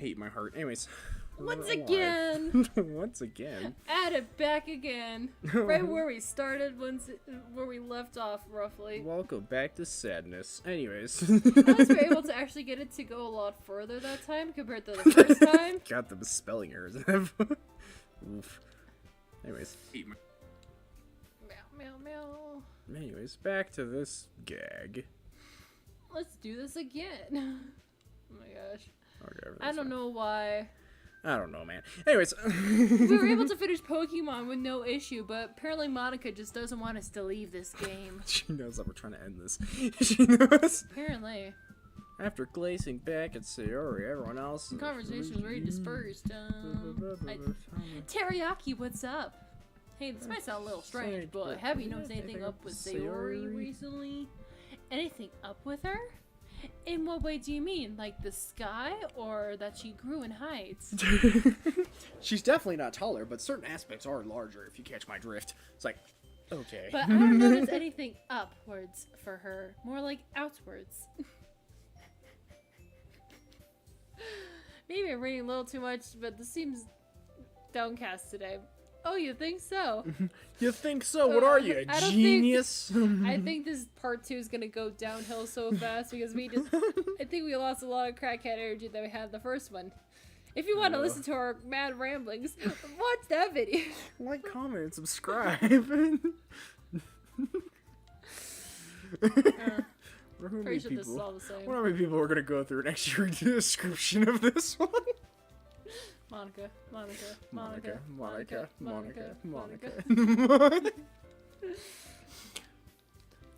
hate my heart. Anyways. Once again. Once again. At it back again. Right where we started, where we left off, roughly. Welcome back to sadness. Anyways. I was able to actually get it to go a lot further that time compared to the first time. Got the spelling errors. Oof. Anyways. Meow, meow, meow. Anyways, back to this gag. Let's do this again. Oh my gosh. Okay, I don't know why. I don't know, man. Anyways. We were able to finish Pokemon with no issue, but apparently Monika just doesn't want us to leave this game. She knows that we're trying to end this. She knows. Apparently. After glazing back at Sayori, everyone else... The conversation's already dispersed. Teriyaki, what's up? Hey, this might sound a little strange, but have you noticed anything up with Sayori recently? Anything up with her? In what way do you mean? Like the sky, or that she grew in heights? She's definitely not taller, but certain aspects are larger, if you catch my drift. It's like, okay. But I don't notice anything upwards for her. More like outwards. Maybe I'm reading a little too much, but this seems downcast today. Oh, you think so? You think so? What are you, a genius? I think this part 2 is gonna go downhill so fast because I think we lost a lot of crackhead energy that we had in the first one. If you want to listen to our mad ramblings, watch that video. Like, comment, and subscribe. Pretty sure this is all the same. How many people are gonna go through an extra description of this one? Monika.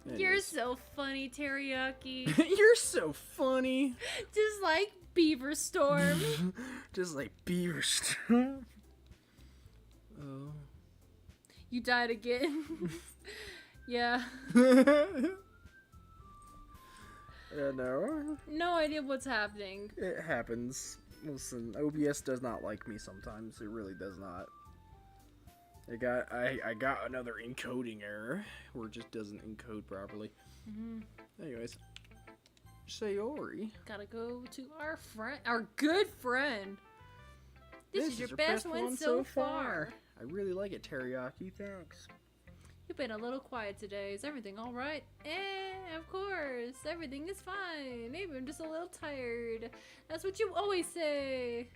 You're so funny, Teriyaki. You're so funny. Just like Beaver Storm. Just like Beaver Storm. Oh. You died again. Yeah. No. No idea what's happening. It happens. Listen, OBS does not like me sometimes. It really does not. I got another encoding error where it just doesn't encode properly. Anyways, Sayori. Gotta go to our good friend. This is your best one so far. I really like it, Teriyaki. Thanks. You've been a little quiet today. Is everything alright? Of course. Everything is fine. Maybe I'm just a little tired. That's what you always say.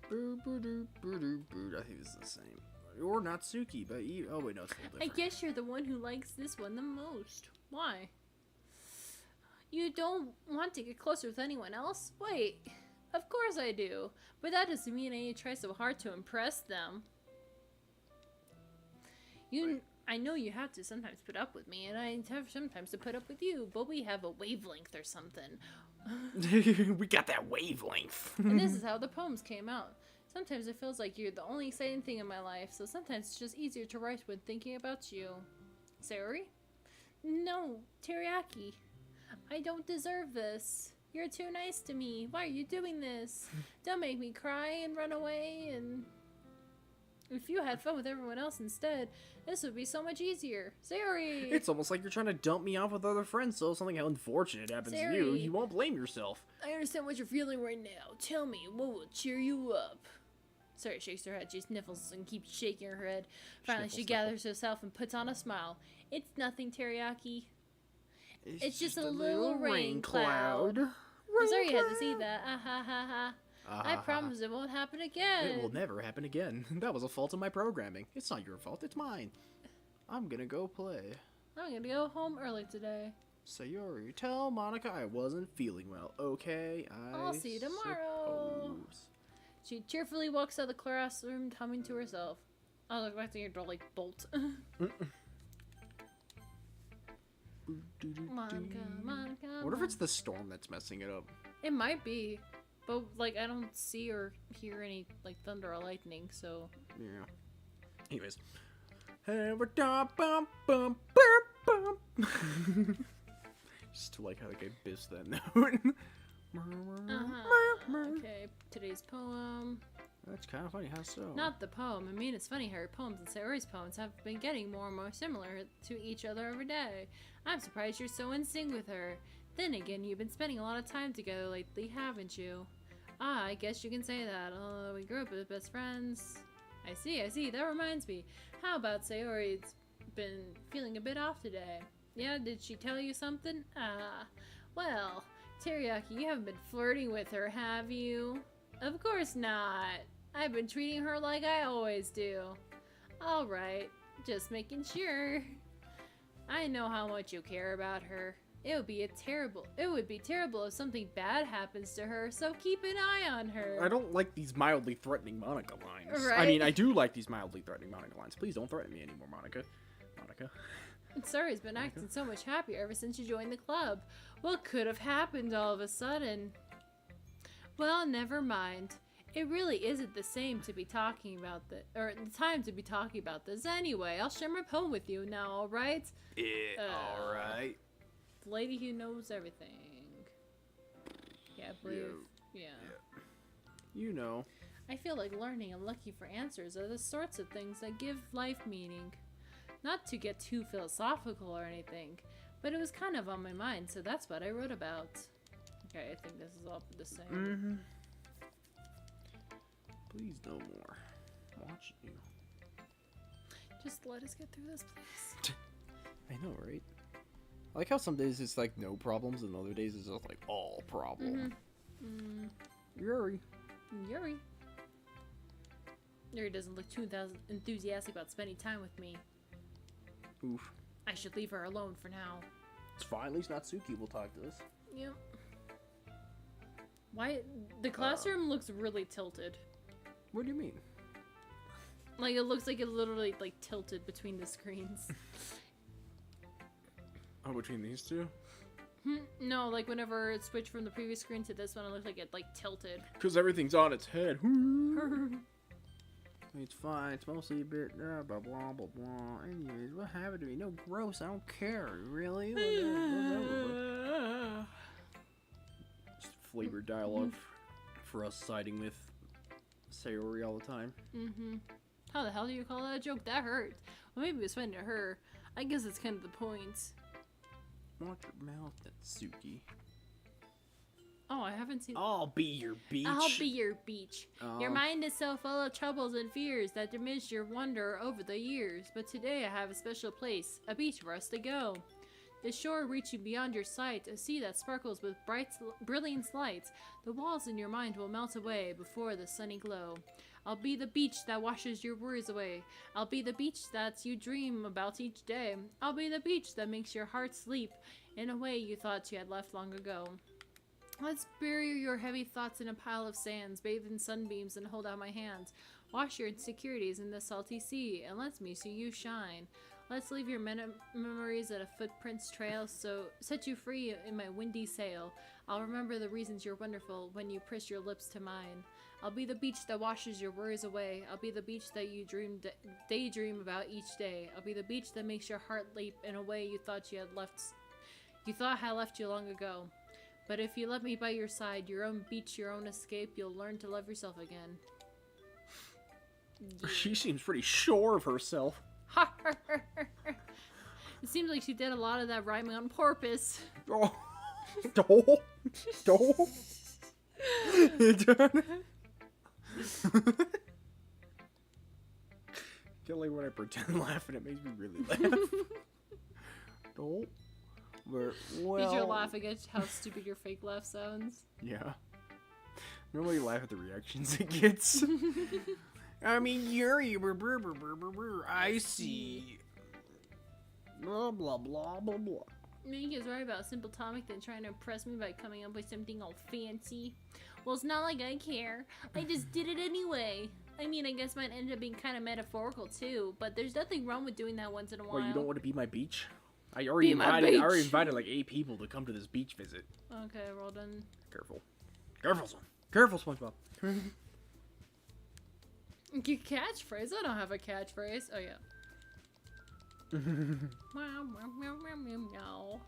I think this is the same. Or Natsuki, but you... Oh, wait, no, it's a little different. I guess you're the one who likes this one the most. Why? You don't want to get closer with anyone else? Wait. Of course I do, but that doesn't mean I need to try so hard to impress them. I know you have to sometimes put up with me, and I have sometimes to put up with you, but we have a wavelength or something. We got that wavelength. And this is how the poems came out. Sometimes it feels like you're the only exciting thing in my life, so sometimes it's just easier to write when thinking about you. Sayori? No, Teriyaki. I don't deserve this. You're too nice to me. Why are you doing this? Don't make me cry and run away. And if you had fun with everyone else instead, this would be so much easier. Sayori! It's almost like you're trying to dump me off with other friends, so if something unfortunate happens to you, you won't blame yourself. I understand what you're feeling right now. Tell me, what will cheer you up? Sayori shakes her head. She sniffles and keeps shaking her head. Finally, she gathers herself and puts on a smile. It's nothing, Teriyaki. It's just a little rain cloud. I'm sorry you had to see that. Ah ha ha ha. I promise it won't happen again. It will never happen again. That was a fault of my programming. It's not your fault, it's mine. I'm gonna go play. I'm gonna go home early today. Sayori, tell Monika I wasn't feeling well, okay? I'll see you tomorrow. Suppose. She cheerfully walks out of the classroom, humming to herself. I was expecting her to, like, bolt. Monika. What if it's the storm that's messing it up? It might be, but like I don't see or hear any like thunder or lightning, so yeah. Anyways, just to like how I missed that note. Okay, today's poem. That's kind of funny. How so? Not the poem. I mean, it's funny how her poems and Sayori's poems have been getting more and more similar to each other every day. I'm surprised you're so in sync with her. Then again, you've been spending a lot of time together lately, haven't you? Ah, I guess you can say that. Although we grew up as best friends. I see. That reminds me. How about Sayori's been feeling a bit off today? Yeah, did she tell you something? Ah, well, Teriyaki, you haven't been flirting with her, have you? Of course not. I've been treating her like I always do. Alright, just making sure. I know how much you care about her. It would be terrible if something bad happens to her, so keep an eye on her. I don't like these mildly threatening Monika lines. Right? I mean, I do like these mildly threatening Monika lines. Please don't threaten me anymore, Monika. Monika. Sorry's been acting so much happier ever since you joined the club. What could have happened all of a sudden? Well, never mind. It really isn't the same to be talking about the time to be talking about this anyway. I'll share my poem with you now, alright? Alright. The lady who knows everything. Yeah, I believe. Yeah. You know. I feel like learning and looking for answers are the sorts of things that give life meaning. Not to get too philosophical or anything, but it was kind of on my mind, so that's what I wrote about. Okay, I think this is all the same. Mm-hmm. Please no more. Watching you. Just let us get through this, please. I know, right? I like how some days it's like no problems and other days it's just like all problem. Yuri. Yuri doesn't look too enthusiastic about spending time with me. Oof. I should leave her alone for now. It's fine, at least Natsuki will talk to us. Yep. Why? The classroom looks really tilted. What do you mean? Like, it looks like it literally, like, tilted between the screens. Oh, between these two? No, like, whenever it switched from the previous screen to this one, it looked like it, like, tilted. Because everything's on its head. It's fine. It's mostly a bit blah blah blah blah. Anyways, what happened to me? No, gross. I don't care. Really? Just flavored dialogue for us siding with Sayori all the time. How the hell do you call that a joke? That hurt. Well, maybe it was funny to her. I guess it's kind of the point. Watch your mouth, Natsuki. Oh, I haven't seen. I'll be your beach. I'll be your beach. Your mind is so full of troubles and fears that diminished your wonder over the years. But today I have a special place, a beach for us to go. The shore reaching beyond your sight, a sea that sparkles with brilliant lights. The walls in your mind will melt away before the sunny glow. I'll be the beach that washes your worries away. I'll be the beach that you dream about each day. I'll be the beach that makes your heart sleep in a way you thought you had left long ago. Let's bury your heavy thoughts in a pile of sands, bathe in sunbeams, and hold out my hands. Wash your insecurities in the salty sea, and let me see you shine. Let's leave your memories at a footprints trail, so set you free in my windy sail. I'll remember the reasons you're wonderful when you press your lips to mine. I'll be the beach that washes your worries away. I'll be the beach that you daydream about each day. I'll be the beach that makes your heart leap in a way you thought had left you long ago. But if you let me by your side, your own beach, your own escape, you'll learn to love yourself again. Yeah. She seems pretty sure of herself. It seems like she did a lot of that rhyming on purpose. Oh. I feel like when I pretend laughing, it makes me really laugh. Well, did you laugh at how stupid your fake laugh sounds? Yeah. Normally you laugh at the reactions it gets. I mean, Yuri, I see. Blah, blah, blah, blah, blah. Monika is right about Simple Tomic than trying to impress me by coming up with something all fancy. Well, it's not like I care. I just did it anyway. I mean, I guess mine ended up being kind of metaphorical too, but there's nothing wrong with doing that once in a while. Well, you don't want to be my beach? I already invited like 8 people to come to this beach visit. Okay, well done. Careful. Careful, son. Careful, SpongeBob. Your catchphrase? I don't have a catchphrase. Oh, yeah. Meow, meow, meow, meow, meow, meow.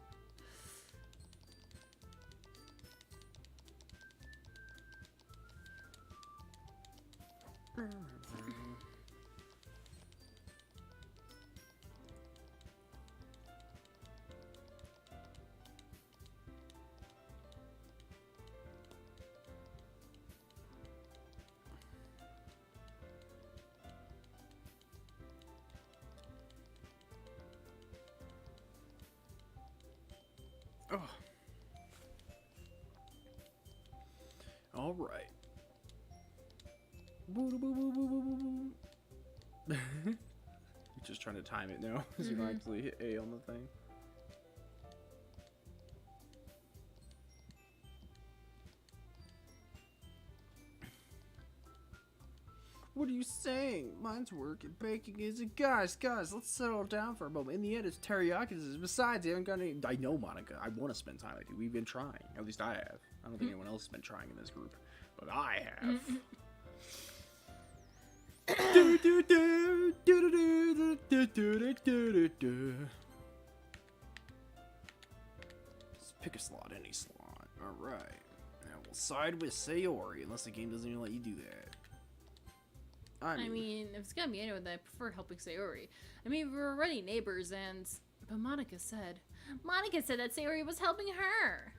Oh. All right. Just trying to time it now, so you don't actually hit A on the thing. What are you saying? Mine's working. Baking isn't. Guys, let's settle down for a moment. In the end, it's teriyaki. Besides, I haven't got any. I know, Monica. I want to spend time with you. We've been trying. At least I have. I don't think anyone else has been trying in this group, but I have. Let's pick a slot, any slot. All right. Now we'll side with Sayori, unless the game doesn't even let you do that. I mean, if it's gonna be anyone, I prefer helping Sayori. I mean, we're already neighbors, but Monika said that Sayori was helping her.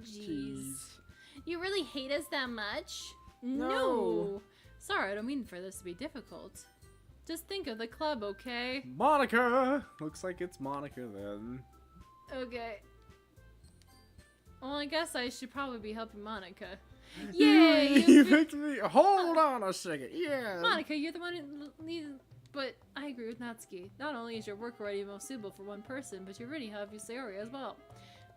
Jeez. You really hate us that much? No. Sorry, I don't mean for this to be difficult. Just think of the club, okay? Monika! Looks like it's Monika then. Okay. Well, I guess I should probably be helping Monika. Yay! You picked me. Hold on a second. Yeah. Monika, you're the one who needs. But I agree with Natsuki. Not only is your work already most suitable for one person, but you already have Sayori as well.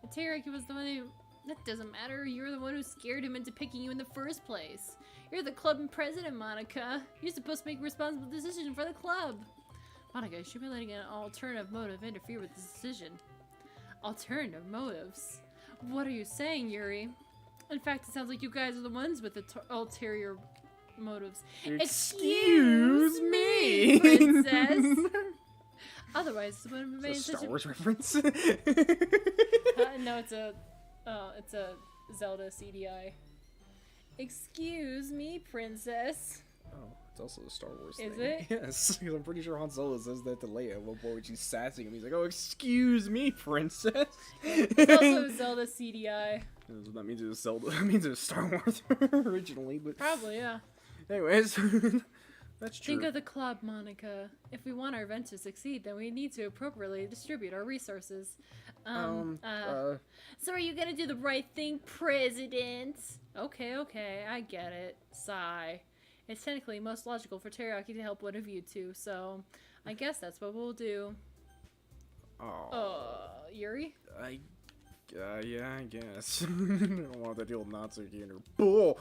But Teriyaki was the one who. That doesn't matter. You're the one who scared him into picking you in the first place. You're the club president, Monika. You're supposed to make a responsible decision for the club. Monika, you should be letting an alternative motive interfere with this decision. Alternative motives? What are you saying, Yuri? In fact, it sounds like you guys are the ones with the ulterior motives. Excuse me, princess. Otherwise, it would have made such a such Star Wars reference. No, it's a Zelda CDI. Excuse me, princess. Oh, it's also a Star Wars Is thing. it? Yes, because I'm pretty sure Han Solo says that to Leia at one point when she's sassing him. He's like, "Oh, excuse me, princess." It's also Zelda CDI. That means it was Zelda. That means it was Star Wars originally, but Probably, yeah. anyways, that's true. Think of the club, Monika. If we want our event to succeed, then we need to appropriately distribute our resources. So are you gonna do the right thing, President? Okay, I get it. Sigh. It's technically most logical for Teriyaki to help one of you two, so I guess that's what we'll do. Yuri? Yeah, I guess. I don't want to deal with Natsuki and her bull.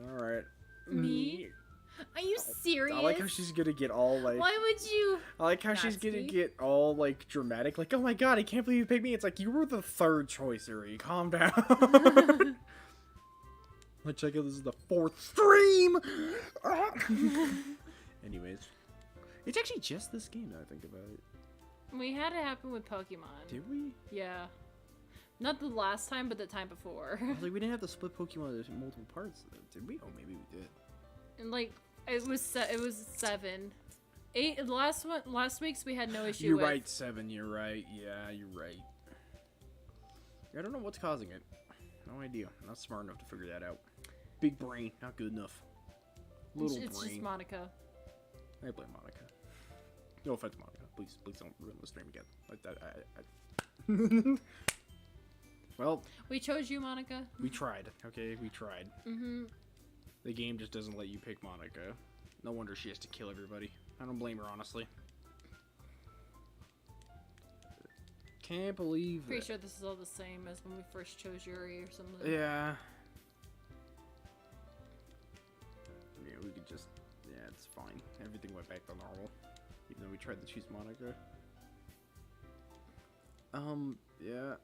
Alright. Me? Are you serious? I like how she's gonna get all like. Why would you? I like how she's gonna get all like dramatic, like, "Oh my god, I can't believe you picked me." It's like you were the third choice, Uri. Calm down. Let's check out. This is the fourth stream. Anyways, it's actually just this game that I think about it. We had it happen with Pokemon. Did we? Yeah. Not the last time, but the time before. I was like, we didn't have to split Pokemon into multiple parts, did we? Oh, maybe we did. And like, it was 7. 8. Last week's we had no issue You're with. right, 7. You're right. Yeah, you're right. I don't know what's causing it. No idea. I'm not smart enough to figure that out. Big brain, not good enough. Little It's brain. just Monika. I blame Monika. No offense, Monika. Please don't ruin the stream again. Like that. Well, We chose you, Monika. we tried. Okay, we tried. Mm-hmm. The game just doesn't let you pick Monika. No wonder she has to kill everybody. I don't blame her, honestly. Can't believe Pretty that. sure this is all the same as when we first chose Yuri or something. Yeah. Yeah, we could just... Yeah, it's fine. Everything went back to normal. Even though we tried to choose Monika. Yeah.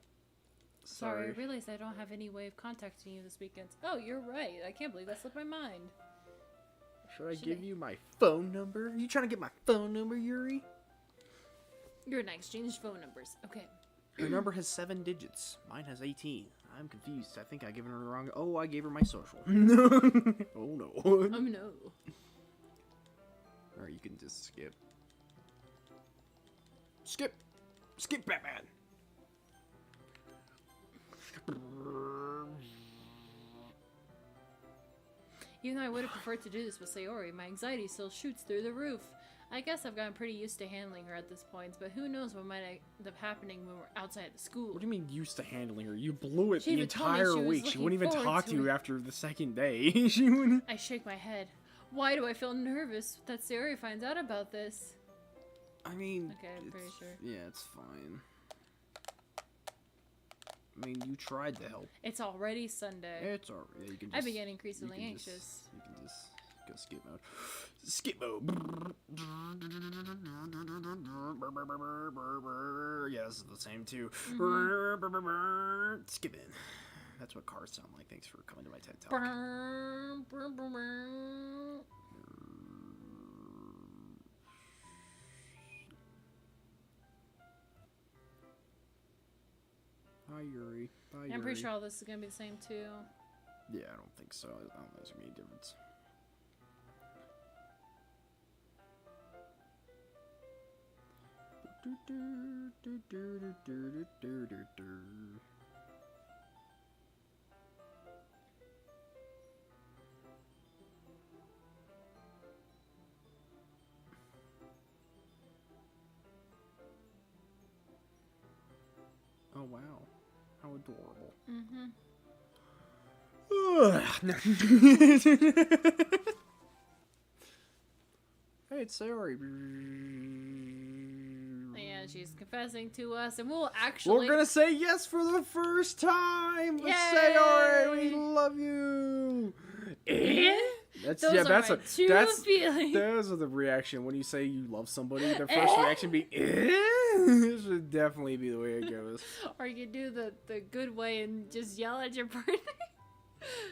Sorry, I realized I don't have any way of contacting you this weekend. Oh, you're right. I can't believe that slipped my mind. Should I give you my phone number? Are you trying to get my phone number, Yuri? You're and I exchanged phone numbers. Okay. Her number has 7 digits. Mine has 18. I'm confused. I think I given her the wrong... Oh, I gave her my social. Oh, no. Oh, no. Or you can just skip. Skip Batman! Even though I would have preferred to do this with Sayori, my anxiety still shoots through the roof. I guess I've gotten pretty used to handling her at this point, but who knows what might end up happening when we're outside the school. What do you mean used to handling her? You blew it She the even told me entire she was week. She looking wouldn't even forward talk to to you it. after the second day. She wouldn't. I shake my head. Why do I feel nervous that Sayori finds out about this? I mean, Okay, I'm pretty sure. Yeah, it's fine. I mean, you tried to help. It's already Sunday. It's alright. Yeah, you can just, I begin increasingly you can anxious. you can just go skip mode. Skip mode. Yeah, this is the same too. Skip in. That's what cars sound like. Thanks for coming to my TED Talk. Hi, Yuri. Bye, Yuri. I'm pretty sure all this is gonna be the same too. Yeah, I don't think so. I don't think there's gonna be any difference. Oh wow, how adorable. Mm-hmm. Hey, it's Sayori. And she's confessing to us, and we'll actually. We're gonna say yes for the first time. Yay! Sayori, we love you. That's Those yeah. are That's my a two that's feelings. those are the reaction when you say you love somebody. Their first reaction be. This should definitely be the way it goes. Or you do the good way and just yell at your partner.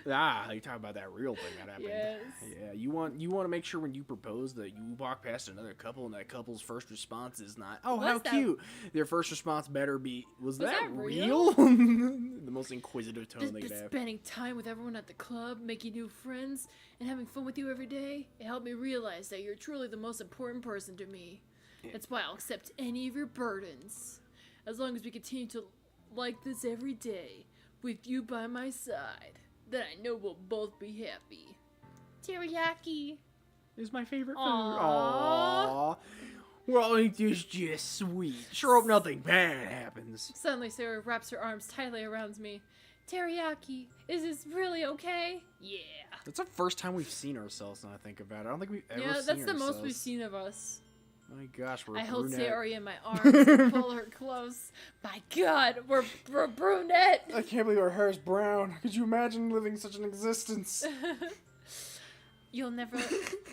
Ah, you talk about that real thing that happened. Yes. Yeah, you want to make sure when you propose that you walk past another couple and that couple's first response is not, "Oh, how What's that? cute." Their first response better be, "Was that that real?" The most inquisitive tone they could have. Spending time with everyone at the club, making new friends, and having fun with you every day, it helped me realize that you're truly the most important person to me. That's why I'll accept any of your burdens. As long as we continue to like this every day, with you by my side, then I know we'll both be happy. Teriyaki. Is my favorite food. Aww. Aww. Well, it's just sweet. Sure hope nothing bad happens. Suddenly, Sarah wraps her arms tightly around me. Teriyaki, is this really okay? Yeah. That's the first time we've seen ourselves, now I think about it. I don't think we've ever Yeah, seen that's the ourselves. most we've seen of us. My gosh, we're I hold brunette. Sayori in my arms and pull her close. My God, we're brunette. I can't believe our hair is brown. Could you imagine living such an existence? You'll never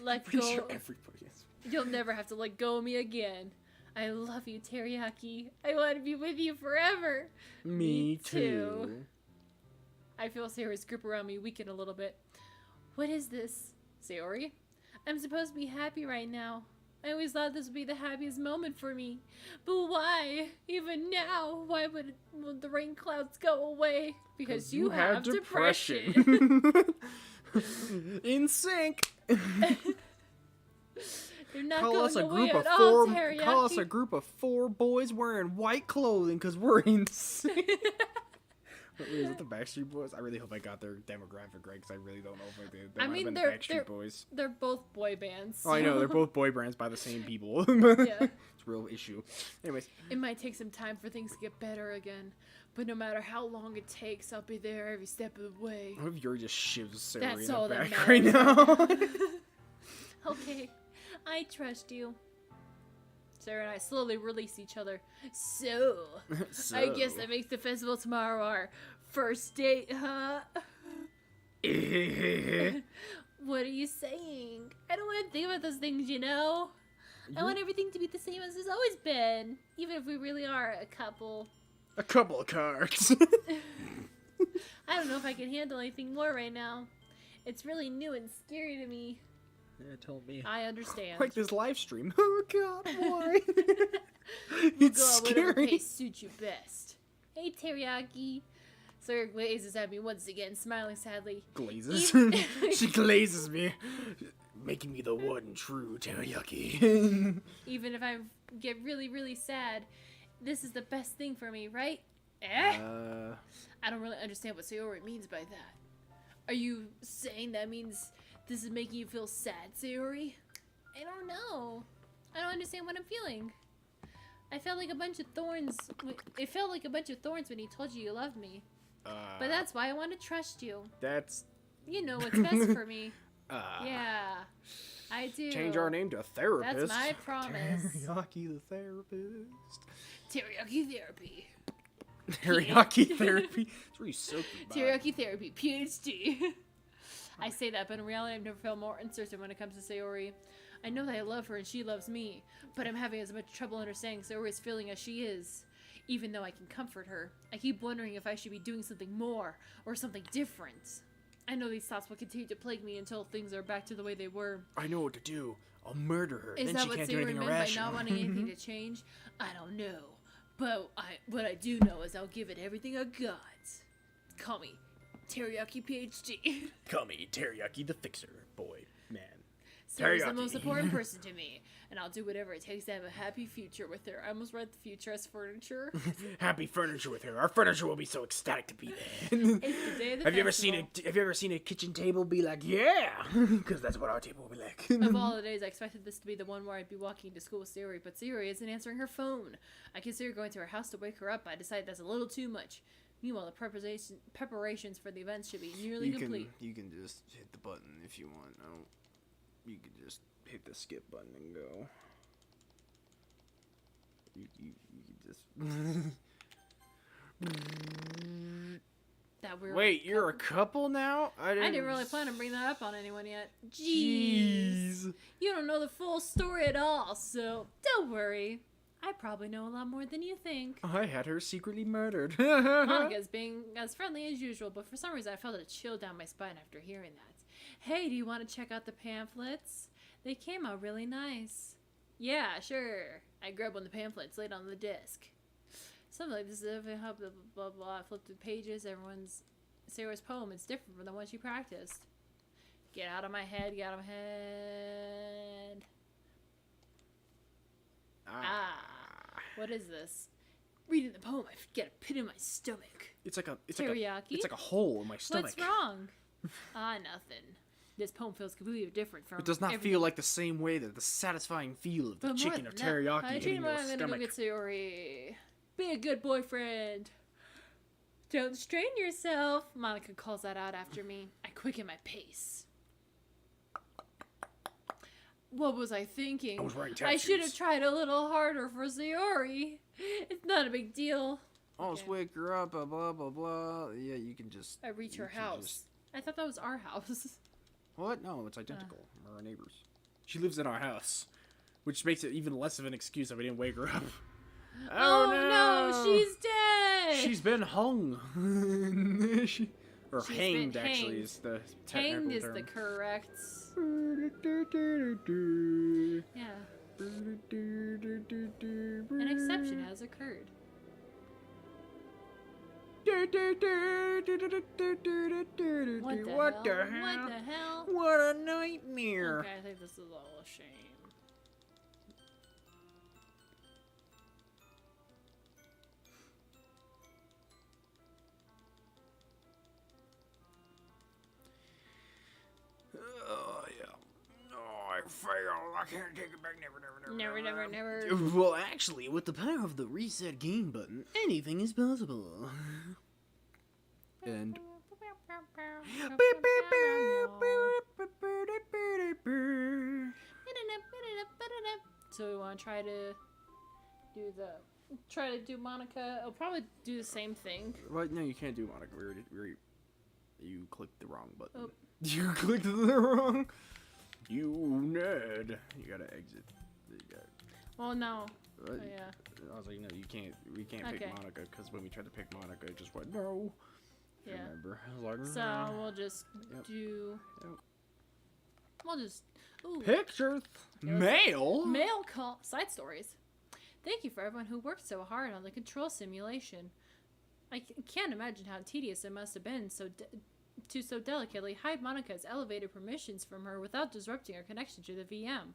let Pretty go. sure everybody is. You'll never have to let go of me again. I love you, Teriyaki. I want to be with you forever. Me too. I feel Sayori's grip around me weaken a little bit. What is this, Sayori? I'm supposed to be happy right now. I always thought this would be the happiest moment for me. But why? Even now, why would the rain clouds go away? Because you have depression. In sync. They're not Call going us a away group of at all, four. Teriyaki. Call us a group of 4 boys wearing white clothing because we're in sync. Wait, is it the Backstreet Boys? I really hope I got their demographic right because I really don't know if I did. That I might mean, have been they're- the Backstreet they're- Boys. They're both boy bands. Oh, I know. so They're both boy bands by the same people. Yeah. It's a real issue. Anyways. It might take some time for things to get better again. But no matter how long it takes, I'll be there every step of the way. What if Yuri just shivs Sarah That's in all the that back right matters. now? Okay, I trust you. Sarah and I slowly release each other. So, I guess that makes the festival tomorrow our first date, huh? What are you saying? I don't want to think about those things, you know? I want everything to be the same as it's always been. Even if we really are a couple. A couple of cards. I don't know if I can handle anything more right now. It's really new and scary to me. Yeah, tell me. I understand. Like this live stream. Oh god, why? We'll It's go at whatever scary. pace suits you best. Hey, Teriyaki. Sawyer glazes at me once again, smiling sadly. Glazes. Even- She glazes me, making me the one true teriyaki. Even if I get really, really sad, this is the best thing for me, right? Eh? I don't really understand what Sayori means by that. Are you saying that means this is making you feel sad, Sayori? I don't know. I don't understand what I'm feeling. I felt like a bunch of thorns. It felt like a bunch of thorns when he told you loved me. But that's why I want to trust you. That's... You know what's best for me. Yeah, I do. Change our name to a therapist. That's my promise. Teriyaki the therapist. Teriyaki therapy. Teriyaki therapy? It's really silky. Teriyaki therapy, PhD. I say that, but in reality, I've never felt more uncertain when it comes to Sayori. I know that I love her and she loves me, but I'm having as much trouble understanding Sayori's feeling as she is. Even though I can comfort her, I keep wondering if I should be doing something more or something different. I know these thoughts will continue to plague me until things are back to the way they were. I know what to do. I'll murder her. Is then that she what can't do Sayori anything meant by irrational. not wanting anything to change? I don't know. But what I do know is I'll give it everything I got. Call me Teriyaki PhD. Call me Teriyaki the fixer, boy, man. Sayori's the Teriyaki. most important person to me, and I'll do whatever it takes to have a happy future with her. I almost read the future as furniture. Happy furniture with her. Our furniture will be so ecstatic to be there. It's the day of the Have you ever seen a kitchen table be like, yeah? Because that's what our table will be like. Of all the days, I expected this to be the one where I'd be walking to school with Sayori, but Sayori isn't answering her phone. I consider going to her house to wake her up, but I decided that's a little too much. Meanwhile, the preparations for the events should be nearly complete. You can just hit the button if you want. You can just hit the skip button and go. You can just... That weird. Wait, you're a couple now? I didn't really plan on bringing that up on anyone yet. Jeez. You don't know the full story at all, so don't worry. I probably know a lot more than you think. I had her secretly murdered. Monika's being as friendly as usual, but for some reason I felt a chill down my spine after hearing that. Hey, do you want to check out the pamphlets? They came out really nice. Yeah, sure. I grabbed one of the pamphlets laid on the desk. Something like this, blah, blah, blah, blah. I flipped through the pages. Sarah's poem is different from the one she practiced. Get out of my head, get out of my head. What is this? Reading the poem, I get a pit in my stomach. It's like a Teriyaki? like a hole in my stomach. What's wrong? Nothing. This poem feels completely different from. It does not feel like the same way that the satisfying feel of the chicken or teriyaki hitting your I'm gonna go stomach. get Sayori. Be a good boyfriend. Don't strain yourself. Monika calls that out after me. I quicken my pace. What was I thinking? I was wearing I tap should have shoes. tried a little harder for Sayori. It's not a big deal. I'll just wake her up, blah, blah, blah, blah. Yeah, you can just... I reach her you can house. just- I thought that was our house. What? No, it's identical. We're our neighbors. She lives in our house, which makes it even less of an excuse if I didn't wake her up. Oh no, she's dead! She's been hung. She's hanged, been actually, hanged. is the technical Hanged is term. the correct... Yeah. An exception has occurred. What the hell? What a nightmare. Okay, I think this is all a shame. Oh, yeah. Oh, I failed. I can't take it back. Never. Never. Well, actually, with the power of the reset game button, anything is possible. And... So we want to try to do Monika. I'll probably do the same thing. What? No, you can't do Monica. You clicked the wrong button. Oh. You clicked the wrong. You nerd. You gotta exit. Well, no. Oh, yeah. I was like, no, you can't. We can't Okay. pick Monica because when we tried to pick Monica, it just went no. Yeah. I remember. I was like, So we'll just Yep. do. Yep. We'll just. Ooh. Pictures. Mail. Mail call side stories. Thank you for everyone who worked so hard on the control simulation. I can't imagine how tedious it must have been to so delicately hide Monika's elevated permissions from her without disrupting her connection to the VM.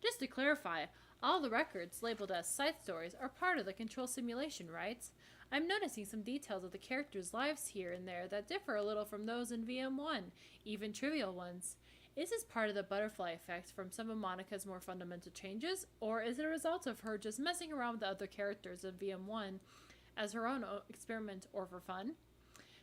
Just to clarify, all the records labeled as side stories are part of the control simulation, right? I'm noticing some details of the characters' lives here and there that differ a little from those in VM1, even trivial ones. Is this part of the butterfly effect from some of Monica's more fundamental changes, or is it a result of her just messing around with the other characters of VM1 as her own experiment or for fun?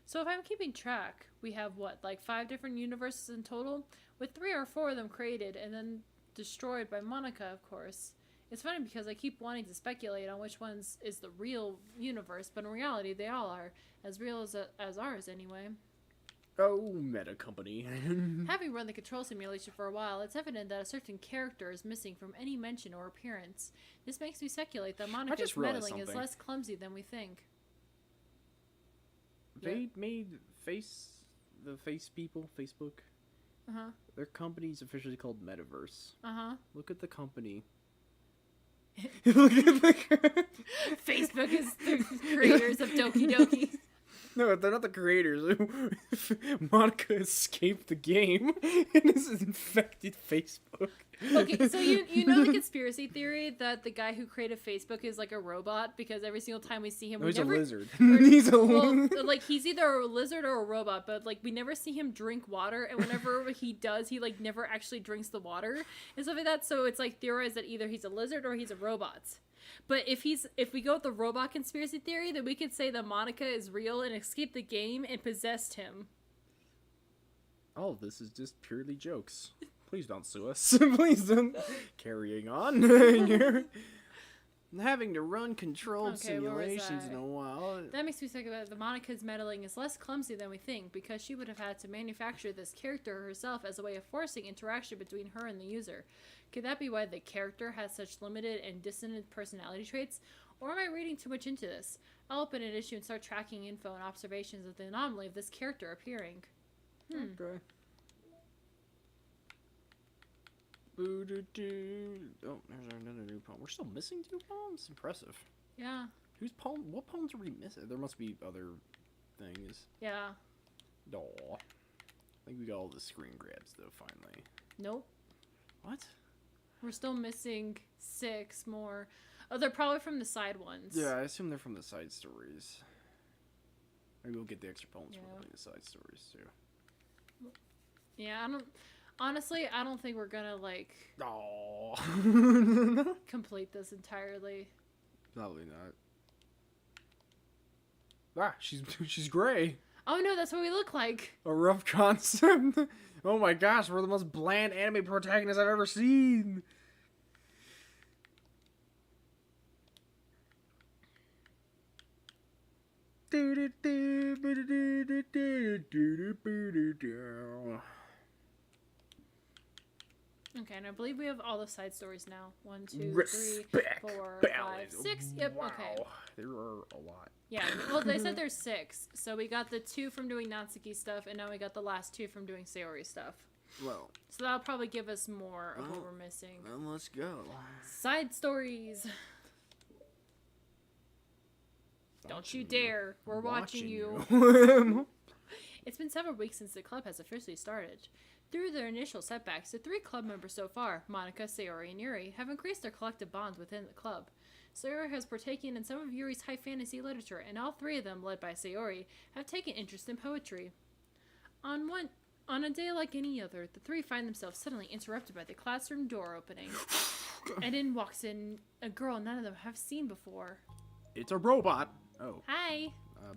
So if I'm keeping track, we have what, like 5 different universes in total, with 3 or 4 of them created and then destroyed by Monika, of course. It's funny because I keep wanting to speculate on which ones is the real universe, but in reality they all are, as real as ours anyway. Oh, meta company. Having run the control simulation for a while, it's evident that a certain character is missing from any mention or appearance. This makes me speculate that Monika's meddling is less clumsy than we think. They made the face people, Facebook. Uh-huh. Their company's officially called Metaverse. Uh-huh. Look at the company. Look at the Facebook is the creators of Doki Doki. No, they're not the creators. Monika escaped the game and has infected Facebook. Okay, so you know the conspiracy theory that the guy who created Facebook is like a robot because every single time we see him, he's a lizard. He's a like he's either a lizard or a robot, but like we never see him drink water, and whenever he does, he like never actually drinks the water and stuff like that. So it's like theorized that either he's a lizard or he's a robot. But if we go with the robot conspiracy theory, then we could say that Monika is real and escaped the game and possessed him. Oh, this is just purely jokes. Please don't sue us. Please don't. Carrying on. Having to run controlled simulations in a while. That makes me think about the Monika's meddling is less clumsy than we think because she would have had to manufacture this character herself as a way of forcing interaction between her and the user. Could that be why the character has such limited and dissonant personality traits? Or am I reading too much into this? I'll open an issue and start tracking info and observations of the anomaly of this character appearing. Okay. Oh, there's another new poem. We're still missing 2 poems? Impressive. Yeah. Whose poem? What poems are we missing? There must be other things. Yeah. Aw. I think we got all the screen grabs, though, finally. Nope. What? We're still missing 6 more. Oh, they're probably from the side ones. Yeah, I assume they're from the side stories. Maybe we'll get the extra poems from the side stories, too. Yeah, honestly, I don't think we're gonna, like... Aww. complete this entirely. Probably not. Ah, she's gray. Oh no, that's what we look like. A rough concept. Oh my gosh, we're the most bland anime protagonists I've ever seen. Okay, and I believe we have all the side stories now. 1, 2, 3, Respect 4, balance. 5, 6. Yep, wow. okay. There are a lot. Yeah, well, they said there's 6. So we got the 2 from doing Natsuki stuff, and now we got the last 2 from doing Sayori stuff. Well. So that'll probably give us more of what we're missing. Then let's go. Side stories. Don't you dare. We're watching you. It's been several weeks since the club has officially started. Through their initial setbacks, the 3 club members so far, Monika, Sayori, and Yuri, have increased their collective bonds within the club. Sayori has partaken in some of Yuri's high fantasy literature, and all 3 of them, led by Sayori, have taken interest in poetry. On a day like any other, the 3 find themselves suddenly interrupted by the classroom door opening. And in walks in a girl none of them have seen before. It's a robot. Oh. Hi.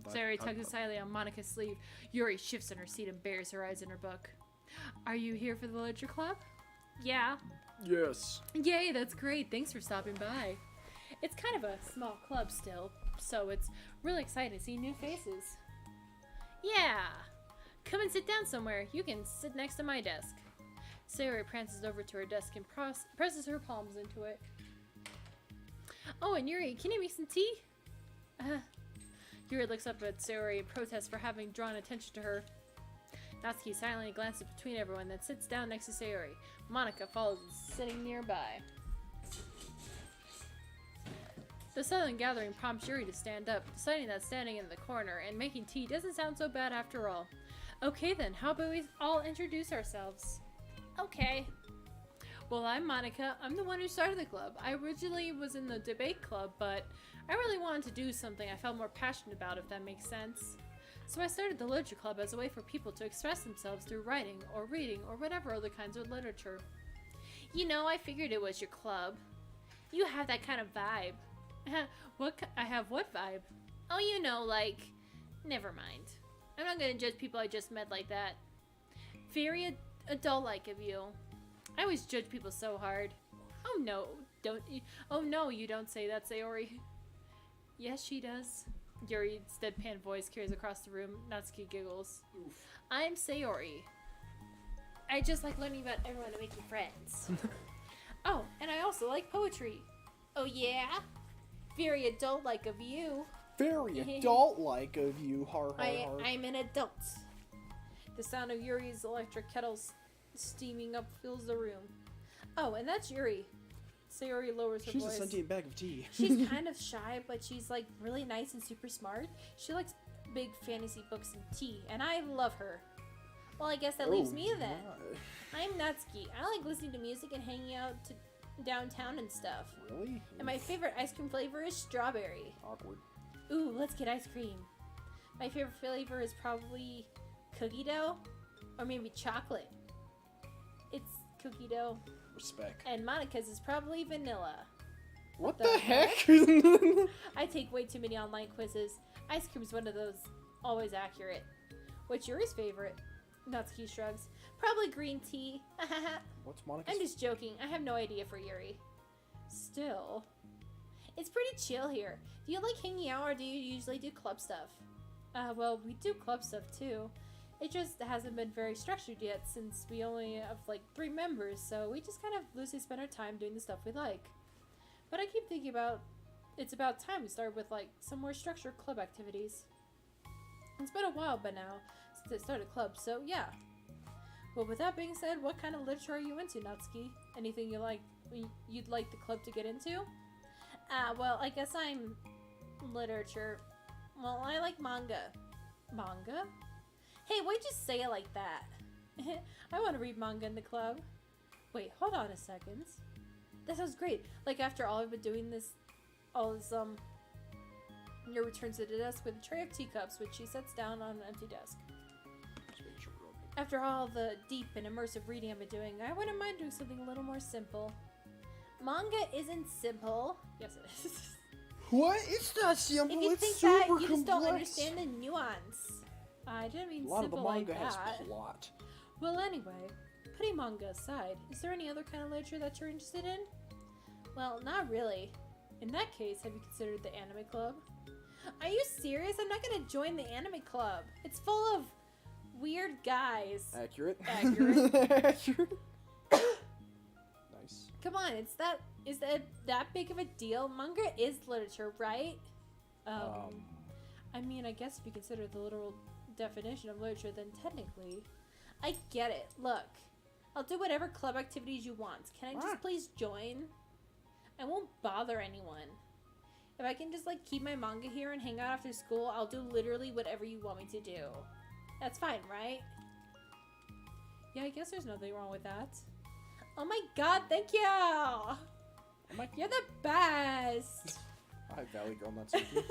Sayori tugs slightly on Monika's sleeve. Yuri shifts in her seat and buries her eyes in her book. Are you here for the literature club? Yeah. Yes. Yay, that's great. Thanks for stopping by. It's kind of a small club still, so it's really exciting to see new faces. Yeah. Come and sit down somewhere. You can sit next to my desk. Sayori prances over to her desk and presses her palms into it. Oh, and Yuri, can you make some tea? Yuri looks up at Sayori in protest for having drawn attention to her. Natsuki silently glances between everyone, then sits down next to Sayori. Monika follows, sitting nearby. The sudden gathering prompts Yuri to stand up, deciding that standing in the corner and making tea doesn't sound so bad after all. Okay then, how about we all introduce ourselves? Okay. Well, I'm Monika. I'm the one who started the club. I originally was in the debate club, but I really wanted to do something I felt more passionate about, if that makes sense. So I started the literature club as a way for people to express themselves through writing or reading or whatever other kinds of literature. You know, I figured it was your club. You have that kind of vibe. I have what vibe? Oh, you know, like... Never mind. I'm not gonna judge people I just met like that. Very adult-like of you. I always judge people so hard. Oh no, don't you? Oh no, you don't say that, Sayori. Yes, she does. Yuri's deadpan voice carries across the room. Natsuki giggles. Oof. I'm Sayori. I just like learning about everyone and making friends. Oh, and I also like poetry. Oh yeah? Very adult-like of you. Very adult-like of you, har. I'm an adult. The sound of Yuri's electric kettles steaming up fills the room. Oh, and that's Yuri. Sayori lowers her voice. She's a sentient bag of tea. She's kind of shy, but she's like really nice and super smart. She likes big fantasy books and tea, and I love her. Well, I guess that leaves me then. I'm Natsuki. I like listening to music and hanging out to downtown and stuff. Really? And my favorite ice cream flavor is strawberry. Awkward. Ooh, let's get ice cream. My favorite flavor is probably cookie dough or maybe chocolate. It's cookie dough. Respect. And Monica's is probably vanilla. What the heck? I take way too many online quizzes. Ice cream's one of those. Always accurate. What's Yuri's favorite? Natsuki shrugs. Probably green tea. What's Monica's? I'm just joking. I have no idea for Yuri. Still. It's pretty chill here. Do you like hanging out or do you usually do club stuff? Well, we do club stuff too. It just hasn't been very structured yet since we only have like 3 members, so we just kind of loosely spend our time doing the stuff we like. But I keep thinking about it's about time we started with like some more structured club activities. It's been a while by now since I started club, so yeah. Well, with that being said, what kind of literature are you into, Natsuki? Anything you'd like the club to get into? Well, I guess I'm literature. Well, I like manga. Manga? Hey, why'd you say it like that? I want to read manga in the club. Wait, hold on a second. That sounds great. Like after all I've been doing this, Your returns to the desk with a tray of teacups, which she sets down on an empty desk. After all the deep and immersive reading I've been doing, I wouldn't mind doing something a little more simple. Manga isn't simple. Yes, it is. What? It's not simple. If you it's think super that, you complex. just don't understand the nuance. I didn't mean A lot of the simple like manga has that. plot. Well, anyway, putting manga aside, is there any other kind of literature that you're interested in? Well, not really. In that case, have you considered the anime club? Are you serious? I'm not gonna join the anime club. It's full of weird guys. Accurate. Accurate. Accurate. Nice. Come on, is that big of a deal? Manga is literature, right? I mean, I guess if you consider the literal definition of literature, then technically, I get it. Look, I'll do whatever club activities you want. Can I just please join? I won't bother anyone. If I can just like keep my manga here and hang out after school, I'll do literally whatever you want me to do. That's fine, right? Yeah, I guess there's nothing wrong with that. Oh my god, thank you! You're the best! Hi, Valley Girl Natsuki.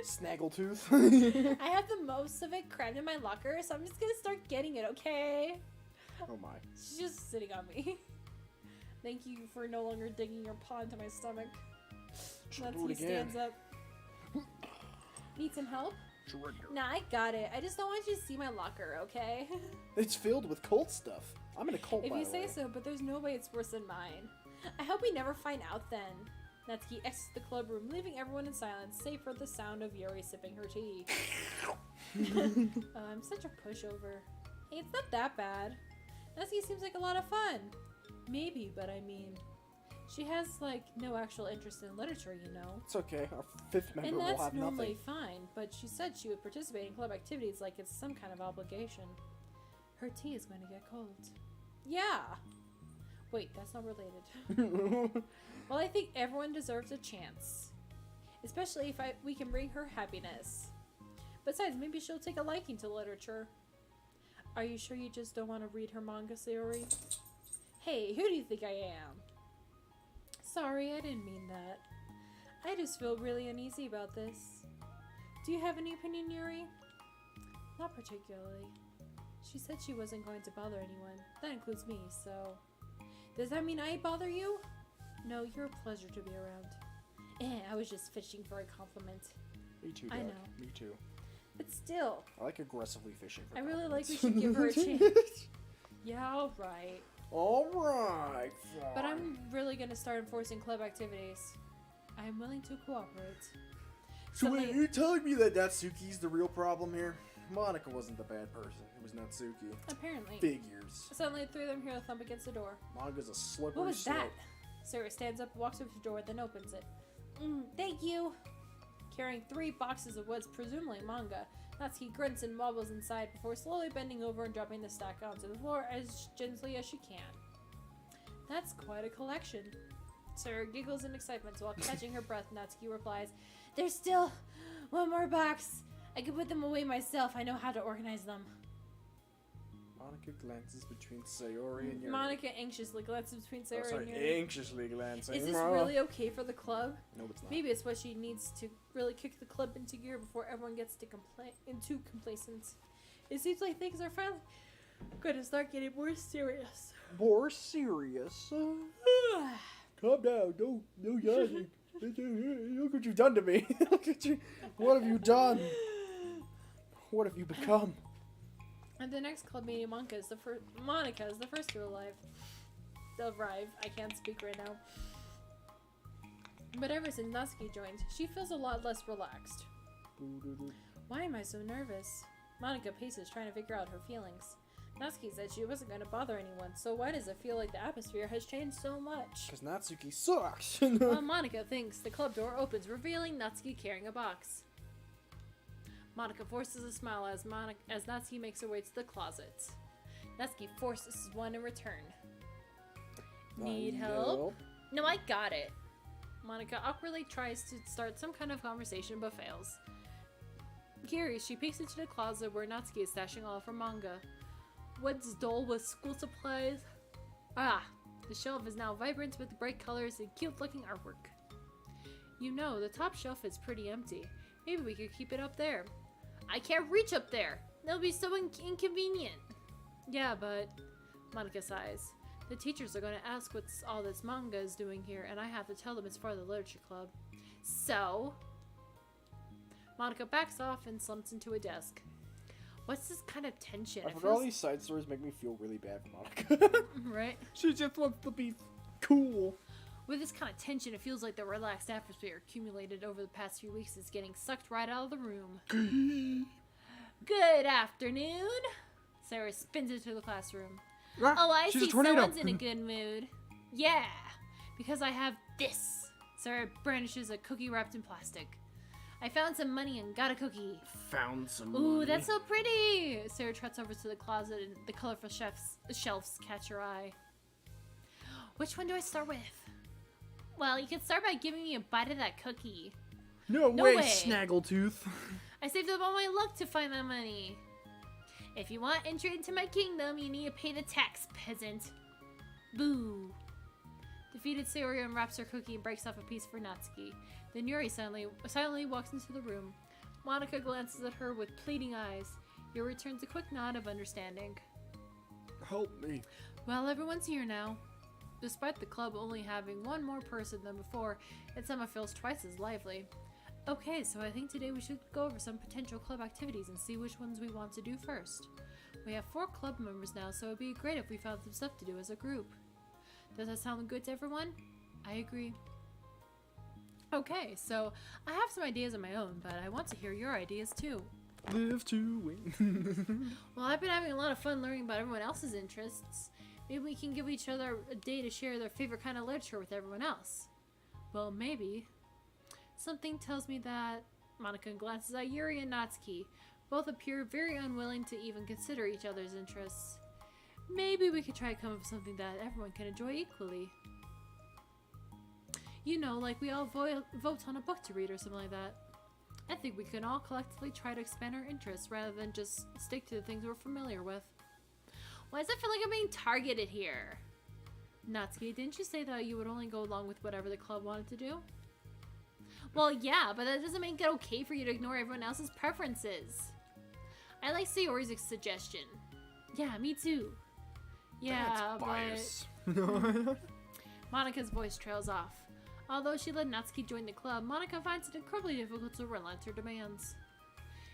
Snaggletooth. I have the most of it crammed in my locker, so I'm just gonna start getting it, okay? Oh my. She's just sitting on me. Thank you for no longer digging your paw into my stomach. Natsuki stands up. Need some help? Nah, I got it. I just don't want you to see my locker, okay? It's filled with cult stuff. I'm in a cult, If by you the say way. so, but there's no way it's worse than mine. I hope we never find out then. Natsuki exits the club room, leaving everyone in silence, save for the sound of Yuri sipping her tea. I'm such a pushover. Hey, it's not that bad. Natsuki seems like a lot of fun. Maybe, but I mean, she has like no actual interest in literature, you know. It's okay. Our 5th member And will that's have normally nothing. fine, but she said she would participate in club activities like it's some kind of obligation. Her tea is going to get cold. Yeah! Wait, that's not related. Well, I think everyone deserves a chance. Especially if we can bring her happiness. Besides, maybe she'll take a liking to literature. Are you sure you just don't want to read her manga, Sayori? Hey, who do you think I am? Sorry, I didn't mean that. I just feel really uneasy about this. Do you have any opinion, Yuri? Not particularly. She said she wasn't going to bother anyone. That includes me, so... Does that mean I bother you? No, you're a pleasure to be around. I was just fishing for a compliment. Me too, I Doc. know. Me too. But still, I like aggressively fishing for I really like compliments. we should give her a chance. Yeah, alright. Alright, fine. But I'm really gonna start enforcing club activities. I am willing to cooperate. So wait, you're telling me that Natsuki's the real problem here? Monika wasn't the bad person. It was Natsuki. Apparently. Figures. Suddenly, three of them hear a thump against the door. Monika's a slippery What was slope. that? Sarah stands up, walks over to the door, then opens it. Thank you. Carrying 3 boxes of what's presumably manga, Natsuki grunts and wobbles inside before slowly bending over and dropping the stack onto the floor as gently as she can. That's quite a collection. Sarah giggles in excitement while catching her breath. Natsuki replies, "There's still one more box. I can put them away myself. I know how to organize them." Monika glances between Sayori and Yuri. Monika anxiously glances between Sarah and Yuri. Anxiously glancing. Is this really okay for the club? No, it's not. Maybe it's what she needs to really kick the club into gear before everyone gets to into complacence. It seems like things are finally going to start getting more serious. More serious? Calm down. Don't yell. Look what you've done to me. Look at you. What have you done? What have you become? At the next club meeting, Monika is the first to arrive. I can't speak right now. But ever since Natsuki joined, she feels a lot less relaxed. Why am I so nervous? Monika paces, trying to figure out her feelings. Natsuki said she wasn't going to bother anyone, so why does it feel like the atmosphere has changed so much? Because Natsuki sucks. While Monika thinks, the club door opens, revealing Natsuki carrying a box. Monika forces a smile as Natsuki makes her way to the closet. Natsuki forces one in return. Need help? No, I got it. Monika awkwardly tries to start some kind of conversation but fails. Curious, she peeks into the closet where Natsuki is stashing all of her manga. What's dull with school supplies? Ah, the shelf is now vibrant with bright colors and cute-looking artwork. You know, the top shelf is pretty empty. Maybe we could keep it up there. I can't reach up there. That'll be so inconvenient. Yeah, but... Monika sighs. The teachers are going to ask what's all this manga is doing here, and I have to tell them it's for the literature club. So... Monika backs off and slumps into a desk. What's this kind of tension? I forgot all these side stories make me feel really bad for Monika. Right? She just wants to be cool. With this kind of tension, it feels like the relaxed atmosphere accumulated over the past few weeks is getting sucked right out of the room. Good afternoon. Sarah spins into the classroom. Oh, I see someone's in a good mood. Yeah, because I have this. Sarah brandishes a cookie wrapped in plastic. I found some money and got a cookie. Found some Ooh, money. that's so pretty. Sarah trots over to the closet and the colorful shelves catch her eye. Which one do I start with? Well, you can start by giving me a bite of that cookie. No way, Snaggletooth. I saved up all my luck to find that money. If you want entry into my kingdom, you need to pay the tax, peasant. Boo. Defeated, Sayori unwraps her cookie and breaks off a piece for Natsuki. Then Yuri silently walks into the room. Monika glances at her with pleading eyes. Yuri returns a quick nod of understanding. Help me. Well, everyone's here now. Despite the club only having one more person than before, it somehow feels twice as lively. Okay, so I think today we should go over some potential club activities and see which ones we want to do first. We have 4 club members now, so it'd be great if we found some stuff to do as a group. Does that sound good to everyone? I agree. Okay, so I have some ideas of my own, but I want to hear your ideas too. Live to win. Well, I've been having a lot of fun learning about everyone else's interests. Maybe we can give each other a day to share their favorite kind of literature with everyone else. Well, maybe. Something tells me that... Monika glances at Yuri and Natsuki. Both appear very unwilling to even consider each other's interests. Maybe we could try to come up with something that everyone can enjoy equally. You know, like we all vote on a book to read or something like that. I think we can all collectively try to expand our interests rather than just stick to the things we're familiar with. Why does it feel like I'm being targeted here? Natsuki, didn't you say that you would only go along with whatever the club wanted to do? Well, yeah, but that doesn't make it okay for you to ignore everyone else's preferences. I like Sayori's suggestion. Yeah, me too. Yeah, That's bias. but... Monika's voice trails off. Although she let Natsuki join the club, Monika finds it incredibly difficult to relent her demands.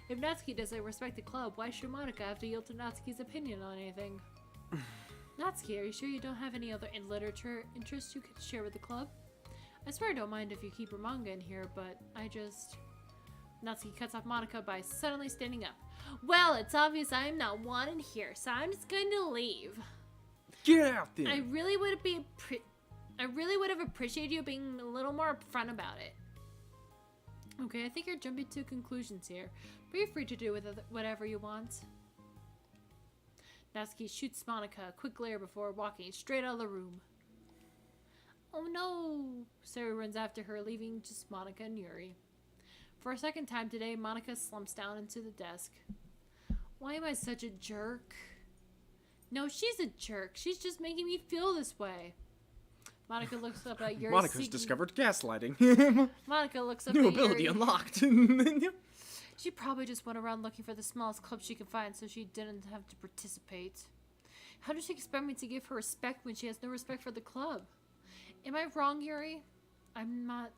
If Natsuki doesn't respect the club, why should Monika have to yield to Natsuki's opinion on anything? Natsuki, are you sure you don't have any other literature interests you could share with the club? I swear I don't mind if you keep your manga in here, but I just... Natsuki cuts off Monika by suddenly standing up. Well, it's obvious I am not wanted here, so I'm just going to leave. Get out there! I really would have appreciated you being a little more upfront about it. Okay, I think you're jumping to conclusions here, but you're free to do with whatever you want. Natsuki shoots Monika a quick glare before walking straight out of the room. Oh no! Sarah runs after her, leaving just Monika and Yuri. For a second time today, Monika slumps down into the desk. Why am I such a jerk? No, she's a jerk. She's just making me feel this way. Monika looks up at Yuri. Monika's discovered gaslighting. Monika looks up New at ability Yuri. unlocked. She probably just went around looking for the smallest club she could find so she didn't have to participate. How does she expect me to give her respect when she has no respect for the club? Am I wrong, Yuri? I'm not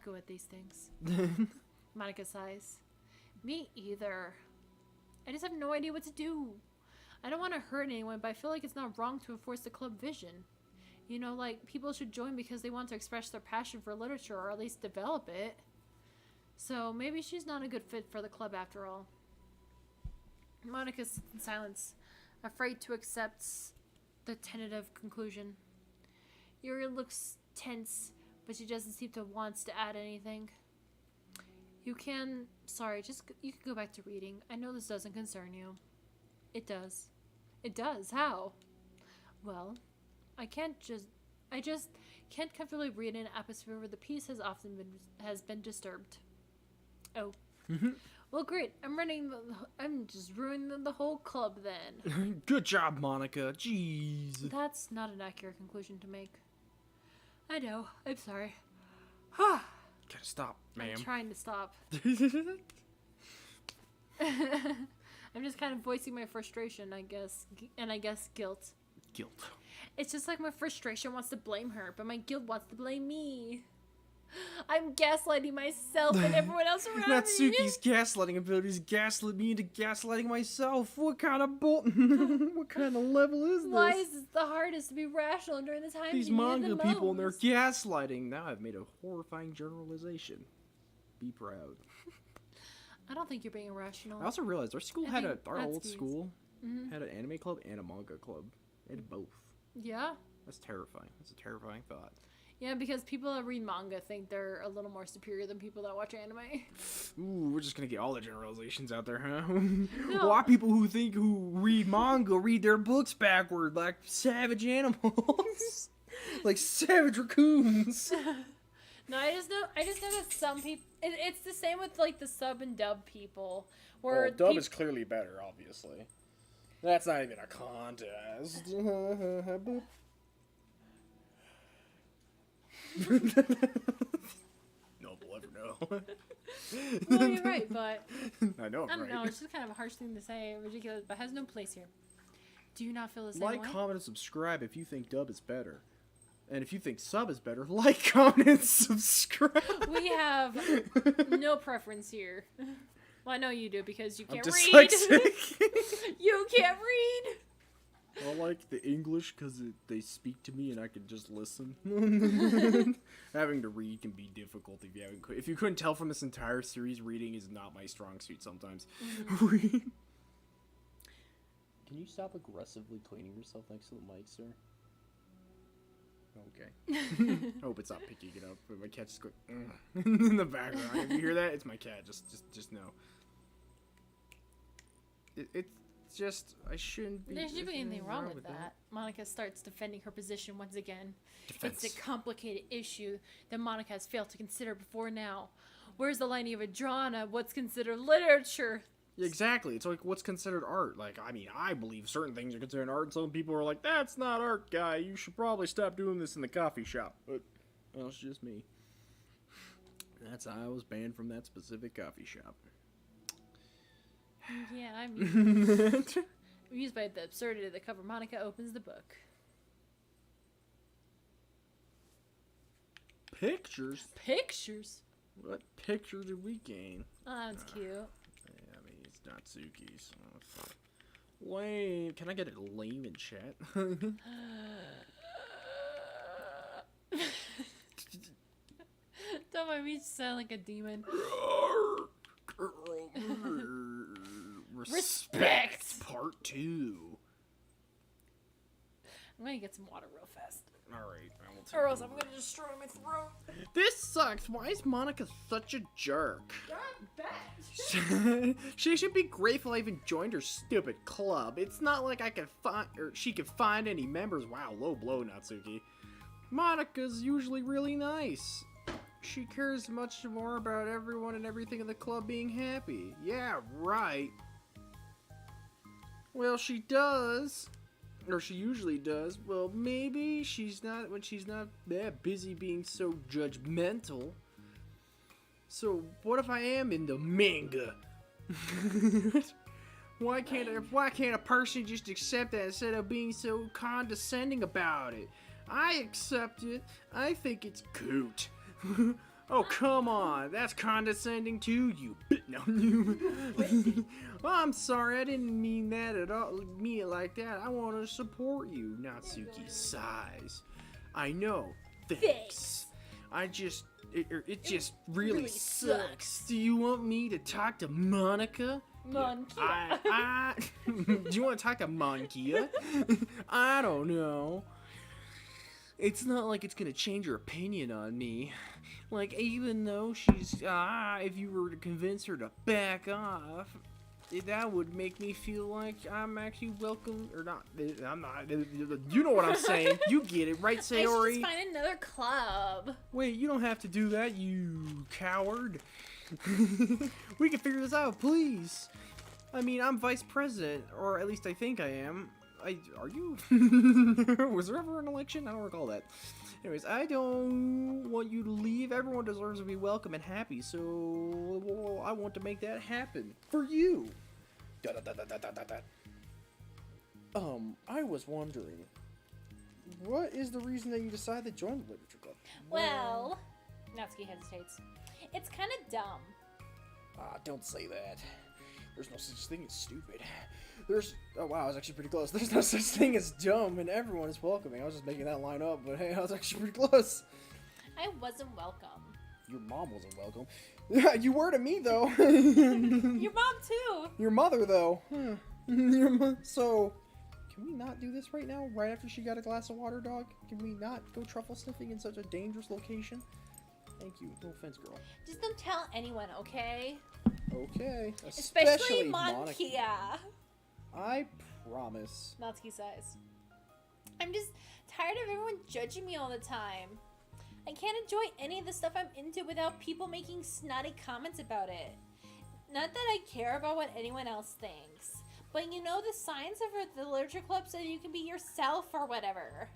good at these things. Monika sighs. Me either. I just have no idea what to do. I don't want to hurt anyone, but I feel like it's not wrong to enforce the club vision. You know, like, people should join because they want to express their passion for literature or at least develop it. So maybe she's not a good fit for the club after all. Monika sits in silence, afraid to accept the tentative conclusion. Yuri looks tense, but she doesn't seem to want to add anything. You can go back to reading. I know this doesn't concern you. It does. It does? How? Well, I just can't comfortably read in an atmosphere where the peace has been disturbed. Oh. Well, great. I'm just ruining the whole club then. Good job, Monika. Jeez. That's not an accurate conclusion to make. I know. I'm sorry. Gotta stop, ma'am. I'm trying to stop. I'm just kind of voicing my frustration, I guess, and I guess guilt. Guilt. It's just like my frustration wants to blame her, but my guilt wants to blame me. I'm gaslighting myself and everyone else around me. Natsuki's gaslighting abilities gaslit me into gaslighting myself. What kind of what kind of level is this? Why is this the hardest to be rational during the time These you need it manga the people and their most? gaslighting. Now I've made a horrifying generalization. Be proud. I don't think you're being irrational. I also realized our school had our old Natsuki's. school had an anime club and a manga club. They had both. Yeah? That's terrifying. That's a terrifying thought. Yeah, because people that read manga think they're a little more superior than people that watch anime. Ooh, we're just gonna get all the generalizations out there, huh? No. Why people who read manga read their books backward like savage animals, like savage raccoons. No, I just know that some people. It's the same with like the sub and dub people. Where Dub is clearly better, obviously. That's not even a contest. No, we'll ever know. Well, you're right, but I know, I don't right? know. It's just kind of a harsh thing to say, ridiculous, but has no place here. Do you not feel the same Like, way? comment, and subscribe if you think dub is better. And if you think sub is better, like, comment, and subscribe. We have no preference here. Well, I know you do because you I'm can't dyslexic. read. You can't read. I like the English because they speak to me and I can just listen. Having to read can be difficult if you couldn't tell from this entire series. Reading is not my strong suit sometimes. Mm-hmm. Can you stop aggressively cleaning yourself next to the mic, sir? Okay. I hope it's not picking it up, but my cat's just going in the background. If you hear that, it's my cat. Just know. It's just I shouldn't be. There shouldn't be anything wrong with that. Monika starts defending her position once again. Defense. It's a complicated issue that Monika has failed to consider before now. Where's the line you have drawn on what's considered literature? Exactly. It's like what's considered art. Like, I mean, I believe certain things are considered art, and some people are like, that's not art, guy. You should probably stop doing this in the coffee shop. But, well, it's just me. That's how I was banned from that specific coffee shop. Yeah, I'm amused by the absurdity of the cover. Monika opens the book. Pictures? Pictures? What picture did we gain? Oh, that's cute. Yeah, I mean, it's Natsuki, so... Lame. Can I get a lame in chat? Don't mind me sound like a demon. Respect. Part 2. I'm gonna get some water real fast. Alright, I will take Or else I'm over. gonna destroy my throat. This sucks. Why is Monika such a jerk? God, She should be grateful I even joined her stupid club. It's not like I could find, or she could find any members. Wow, low blow, Natsuki. Monika's usually really nice. She cares much more about everyone and everything in the club being happy. Yeah, right. Well, she does. Or she usually does. Well, maybe she's not when she's not that busy being so judgmental. So, what if I am into manga? Why can't a person just accept that instead of being so condescending about it? I accept it. I think it's coot. Oh, come on. That's condescending too, you bit. No, you. Well, I'm sorry. I didn't mean that at all. Mean it like that. I want to support you, Natsuki. Sighs. I know. Thanks. It just really sucks. Do you want me to talk to Monika? Monika. Do you want to talk to Monika? I don't know. It's not like it's gonna change your opinion on me. Like, even though she's, if you were to convince her to back off, that would make me feel like I'm actually welcome, or not, I'm not, you know what I'm saying. You get it, right, Sayori? I should just find another club. Wait, you don't have to do that, you coward. We can figure this out, please. I mean, I'm vice president, or at least I think I am. Are you? Was there ever an election? I don't recall that. Anyways, I don't want you to leave. Everyone deserves to be welcome and happy, so I want to make that happen for you. I was wondering, what is the reason that you decided to join the literature club? Well, Natsuki hesitates. It's kind of dumb. Don't say that. There's no such thing as stupid. Oh wow, I was actually pretty close. There's no such thing as dumb, and everyone is welcoming. I was just making that line up, but hey, I was actually pretty close. I wasn't welcome. Your mom wasn't welcome. You were to me, though. Your mom, too. Your mother, though. So, can we not do this right now? Right after she got a glass of water, dog? Can we not go truffle sniffing in such a dangerous location? Thank you. No offense, girl. Just don't tell anyone, okay? Okay. Especially Monika. I promise. Natsuki sighs. I'm just tired of everyone judging me all the time. I can't enjoy any of the stuff I'm into without people making snotty comments about it. Not that I care about what anyone else thinks, but you know the signs of the literature club so you can be yourself or whatever.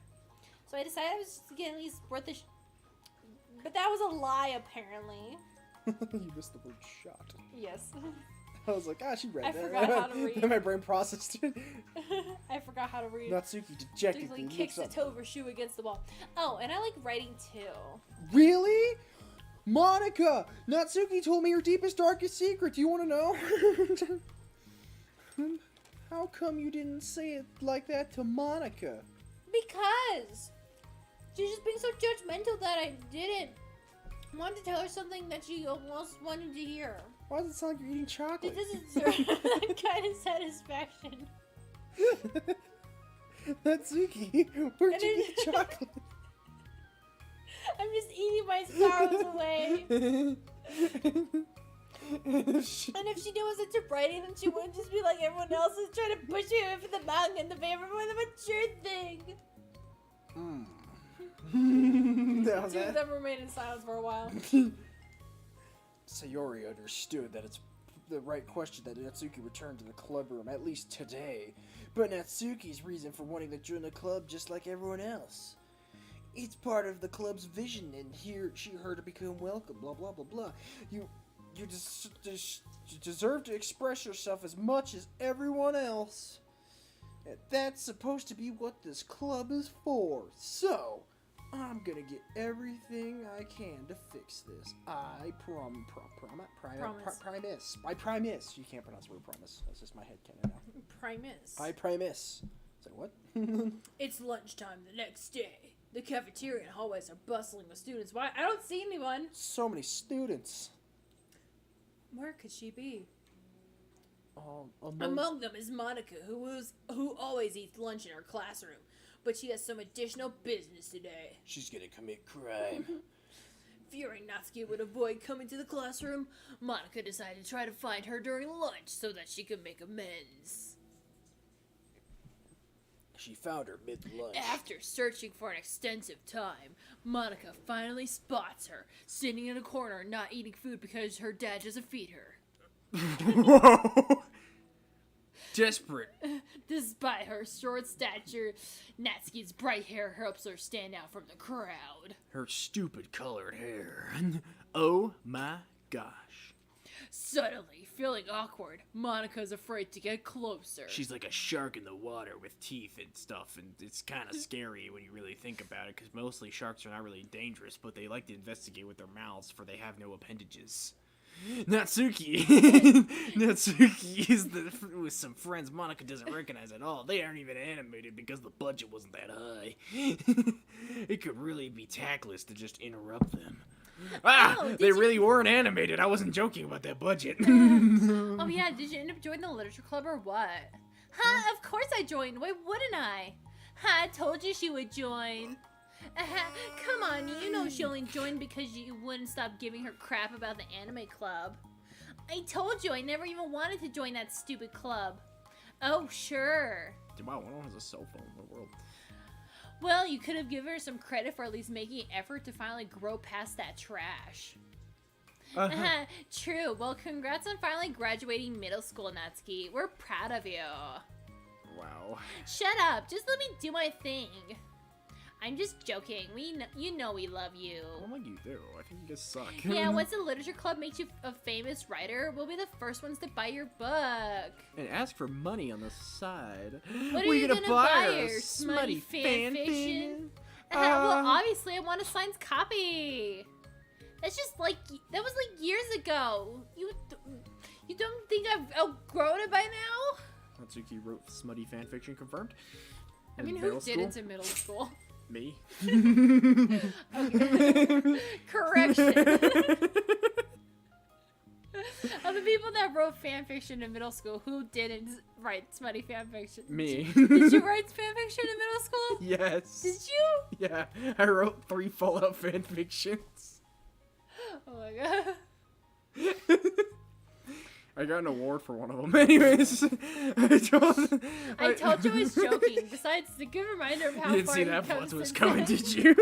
So I decided I was just gonna at least worth the but that was a lie, apparently. You missed the word shot. Yes. I was like, she read I that. forgot how to read. Then my brain processed it. I forgot how to read. Natsuki dejectedly Like looks kicks the up. toe of her shoe against the wall. Oh, and I like writing too. Really? Monika! Natsuki told me your deepest, darkest secret. Do you want to know? How come you didn't say it like that to Monika? Because she's just being so judgmental that I didn't want to tell her something that she almost wanted to hear. Why does it sound like you're eating chocolate? It doesn't serve that kind of satisfaction. Natsuki, where'd you get chocolate? I'm just eating my sorrows away. And if she was into writing, then she wouldn't just be like everyone else is trying to push me away from the manga and the favor for the mature thing. Now Two of them remained in silence for a while. Sayori understood that it's the right question that Natsuki returned to the club room, at least today. But Natsuki's reason for wanting to join the club just like everyone else. It's part of the club's vision, and here she heard to become welcome, blah blah blah blah. you deserve to express yourself as much as everyone else. And that's supposed to be what this club is for. So, I'm gonna get everything I can to fix this. I promise. I promise. You can't pronounce the word promise. That's just my headcanon now. Primus. I promise. Say what? It's lunchtime the next day. The cafeteria and hallways are bustling with students. Why? I don't see anyone. So many students. Where could she be? Among Among them is Monika, who always eats lunch in her classroom, but she has some additional business today. She's gonna commit crime. Fearing Natsuki would avoid coming to the classroom, Monika decided to try to find her during lunch so that she could make amends. She found her mid-lunch. After searching for an extensive time, Monika finally spots her, sitting in a corner not eating food because her dad doesn't feed her. Whoa! Desperate. Despite her short stature, Natsuki's bright hair helps her stand out from the crowd. Her stupid colored hair. Oh my gosh. Suddenly, feeling awkward, Monika's afraid to get closer. She's like a shark in the water with teeth and stuff, and it's kind of scary when you really think about it, because mostly sharks are not really dangerous, but they like to investigate with their mouths, for they have no appendages. Natsuki is with some friends Monika doesn't recognize at all. They aren't even animated because the budget wasn't that high. It could really be tactless to just interrupt them. They really weren't animated. I wasn't joking about that budget. Oh yeah, did you end up joining the literature club or what? Of course I joined. Why wouldn't I? I told you she would join. Come on, you know she only joined because you wouldn't stop giving her crap about the anime club. I told you I never even wanted to join that stupid club. Oh, sure. Wow, no one has a cell phone in the world. Well, you could have given her some credit for at least making an effort to finally grow past that trash. True. Well, congrats on finally graduating middle school, Natsuki. We're proud of you. Wow. Shut up. Just let me do my thing. I'm just joking. You know we love you. I don't think you do. I think you guys suck. Yeah, once the literature club makes you a famous writer, we'll be the first ones to buy your book. And ask for money on the side. What are you gonna buy her? Smutty fan fiction? Well, obviously I want a signed copy. That's just like, that was like years ago. You don't think I've outgrown it by now? Natsuki wrote smutty fanfiction confirmed? I mean, who didn't in middle school? Me. Correction. Of the people that wrote fanfiction in middle school, who didn't write smutty fanfiction? Me. Did you write fanfiction in middle school? Yes. Did you? Yeah, I wrote 3 Fallout fanfictions. Oh my god. I got an award for one of them. Anyways, I told you I was joking. Besides, it's a good reminder of how you didn't far see you've that come plot was since coming, then. did you?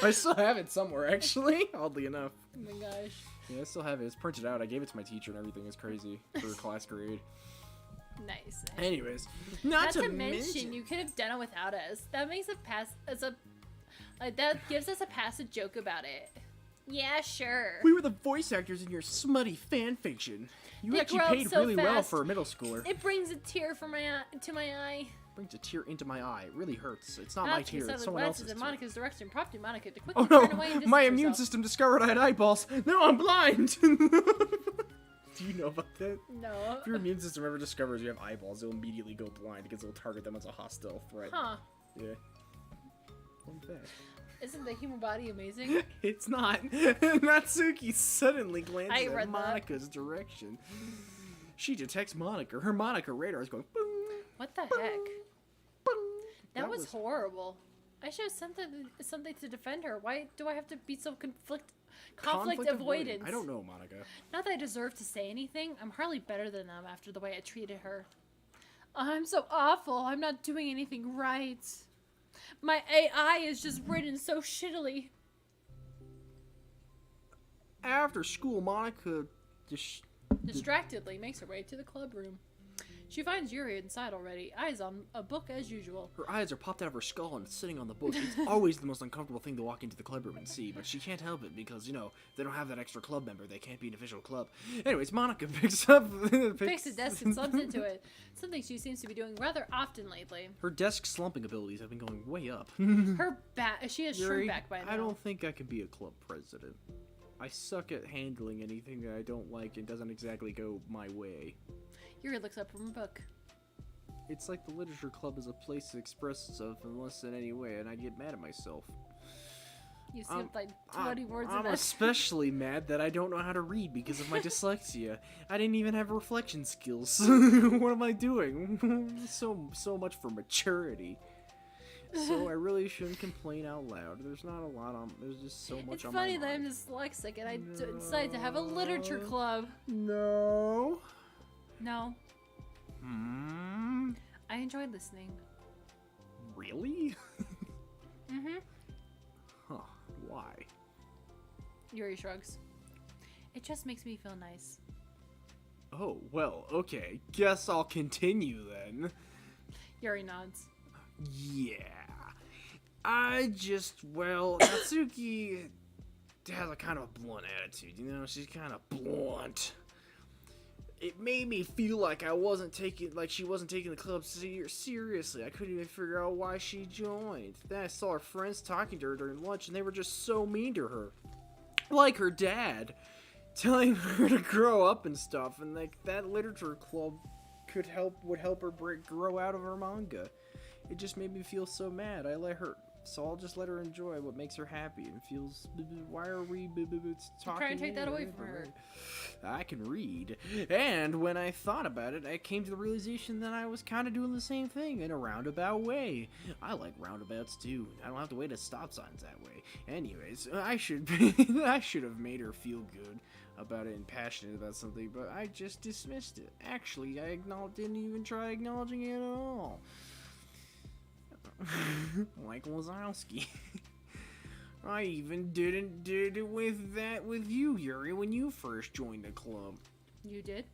I still have it somewhere, actually. Oddly enough. Oh my gosh. Yeah, I still have it. It's printed out. I gave it to my teacher and everything. It's crazy for a class grade. Nice. Anyways, not to mention, you could have done it without us. That makes a pass as a that gives us a pass to joke about it. Yeah, sure. We were the voice actors in your smutty fan fiction. You actually paid so really well fast. for a middle schooler. It brings a tear from to my eye. Brings a tear into my eye. It really hurts. It's not Not my tear. It's someone else's in tear. Monika's direction, prompting Monika to quickly Oh turn away and no! distance My immune herself. system discovered I had eyeballs. Now I'm blind. Do you know about that? No. If your immune system ever discovers you have eyeballs, it'll immediately go blind because it'll target them as a hostile threat. Huh. Yeah. Fun fact. Isn't the human body amazing? It's not. Natsuki suddenly glances I at read that. Monika's direction. She detects Monika. Her Monika radar is going boom. What the boom, heck? boom. That was horrible. I should have something to defend her. Why do I have to be so conflict avoidance? I don't know, Monika. Not that I deserve to say anything. I'm hardly better than them after the way I treated her. I'm so awful. I'm not doing anything right. My AI is just written so shittily. After school, Monika Distractedly makes her way to the club room. She finds Yuri inside already, eyes on a book as usual. Her eyes are popped out of her skull and sitting on the book. It's always the most uncomfortable thing to walk into the club room and see, but she can't help it because, you know, they don't have that extra club member. They can't be an official club. Anyways, Monika picks Picks a desk and slumps into it. Something she seems to be doing rather often lately. Her desk slumping abilities have been going way up. Her back, she has Yuri, shrink back by now. I don't think I could be a club president. I suck at handling anything that I don't like and doesn't exactly go my way. Yuri looks up from her book. It's like the literature club is a place to express itself unless in any way, and I get mad at myself. You skipped like 20 words I'm of it. especially mad that I don't know how to read because of my dyslexia. I didn't even have reflection skills. What am I doing? So much for maturity. So I really shouldn't complain out loud. There's not a lot on. There's just so much It's on my funny mind. that I'm dyslexic and I decided to have a literature club. No. No, Hmm. I enjoyed listening. Really? Mm-hmm. Huh. Why? Yuri shrugs. It just makes me feel nice. Oh, well, okay. Guess I'll continue then. Yuri nods. Yeah. Natsuki has a kind of blunt attitude, you know? She's kind of blunt. It made me feel like she wasn't taking the club seriously. I couldn't even figure out why she joined. Then I saw her friends talking to her during lunch, and they were just so mean to her. Like her dad, telling her to grow up and stuff, and like that literature club would help her grow out of her manga. It just made me feel so mad. So I'll just let her enjoy what makes her happy and feels. Why are we talking? Trying to take that away from her. I can read. And when I thought about it, I came to the realization that I was kind of doing the same thing in a roundabout way. I like roundabouts too. I don't have to wait at stop signs that way. Anyways, I should have made her feel good about it and passionate about something, but I just dismissed it. Actually, I didn't even try acknowledging it at all. Like Wazowski. I even did it with you, Yuri, when you first joined the club. You did?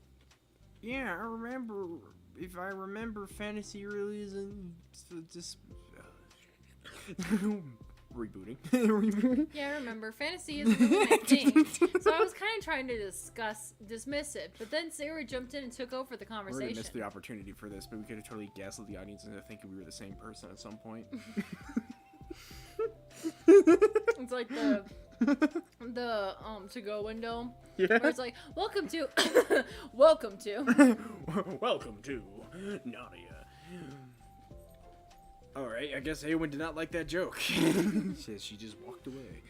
Yeah, I remember. If I remember, fantasy really isn't just rebooting. Rebooting. Yeah, I remember. Fantasy isn't really my thing. So I was kind of trying to dismiss it, but then Sarah jumped in and took over the We're conversation. gonna miss the opportunity for this, but we could have totally gaslit the audience into thinking we were the same person at some point. It's like the to-go window. Yeah. Where it's like, welcome to Welcome to Nadia. Alright, I guess Awen did not like that joke. Says she just walked away.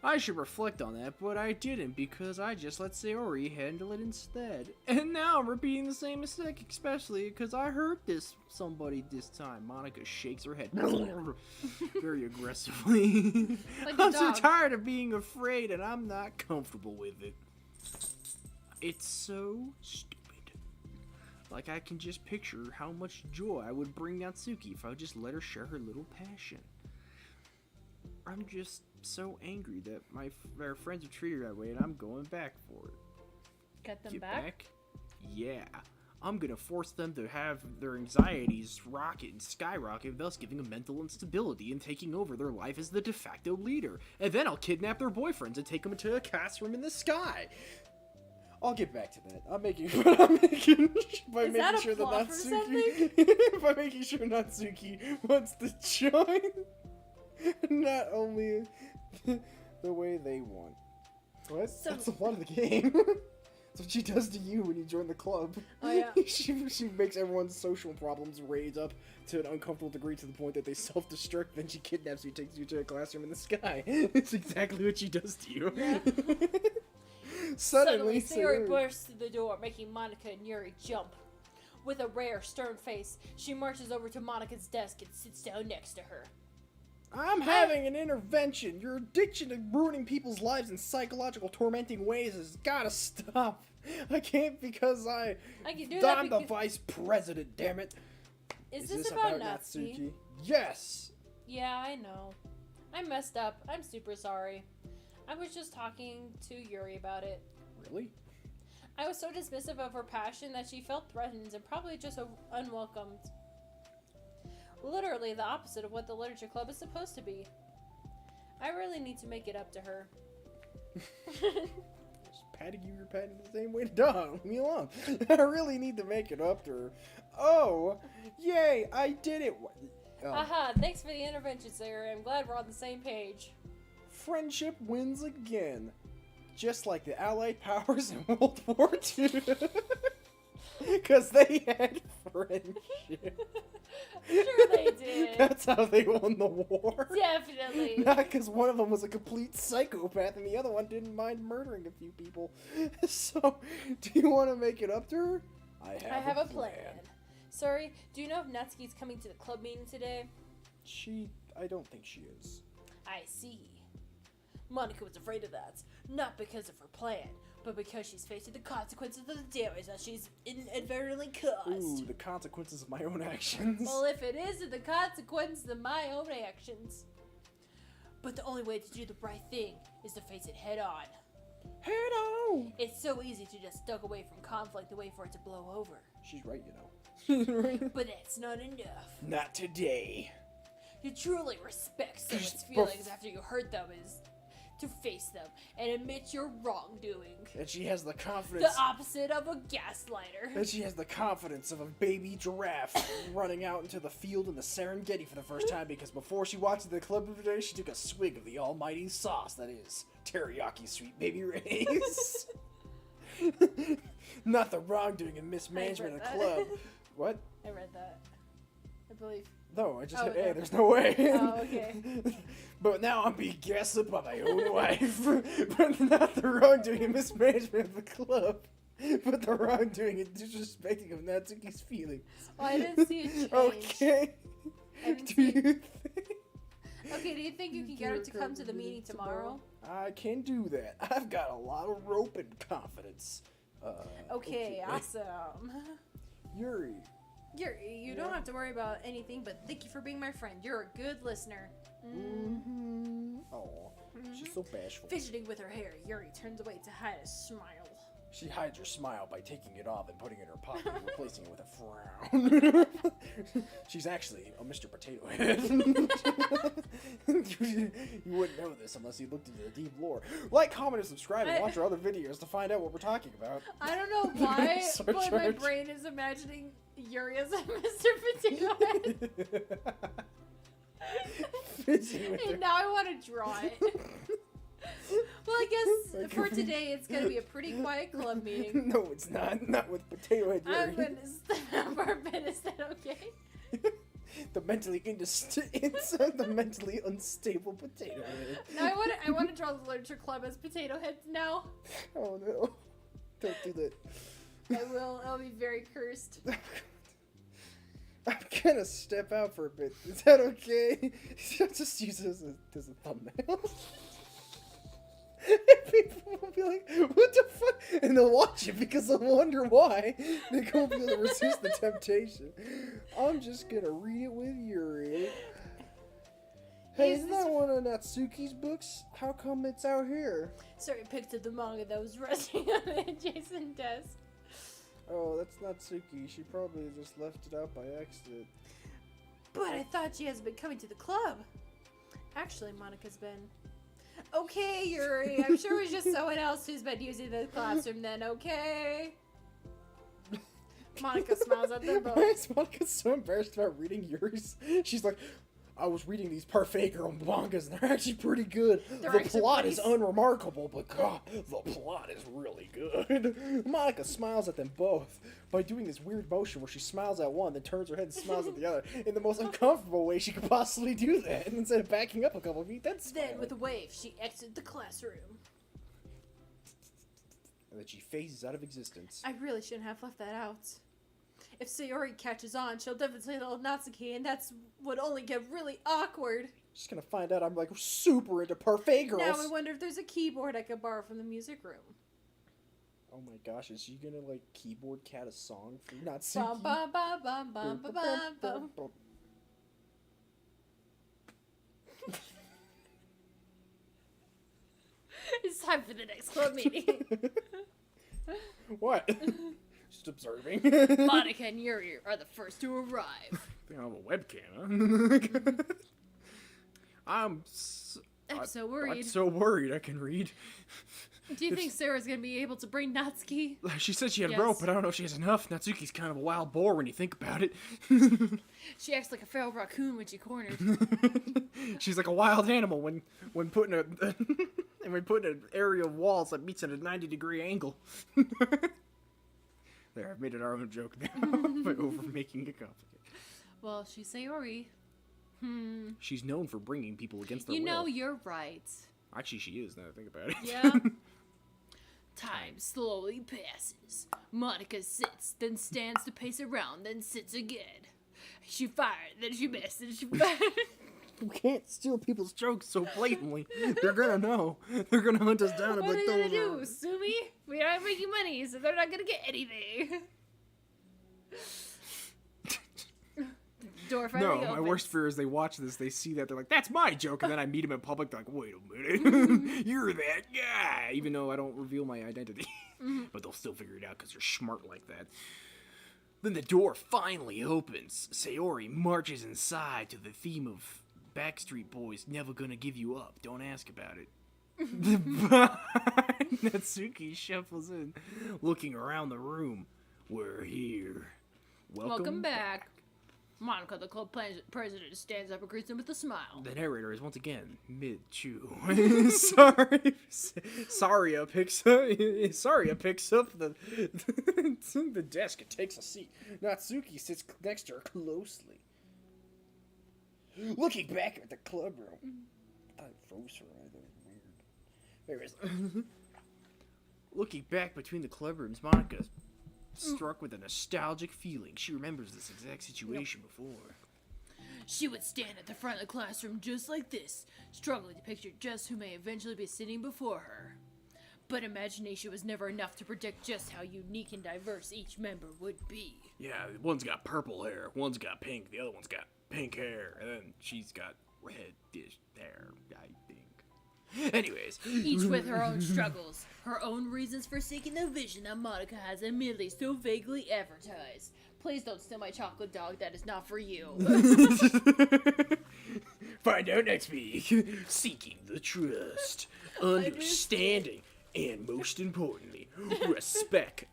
I should reflect on that, but I didn't because I just let Sayori handle it instead. And now I'm repeating the same mistake, especially because I hurt somebody this time. Monika shakes her head very aggressively. Like I'm a so dog. tired of being afraid and I'm not comfortable with it. It's so stupid. Like I can just picture how much joy I would bring Natsuki if I would just let her share her little passion. I'm just so angry that our friends have treated her that way and I'm going back for it. Get them Get back? Yeah. I'm gonna force them to have their anxieties rocket and skyrocket, thus giving them mental instability and taking over their life as the de facto leader. And then I'll kidnap their boyfriends and take them into a classroom in the sky. I'll get back to that. I'm making sure that Natsuki by making sure Natsuki wants to join. Not only the way they want. What? So- That's a lot of the game. That's what she does to you when you join the club. Oh, yeah. she makes everyone's social problems raise up to an uncomfortable degree to the point that they self-destruct, then she kidnaps you, takes you to a classroom in the sky. It's exactly what she does to you. Yeah. Suddenly, Sayori bursts through the door, making Monika and Yuri jump. With a rare, stern face, she marches over to Monika's desk and sits down next to her. I'm having an intervention. Your addiction to ruining people's lives in psychological tormenting ways has gotta stop. I can't because I can do that I'm the because... vice president, damn it. Is this about Natsuki? Yes. Yeah, I know. I messed up. I'm super sorry. I was just talking to Yuri about it. Really? I was so dismissive of her passion that she felt threatened and probably just unwelcomed. Literally the opposite of what the literature club is supposed to be. I really need to make it up to her. Patting you, you're patting the same way. Duh, leave me alone. I really need to make it up to her. Oh, yay, I did it. Haha, thanks for the intervention, Sarah. I'm glad we're on the same page. Friendship wins again. Just like the Allied powers in World War II. Because they had friendship. Sure they did. That's how they won the war. Definitely. Not because one of them was a complete psychopath and the other one didn't mind murdering a few people. So, do you want to make it up to her? I have a plan. Sorry, do you know if Natsuki's coming to the club meeting today? I don't think she is. I see. Monika was afraid of that. Not because of her plan, but because she's facing the consequences of the damage that she's inadvertently caused. Ooh, the consequences of my own actions. Well, if it isn't the consequences of my own actions. But the only way to do the right thing is to face it head on. Head on! It's so easy to just duck away from conflict and wait for it to blow over. She's right, you know. But that's not enough. Not today. To truly respect someone's feelings after you hurt them is to face them and admit your wrongdoing. And she has the confidence. The opposite of a gaslighter. And she has the confidence of a baby giraffe running out into the field in the Serengeti for the first time because before she walked to the club today, she took a swig of the almighty sauce that is teriyaki sweet baby rays. Not the wrongdoing and mismanagement of the club. What? I read that. I believe. No, I just Oh, said, okay. hey, there's no way. Oh, okay. But now I'm being gaslit by my own wife. But not the wrongdoing and mismanagement of the club. But the wrongdoing and disrespecting of Natsuki's feelings. Well, I didn't see it change. Okay. Do you think? Okay, do you think you can get her to come to the meeting tomorrow? I can do that. I've got a lot of rope and confidence. Okay, awesome. Yuri. You don't have to worry about anything, but thank you for being my friend. You're a good listener. Mm-hmm. Oh, she's so bashful. Fidgeting with her hair, Yuri turns away to hide a smile. She hides her smile by taking it off and putting it in her pocket and replacing it with a frown. She's actually a Mr. Potato Head. You wouldn't know this unless you looked into the deep lore. Like, comment, and subscribe, and watch our other videos to find out what we're talking about. I don't know why, but my George. brain is imagining Yuri as a Mr. Potato Head. And now I want to draw it. Well, I guess for today it's gonna be a pretty quiet club meeting. No, it's not. Not with Potato Head Yuri. I'm gonna step out for a bit. Is that okay? The mentally unstable Potato Head. Now I want to draw the literature club as Potato Heads now. Oh no! Don't do that. I will. I'll be very cursed. I'm gonna step out for a bit. Is that okay? I'll just use it as a thumbnail. People will be like, what the fuck? And they'll watch it because they'll wonder why. They won't be able to resist the temptation. I'm just gonna read it with Yuri. Hey, isn't that one of Natsuki's books? How come it's out here? Sorry, I picked up the manga that was resting on the adjacent desk. Oh, that's Natsuki. She probably just left it out by accident. But I thought she hasn't been coming to the club. Actually, Monika's been. Okay, Yuri. I'm sure it was just someone else who's been using the classroom then, okay? Monika smiles at them both. Why is Monika so embarrassed about reading Yuri's? She's like, I was reading these parfait girl mangas and they're actually pretty good. The plot is unremarkable, but God, the plot is really good. Monika smiles at them both by doing this weird motion where she smiles at one, then turns her head and smiles at the other in the most uncomfortable way she could possibly do that. And instead of backing up a couple of feet, then with a wave, she exits the classroom. And then she phases out of existence. I really shouldn't have left that out. If Sayori catches on, she'll definitely tell Natsuki, and that's would only get really awkward. She's gonna find out I'm like super into parfait girls. Now I wonder if there's a keyboard I could borrow from the music room. Oh my gosh, is she gonna like keyboard cat a song for Natsuki? Bum, bum, bum, bum, bum, bum, bum. It's time for the next club meeting. What? Just observing. Monica and Yuri are the first to arrive. They don't have a webcam, huh? I'm so worried. I'm so worried I can read. Do you think Sarah's gonna be able to bring Natsuki? She said she had Yes. rope, but I don't know if she has enough. Natsuki's kind of a wild boar when you think about it. She acts like a feral raccoon when she cornered. She's like a wild animal when put in a and when put in an area of walls that meets at a 90-degree angle. There, I've made it our own joke now by over making it complicated. Well, she's Sayori. She's known for bringing people against their You will. know, you're right. Actually, she is, now that I think about it. Yeah. Time slowly passes. Monica sits, then stands to pace around, then sits again. She fired, then she missed, then she fired. You can't steal people's jokes so blatantly. They're gonna know. They're gonna hunt us down and What are be they like, gonna do? Sue me? We aren't making money, so they're not gonna get anything. Door finally No, my opens. worst fear is they watch this, they see that, they're like, that's my joke, and then I meet them in public, they're like, wait a minute, you're that guy, even though I don't reveal my identity. But they'll still figure it out because you're smart like that. Then the door finally opens. Sayori marches inside to the theme of Backstreet Boys, Never Gonna Give You Up, don't ask about it. Natsuki shuffles in, looking around the room. We're here. Welcome back. Monica, the club president, stands up and greets him with a smile. The narrator is once again mid-chew. Saria picks up the desk and takes a seat. Natsuki sits next to her closely. Looking back at the club room. I thought I froze her eye. That was weird. Anyways. Looking back between the club rooms, Monica struck with a nostalgic feeling. She remembers this exact situation before. She would stand at the front of the classroom just like this, struggling to picture just who may eventually be sitting before her. But imagination was never enough to predict just how unique and diverse each member would be. Yeah, one's got purple hair, one's got pink, the other one's got pink hair, and then she's got reddish hair, I think. Anyways. Each with her own struggles, her own reasons for seeking the vision that Monica has admittedly so vaguely advertised. Please don't steal my chocolate dog, that is not for you. Find out next week. Seeking the trust, understanding, and most importantly, respect.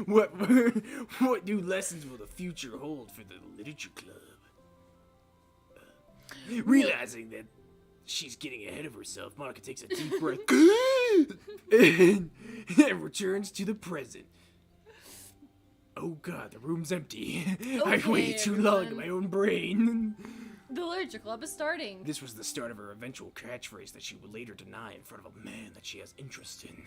What new lessons will the future hold for the literature club? Realizing that she's getting ahead of herself, Monica takes a deep breath and returns to the present. Oh god, the room's empty. I've waited too long in my own brain. The literature club is starting. This was the start of her eventual catchphrase that she would later deny in front of a man that she has interest in.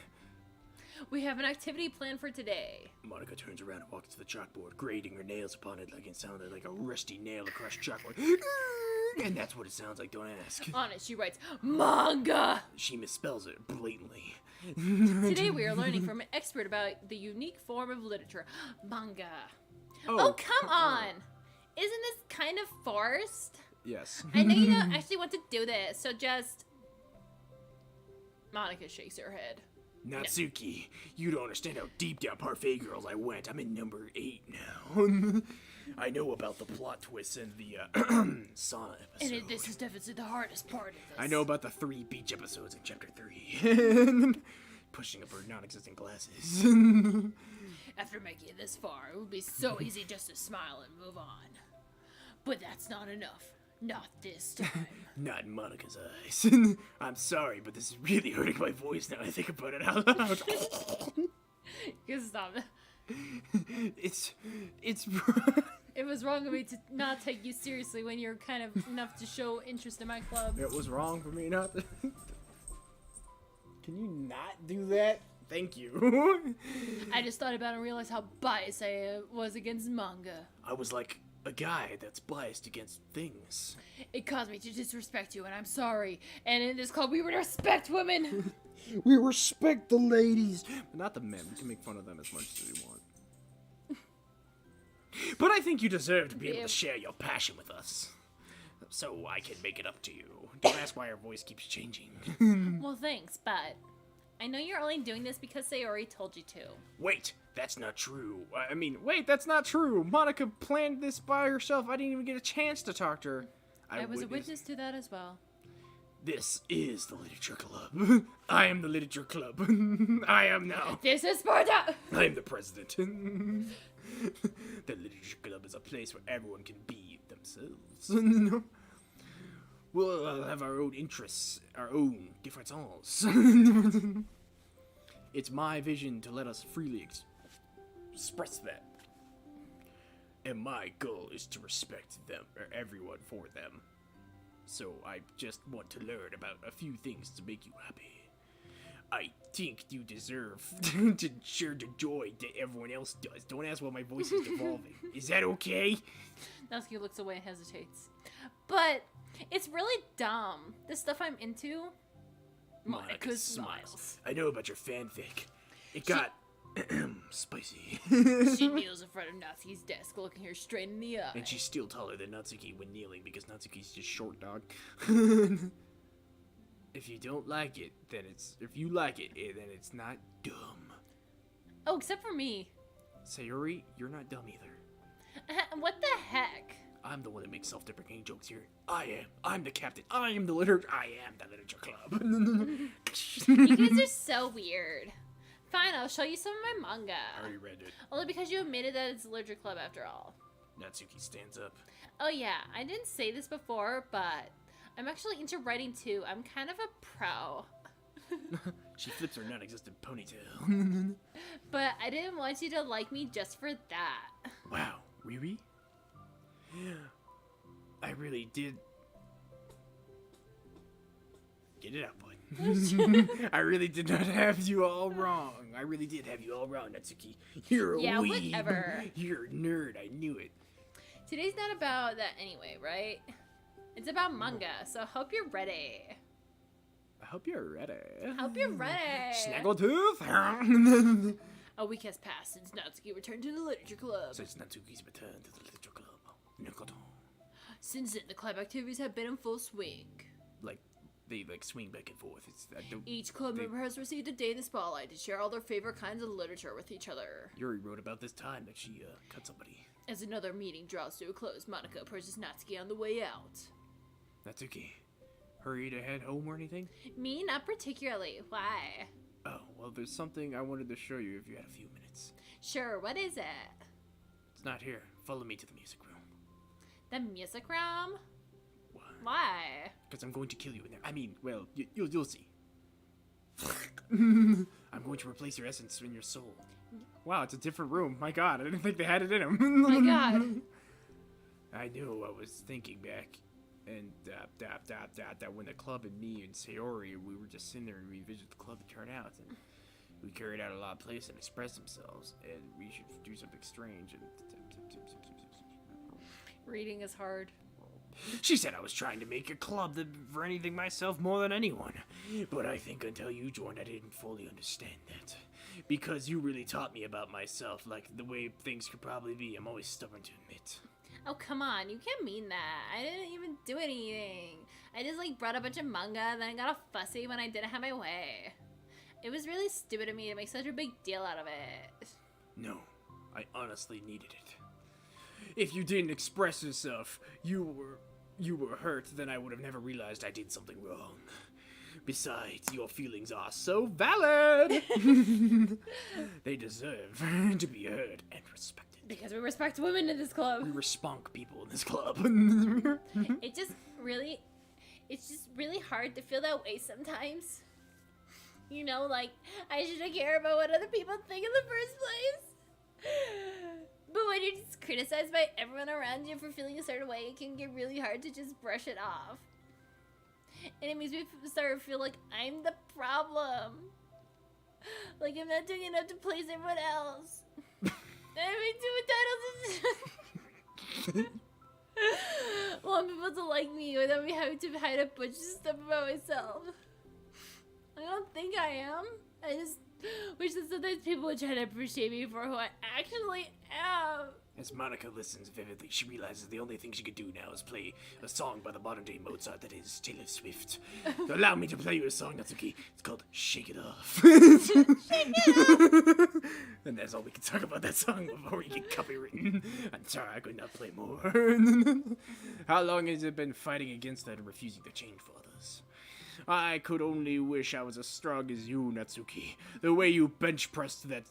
We have an activity planned for today. Monica turns around and walks to the chalkboard, grating her nails upon it like it sounded like a rusty nail across chalkboard. And that's what it sounds like, don't ask. On it, she writes, manga! She misspells it blatantly. Today we are learning from an expert about the unique form of literature, manga. Oh, come on! Isn't this kind of forced? Yes. I know you don't actually want to do this, so just... Monica shakes her head. Natsuki, you don't understand how deep down Parfait Girls I went. I'm in number 8 now. I know about the plot twists and the sauna episode. And this is definitely the hardest part of this. I know about the 3 beach episodes in chapter 3. Pushing up her non-existent glasses. After making it this far, it would be so easy just to smile and move on. But that's not enough. Not this time. Not in Monica's eyes. I'm sorry, but this is really hurting my voice now I think about it out loud. You can stop it. It's It was wrong of me to not take you seriously when you're kind of enough to show interest in my club. It was wrong for me not to... Can you not do that? Thank you. I just thought about it and realized how biased I was against manga. I was like a guy that's biased against things. It caused me to disrespect you, and I'm sorry. And in this club, we would respect women. We respect the ladies. But not the men. We can make fun of them as much as we want. But I think you deserve to be able to share your passion with us. So I can make it up to you. Don't ask why our voice keeps changing. Well, thanks, but I know you're only doing this because Sayori told you to. Wait, that's not true. Wait, that's not true. Monika planned this by herself. I didn't even get a chance to talk to her. I was a witness to that as well. This is the literature club. I am the literature club. I am now. This is Sparta! I am the president. The literature club is a place where everyone can be themselves. We'll have our own interests, our own differences. It's my vision to let us freely express that. And my goal is to respect them, or everyone for them. So I just want to learn about a few things to make you happy. I think you deserve to share the joy that everyone else does. Don't ask why my voice is devolving. Is that okay? Natsuki looks away and hesitates. But it's really dumb. The stuff I'm into. Monika smiles. I know about your fanfic. It got spicy. She kneels in front of Natsuki's desk, looking her straight in the eye. And she's still taller than Natsuki when kneeling because Natsuki's just short, dog. If you don't like it, then if you like it, then it's not dumb. Oh, except for me. Sayori, you're not dumb either. What the heck? I'm the one that makes self-deprecating jokes here. I am. I'm the captain. I am the literature club. You guys are so weird. Fine, I'll show you some of my manga. I already read it. Only because you admitted that it's a literature club after all. Natsuki stands up. Oh yeah, I didn't say this before, but I'm actually into writing too. I'm kind of a pro. She flips her non-existent ponytail. But I didn't want you to like me just for that. Wow, Riri? I really did. Get it out, bud. I really did not have you all wrong. I really did have you all wrong, Natsuki. You're a weeb. Whatever. You're a nerd. I knew it. Today's not about that anyway, right? It's about manga, so hope you're ready. I hope you're ready. Hope you're ready. Snaggletooth. A week has passed since Natsuki returned to the literature club. Since Natsuki's return to the literature club. Nakoto. Since then, the club activities have been in full swing. They swing back and forth. Each club member has received a day in the spotlight to share all their favorite kinds of literature with each other. Yuri wrote about this time that she cut somebody. As another meeting draws to a close, Monika approaches Natsuki on the way out. Natsuki, hurry to head home or anything? Me? Not particularly. Why? Oh, well, there's something I wanted to show you if you had a few minutes. Sure, what is it? It's not here. Follow me to the music room. The music room? What? Why? Because I'm going to kill you in there. I mean, well, you'll see. I'm going to replace your essence in your soul. Wow, it's a different room. My god, I didn't think they had it in them. My god. I knew I was thinking back. And that when the club and me and Sayori, we were just sitting there and we envisioned the club to turn out. And we carried out a lot of plays and expressed themselves. And we should do something strange. And Reading is hard. she said I was trying to make a club for anything myself more than anyone. But I think until you joined, I didn't fully understand that. Because you really taught me about myself, like the way things could probably be. I'm always stubborn to admit. Oh, come on. You can't mean that. I didn't even do anything. I just, brought a bunch of manga, then I got all fussy when I didn't have my way. It was really stupid of me to make such a big deal out of it. No, I honestly needed it. If you didn't express yourself, you were hurt, then I would have never realized I did something wrong. Besides, your feelings are so valid. They deserve to be heard and respected. Because we respect women in this club. We respunk people in this club. It's just really hard to feel that way sometimes. You know, I shouldn't care about what other people think in the first place. But when you're just criticized by everyone around you for feeling a certain way, it can get really hard to just brush it off. And it makes me start to feel like I'm the problem. Like I'm not doing enough to please everyone else. I'm too entitled to want people to like me without me having to hide a bunch of stuff about myself. I don't think I am. I just wish that sometimes people would try to appreciate me for who I actually am. As Monika listens vividly, she realizes the only thing she could do now is play a song by the modern-day Mozart that is Taylor Swift. Allow me to play you a song, Natsuki. It's called Shake It Off. Shake It Off! And that's all we can talk about that song before we get copywritten. I'm sorry, I could not play more. How long has it been fighting against that and refusing to change for others? I could only wish I was as strong as you, Natsuki. The way you bench pressed that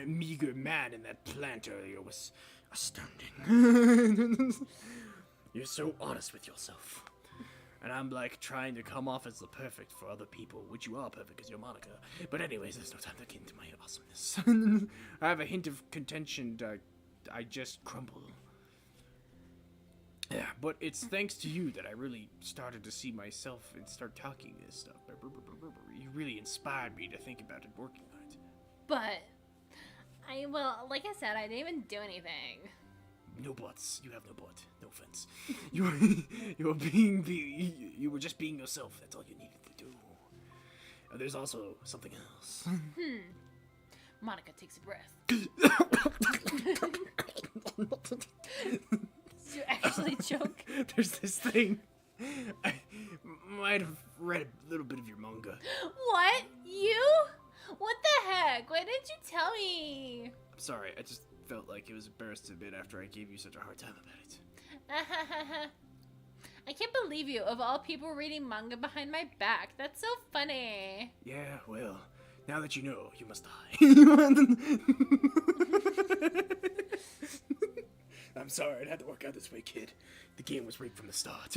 meager man in that plant earlier was astounding. You're so honest with yourself. And I'm like trying to come off as the perfect for other people, which you are perfect because you're Monika. But anyways, there's no time to get into my awesomeness. I have a hint of contention. I just crumble. Yeah, but it's thanks to you that I really started to see myself and start talking this stuff. You really inspired me to think about it, working on it. But, well, like I said, I didn't even do anything. No buts. You have no butt. No offense. You were just being yourself. That's all you needed to do. There's also something else. Monika takes a breath. Did you actually choke? There's this thing. I might have read a little bit of your manga. What? You? What the heck? Why didn't you tell me? I'm sorry. I just felt like it was embarrassed a bit after I gave you such a hard time about it. I can't believe you, of all people, reading manga behind my back. That's so funny. Yeah, well, now that you know, you must die. I'm sorry, it had to work out this way, kid. The game was rigged from the start.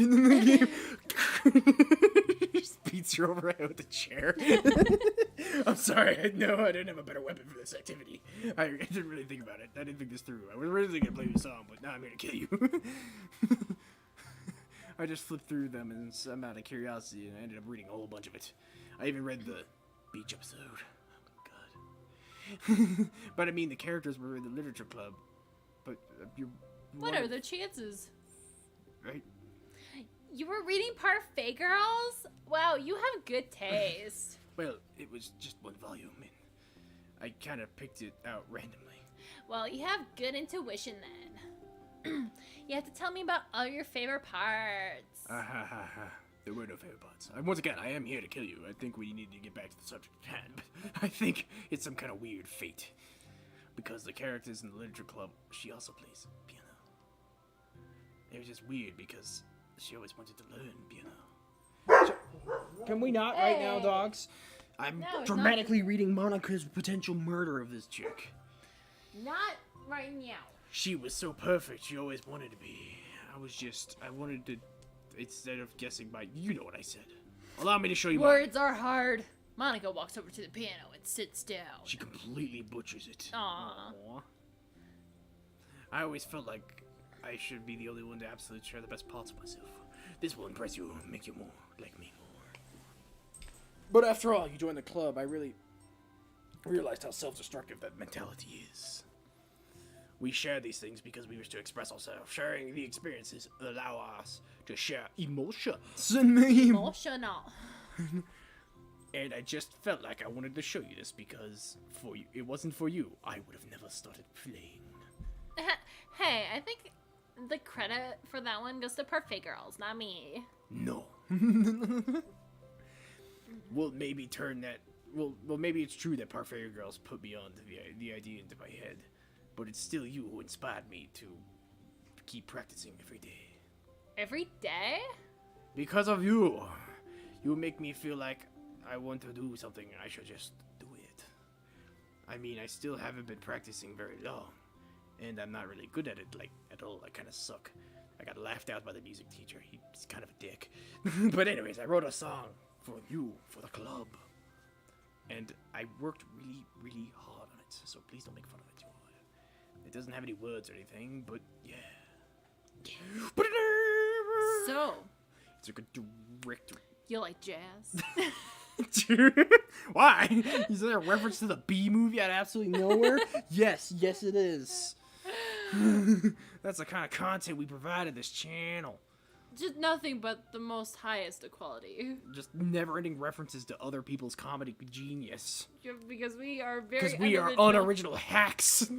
He just beats you over with a chair. I'm sorry, I didn't have a better weapon for this activity. I didn't really think about it. I didn't think this through. I was originally going to play you a song, but now I'm here to kill you. I just flipped through them and I'm out of curiosity, and I ended up reading a whole bunch of it. I even read the beach episode. Oh, God. But I mean, the characters were in the literature club. But what are the chances? Right? You were reading Parfait Girls? Wow, you have good taste. Well, it was just one volume, and I kind of picked it out randomly. Well, you have good intuition then. You have to tell me about all your favorite parts. There were no favorite parts. Once again, I am here to kill you. I think we need to get back to the subject at hand, but I think it's some kind of weird fate. Because the characters in the literature club, she also plays piano. It was just weird because she always wanted to learn piano. Can we not right now, dogs? I'm dramatically reading Monika's potential murder of this chick. Not right now. She was so perfect, she always wanted to be. I wanted to, instead of guessing by, you know what I said. Allow me to show you Words are hard. Monika walks over to the piano and sits down. She completely butchers it. Aww. I always felt like I should be the only one to absolutely share the best parts of myself. This will impress you and make you more like me more. But after all, you joined the club, I really realized how self-destructive that mentality is. We share these things because we wish to express ourselves. Sharing the experiences allow us to share emotions. Emotional. And I just felt like I wanted to show you this because it wasn't for you, I would have never started playing. Hey, I think the credit for that one goes to Parfait Girls, not me. No. Well, maybe maybe it's true that Parfait Girls put me on the idea into my head, but it's still you who inspired me to keep practicing every day. Every day? Because of you. You make me feel like I want to do something, I should just do it. I mean, I still haven't been practicing very long, and I'm not really good at it, like, at all. I kind of suck. I got laughed out by the music teacher. He's kind of a dick. But anyways, I wrote a song for you, for the club. And I worked really, really hard on it, so please don't make fun of it too hard. It doesn't have any words or anything, but yeah. So, it's like a direct... You like jazz? Why? Is there a reference to the Bee movie out of absolutely nowhere? Yes it is. That's the kind of content we provided this channel. Just nothing but the most highest of quality. Just never-ending references to other people's comedy genius. Because we are very Because we are unoriginal hacks.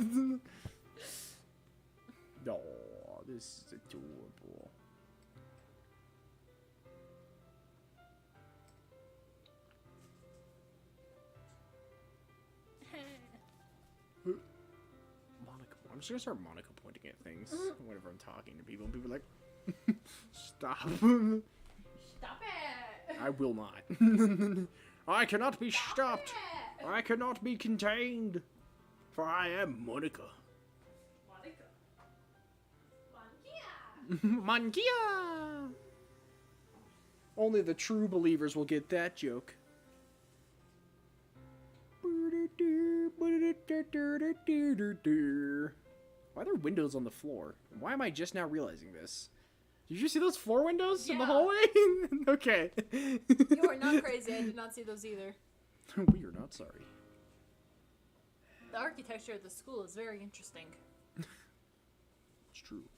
Oh, this is adorable. Monica, I'm just gonna start Monica pointing at things whenever I'm talking to people. People are like, stop. Stop it! I will not. I cannot be stopped. It! I cannot be contained. For I am Monica. Monica. Mankia! Only the true believers will get that joke. Why are there windows on the floor? Why am I just now realizing this? Did you see those 4 windows in the Yeah. hallway? Okay. You are not crazy. I did not see those either. We are not sorry. The architecture of the school is very interesting. It's true.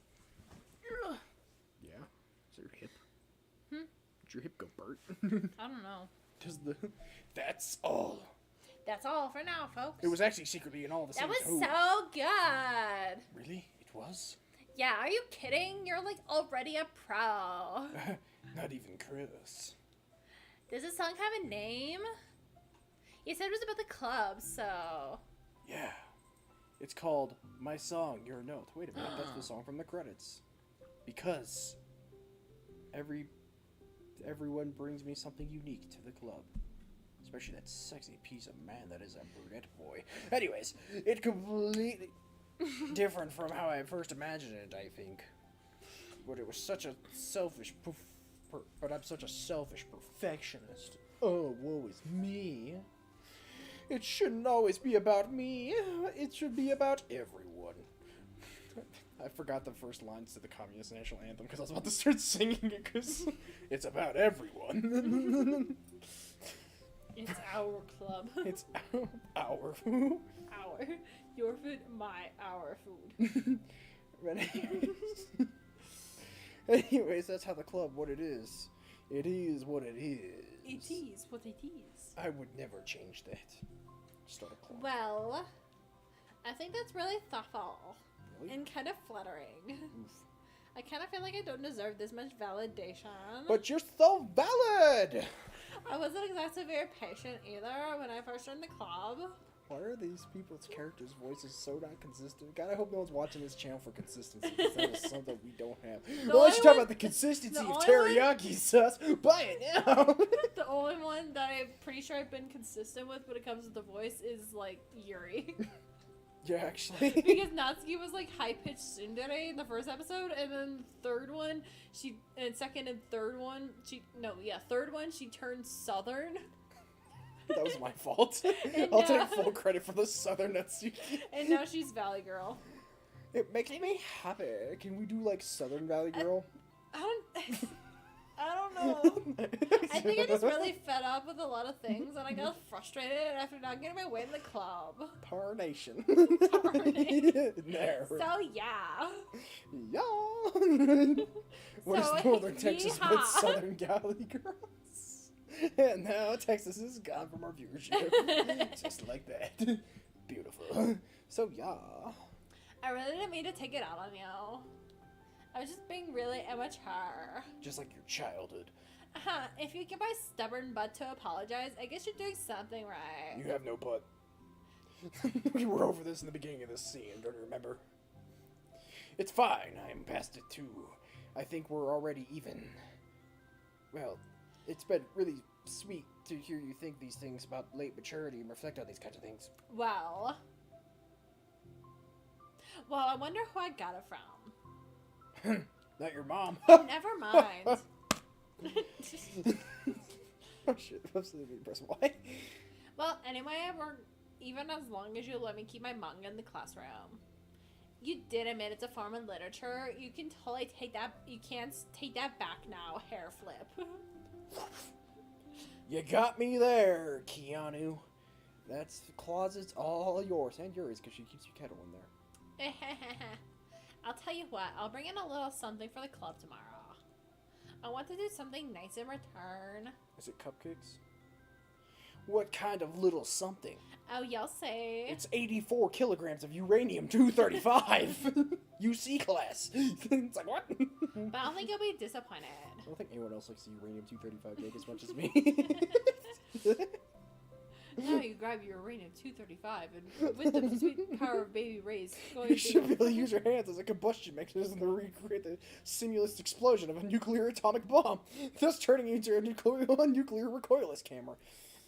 Yeah? Is it your hip? Did your hip go Bert? I don't know. Does the... That's all. That's all for now, folks. It was actually secretly in all the same That was code. so good. Really? It was? Yeah, are you kidding? You're like already a pro. Not even Chris. Does this song have a name? You said it was about the club, so... Yeah. It's called My Song, Your Note. Wait a minute, that's the song from the credits. Because everyone brings me something unique to the club. Especially that sexy piece of man that is a brunette boy. Anyways, it's completely different from how I first imagined it, I think. But it was such a selfish... But I'm such a selfish perfectionist. Oh, woe is me. It shouldn't always be about me. It should be about everyone. I forgot the first lines to the Communist National Anthem because I was about to start singing it because it's about everyone. It's our club. It's our Our. Your food, our food. But anyways, that's how the club, what it is. It is what it is. It is what it is. I would never change that. Start a club. Well, I think that's really thoughtful. Really? And kind of flattering. Oof. I kind of feel like I don't deserve this much validation. But you're so valid! I wasn't exactly very patient either when I first joined the club. Why are these people's characters' voices so not consistent? God, I hope no one's watching this channel for consistency, because that is something we don't have. Well, let's talk about the consistency of teriyaki sauce. Buy it now! The only one that I'm pretty sure I've been consistent with when it comes to the voice is, like, Yuri. Yeah, actually. Because Natsuki was, like, high-pitched tsundere in the first episode, and then the third one, third one, she turned southern. That was my fault. I'll take full credit for the southern Natsuki. And now she's Valley Girl. It makes me happy. Can we do, like, Southern Valley Girl? I don't know. I think I just really fed up with a lot of things, and I got frustrated after not getting my way in the club. Tarnation. Tarnation. There. So, yeah. Yeah. Where's So, Northern Texas but yeehaw. Southern Valley Girls? And now Texas is gone from our viewership. Just like that. Beautiful. So, yeah. I really didn't mean to take it out on you. I was just being really immature. Just like your childhood. If you get my stubborn butt to apologize, I guess you're doing something right. You have no butt. We were over this in the beginning of this scene, don't you remember? It's fine, I'm past it too. I think we're already even. Well, it's been really sweet to hear you think these things about late maturity and reflect on these kinds of things. Well, I wonder who I got it from. Not your mom. Never mind. Oh shit, absolutely press Y. Well, anyway, even as long as you let me keep my manga in the classroom. You did admit it's a form of literature. You can totally take that. You can't take that back now. Hair flip. You got me there, Keanu. That's the closet's all yours and yours because she keeps your kettle in there. I'll tell you what. I'll bring in a little something for the club tomorrow. I want to do something nice in return. Is it cupcakes? What kind of little something? Oh, you'll say. It's 84 kilograms of uranium-235. UC class. It's like, what? But I don't think you'll be disappointed. I don't think anyone else likes the uranium-235 cake as much as me. Now you grab your uranium-235 and with the sweet power of baby rays going You should be able to use your hands as a combustion mechanism to recreate the simulist explosion of a nuclear atomic bomb, thus turning you into a nuclear recoilless camera.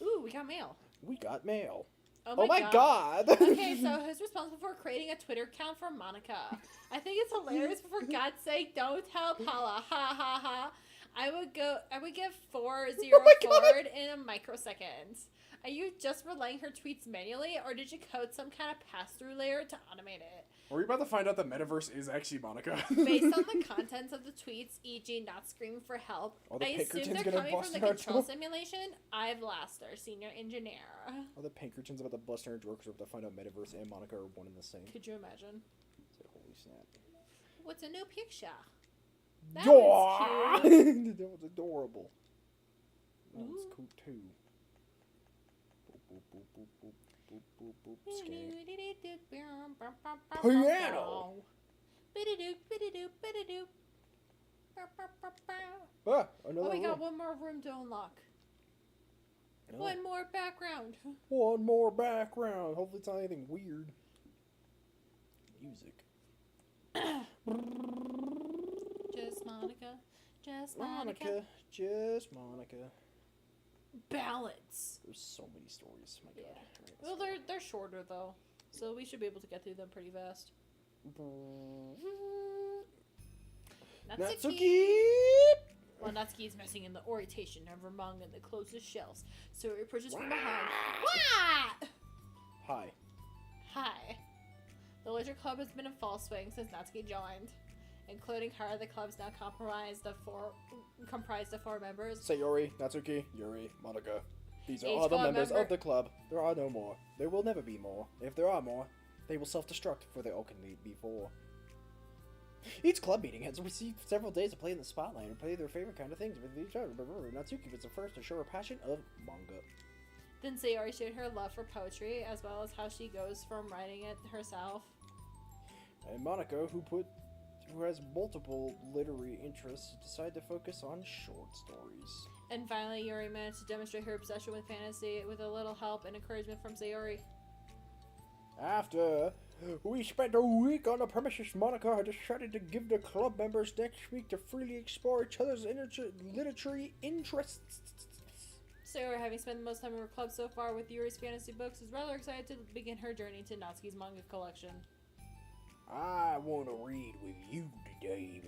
Ooh, we got mail. We got mail. Oh my god. god. Okay, so who's responsible for creating a Twitter account for Monika? I think it's hilarious, but for God's sake, don't tell Paula. Ha ha ha. I would give 404 in a microsecond. Are you just relaying her tweets manually, or did you code some kind of pass-through layer to automate it? Are we about to find out the metaverse is actually Monika? Based on the contents of the tweets, e.g. not screaming for help, I assume they're coming from the control simulation. I've Laster, senior engineer. Are the Pinkertons about to bust in our door because we're about to find out metaverse and Monika are one and the same? Could you imagine? So, holy snap. What's a new picture? That was cute. That was adorable. That was cool too. Boop, boop, boop, boop, boop, boop, boop, boop. Piano! Ah, another Oh, we room. got one more room to unlock. Oh. One more background. One more background. Hopefully it's not anything weird. Music. Just Monika. Just Monika. Monika. Just Monika. Ballads. There's so many stories. My God. Yeah. Well, they're shorter though, so we should be able to get through them pretty fast. Natsuki! Well, Natsuki is messing in the orientation of her manga in the closest shelves, so he approaches from behind. What? Hi. Hi. The Leisure Club has been in full swing since Natsuki joined. Including her, the club's now comprised of four members. Sayori, Natsuki, Yuri, Monika. These are Each all the club members member- of the club. There are no more. There will never be more. If there are more, they will self-destruct, for they all can be four. Each club meeting has received several days to play in the spotlight and play their favorite kind of things with each other. But remember, Natsuki was the first to show her passion of manga. Then Sayori showed her love for poetry, as well as how she goes from writing it herself. And Monika, who has multiple literary interests, decided to focus on short stories. And finally, Yuri managed to demonstrate her obsession with fantasy with a little help and encouragement from Sayori. After we spent a week on the premises, Monika decided to give the club members next week to freely explore each other's literary interests. Sayori, having spent the most time in her club so far with Yuri's fantasy books, is rather excited to begin her journey to Natsuki's manga collection. I want to read with you today.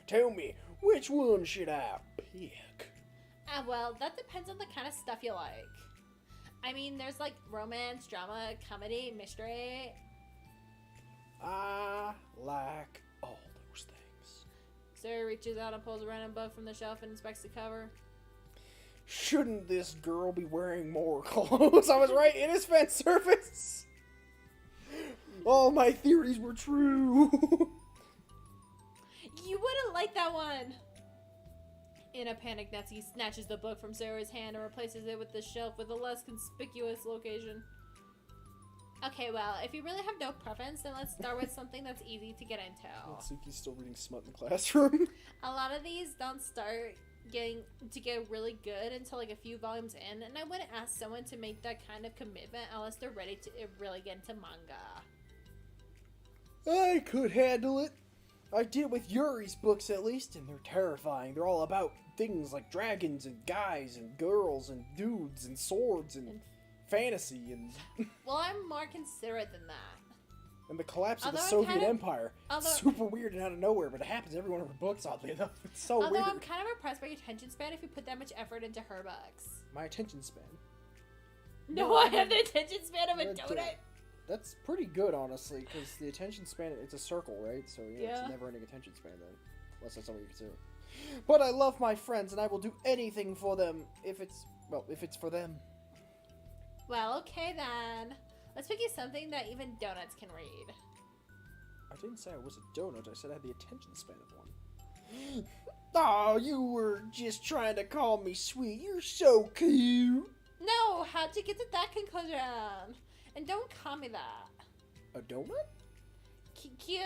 Tell me, which one should I pick? Well, that depends on the kind of stuff you like. I mean, there's like romance, drama, comedy, mystery. I like all those things. Sayori reaches out and pulls a random book from the shelf and inspects the cover. Shouldn't this girl be wearing more clothes? I was right in his fan service. All my theories were true. You wouldn't like that one! In a panic, Natsuki snatches the book from Sayori's hand and replaces it with the shelf with a less conspicuous location. Okay, well, if you really have no preference, then let's start with something that's easy to get into. Natsuki's still reading smut in the classroom. A lot of these don't start get really good until like a few volumes in, and I wouldn't ask someone to make that kind of commitment unless they're ready to really get into manga. I could handle it. I did with Yuri's books at least, and they're terrifying. They're all about things like dragons and guys and girls and dudes and swords and fantasy and Well, I'm more considerate than that. and the collapse of the Although I'm Soviet kind of- Empire. Super weird and out of nowhere, but it happens in every one of her books, oddly enough. It's so Although weird. I'm kind of impressed by your attention span if you put that much effort into her books. My attention span. No, I have the attention span of a That, donut. That's pretty good, honestly, because the attention span, it's a circle, right? So, yeah, it's Yeah. a never-ending attention span, then. Unless that's something you consider. But I love my friends, and I will do anything for them if it's for them. Well, okay then. Let's pick you something that even donuts can read. I didn't say I was a donut, I said I had the attention span of one. Oh, you were just trying to call me sweet. You're so cute. No, how'd you get to that conclusion? And don't call me that. A donut? Cute.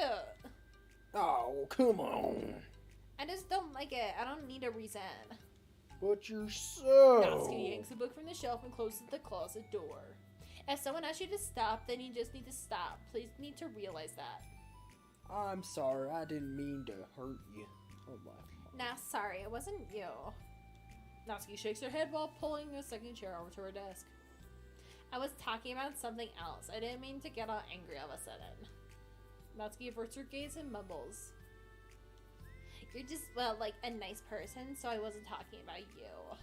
Oh, come on. I just don't like it. I don't need a reason. But you're so... Natsuki yanks the book from the shelf and closes the closet door. If someone asks you to stop, then you just need to stop. Please need to realize that. I'm sorry, I didn't mean to hurt you. Oh my. Nah, sorry, it wasn't you. Natsuki shakes her head while pulling a second chair over to her desk. I was talking about something else. I didn't mean to get all angry all of a sudden. Natsuki averts her gaze and mumbles. You're just, well, like a nice person, so I wasn't talking about you.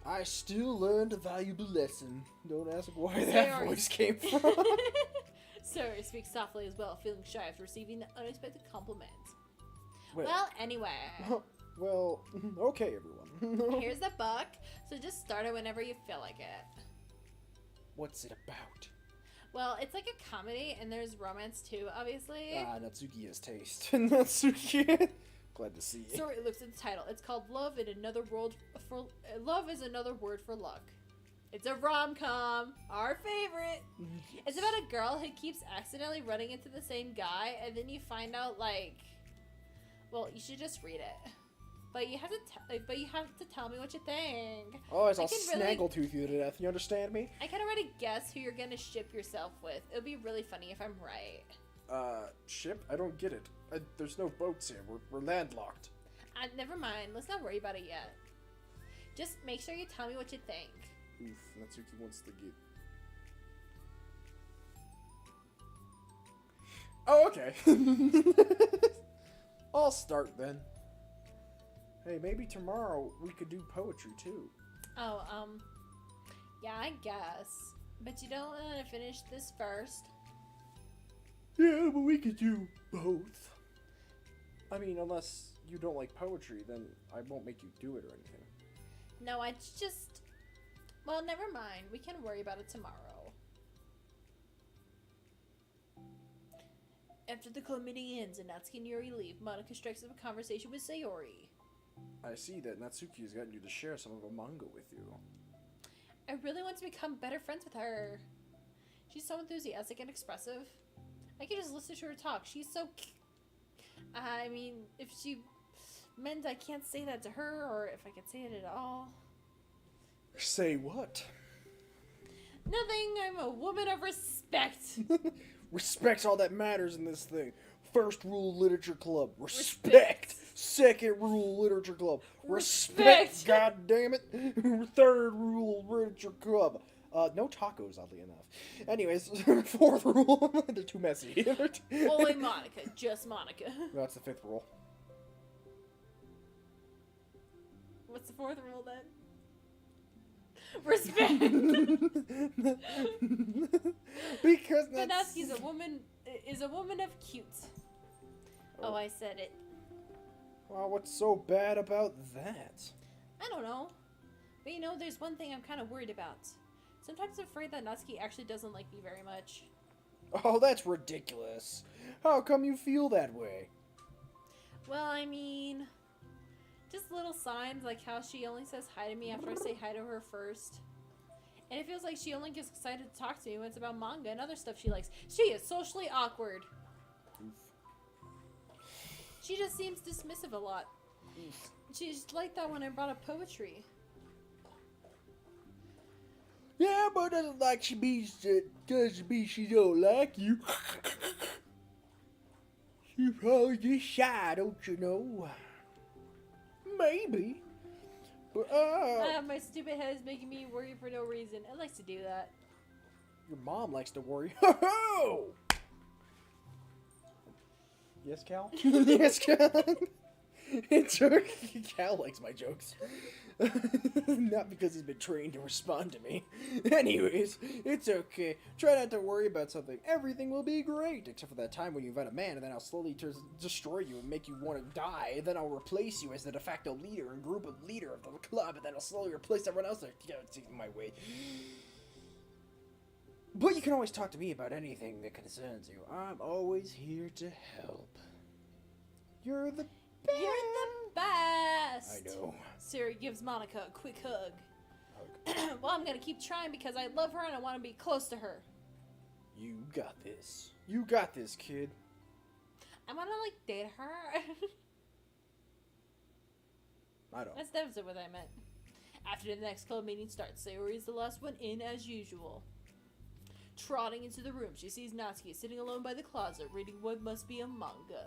I still learned a valuable lesson. Don't ask where that voice came from. Sayori speaks softly as well, feeling shy after receiving the unexpected compliment. Wait. Well, anyway. Well, okay, everyone. Here's the book, so just start it whenever you feel like it. What's it about? Well, it's like a comedy, and there's romance too, obviously. Ah, Natsuki has taste. Natsuki. Glad to see you. Sayori looks at the title. It's called Love is Another Word for Luck. It's a rom-com, our favorite. Yes. It's about a girl who keeps accidentally running into the same guy, and then you find out, like, well, you should just read it. But you have to tell me what you think. Oh, I'll snaggletooth you to death. You understand me? I can already guess who you're gonna ship yourself with. It would be really funny if I'm right. Ship? I don't get it. There's no boats here. We're landlocked. Never mind. Let's not worry about it yet. Just make sure you tell me what you think. Oof, Natsuki wants to get... Oh, okay. I'll start then. Hey, maybe tomorrow we could do poetry too. Oh, yeah, I guess. But you don't want to finish this first? Yeah, but we could do both. I mean, unless you don't like poetry, then I won't make you do it or anything. No, I just... Well, never mind. We can worry about it tomorrow. After the club meeting ends and Natsuki and Yuri leave, Monika strikes up a conversation with Sayori. I see that Natsuki has gotten you to share some of her manga with you. I really want to become better friends with her. She's so enthusiastic and expressive. I can just listen to her talk. She's so... I mean, if she meant I can't say that to her, or if I could say it at all. Say what? Nothing. I'm a woman of respect. Respect's all that matters in this thing. First rule literature club. Respect. Second rule literature club. Respect. God damn it. Third rule literature club. No tacos, oddly enough. Anyways, fourth rule. They're too messy. Only Monika. Just Monika. That's the fifth rule. What's the fourth rule then? Respect. Because Natsuki's is a woman of cute. Oh, I said it. Well, what's so bad about that? I don't know. But you know, there's one thing I'm kind of worried about. Sometimes I'm afraid that Natsuki actually doesn't like me very much. Oh, that's ridiculous. How come you feel that way? Well, I mean... just little signs, like how she only says hi to me after I say hi to her first. And it feels like she only gets excited to talk to me when it's about manga and other stuff she likes. She is socially awkward. Oof. She just seems dismissive a lot. Oof. She's like that when I brought up poetry. Yeah, but doesn't like she don't like you. She's probably just shy, don't you know? Maybe. But, my stupid head is making me worry for no reason. It likes to do that. Your mom likes to worry. Ho-ho! Yes, Cal? Yes, Cal? It's okay. Cal likes my jokes. Not because he's been trained to respond to me. Anyways, it's okay. Try not to worry about something. Everything will be great. Except for that time when you invite a man, and then I'll slowly destroy you and make you want to die. And then I'll replace you as the de facto leader and group of leader of the club. And then I'll slowly replace everyone else that gets in my way. But you can always talk to me about anything that concerns you. I'm always here to help. You're the best. You're the best. I know. Sayori gives Monika a quick hug. hug. Well, I'm gonna keep trying because I love her and I want to be close to her. You got this. You got this, kid. I want to, like, date her. I don't. That's definitely what I meant. After the next club meeting starts, Sayori is the last one in as usual. Trotting into the room, she sees Natsuki sitting alone by the closet, reading what must be a manga.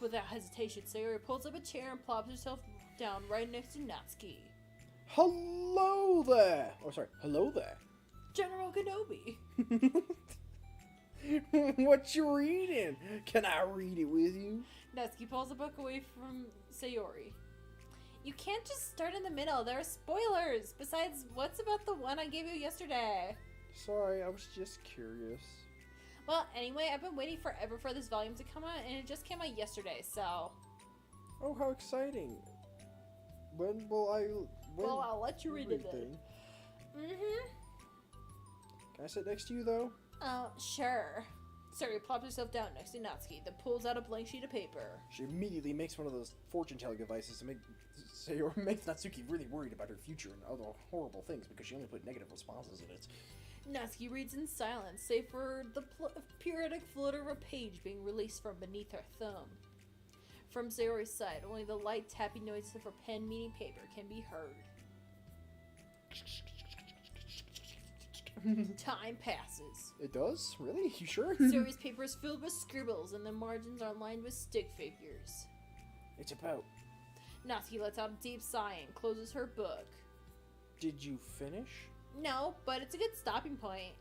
Without hesitation, Sayori pulls up a chair and plops herself down right next to Natsuki. Hello there! Oh, sorry. Hello there. General Kenobi! What you reading? Can I read it with you? Natsuki pulls the book away from Sayori. You can't just start in the middle. There are spoilers. Besides, what's about the one I gave you yesterday? Sorry, I was just curious. Well, anyway, I've been waiting forever for this volume to come out, and it just came out yesterday, so... Oh, how exciting. When will I... Well, I'll let you read it then. Thing? Mm-hmm. Can I sit next to you, though? Sure. Sayori plops herself down next to Natsuki, then pulls out a blank sheet of paper. She immediately makes one of those fortune-telling devices to makes Natsuki really worried about her future and other horrible things because she only put negative responses in it. Natsuki reads in silence, save for the periodic flutter of a page being released from beneath her thumb. From Sayori's side, only the light tapping noises of her pen meeting paper can be heard. Time passes. It does? Really? You sure? Sayori's paper is filled with scribbles and the margins are lined with stick figures. It's about... Natsuki lets out a deep sigh and closes her book. Did you finish? No, but it's a good stopping point.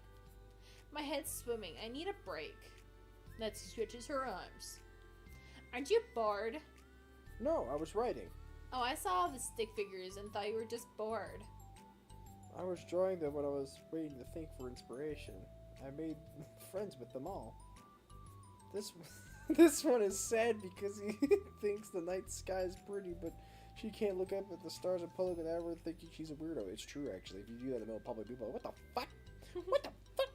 My head's swimming. I need a break. Natsuki stretches her arms. Aren't you bored? No, I was writing. Oh, I saw all the stick figures and thought you were just bored. I was drawing them when I was waiting to think for inspiration. I made friends with them all. This one is sad because he thinks the night sky is pretty, but she can't look up at the stars in public without ever thinking she's a weirdo. It's true, actually. If you do that in the middle of public, people are like, what the fuck? What the fuck?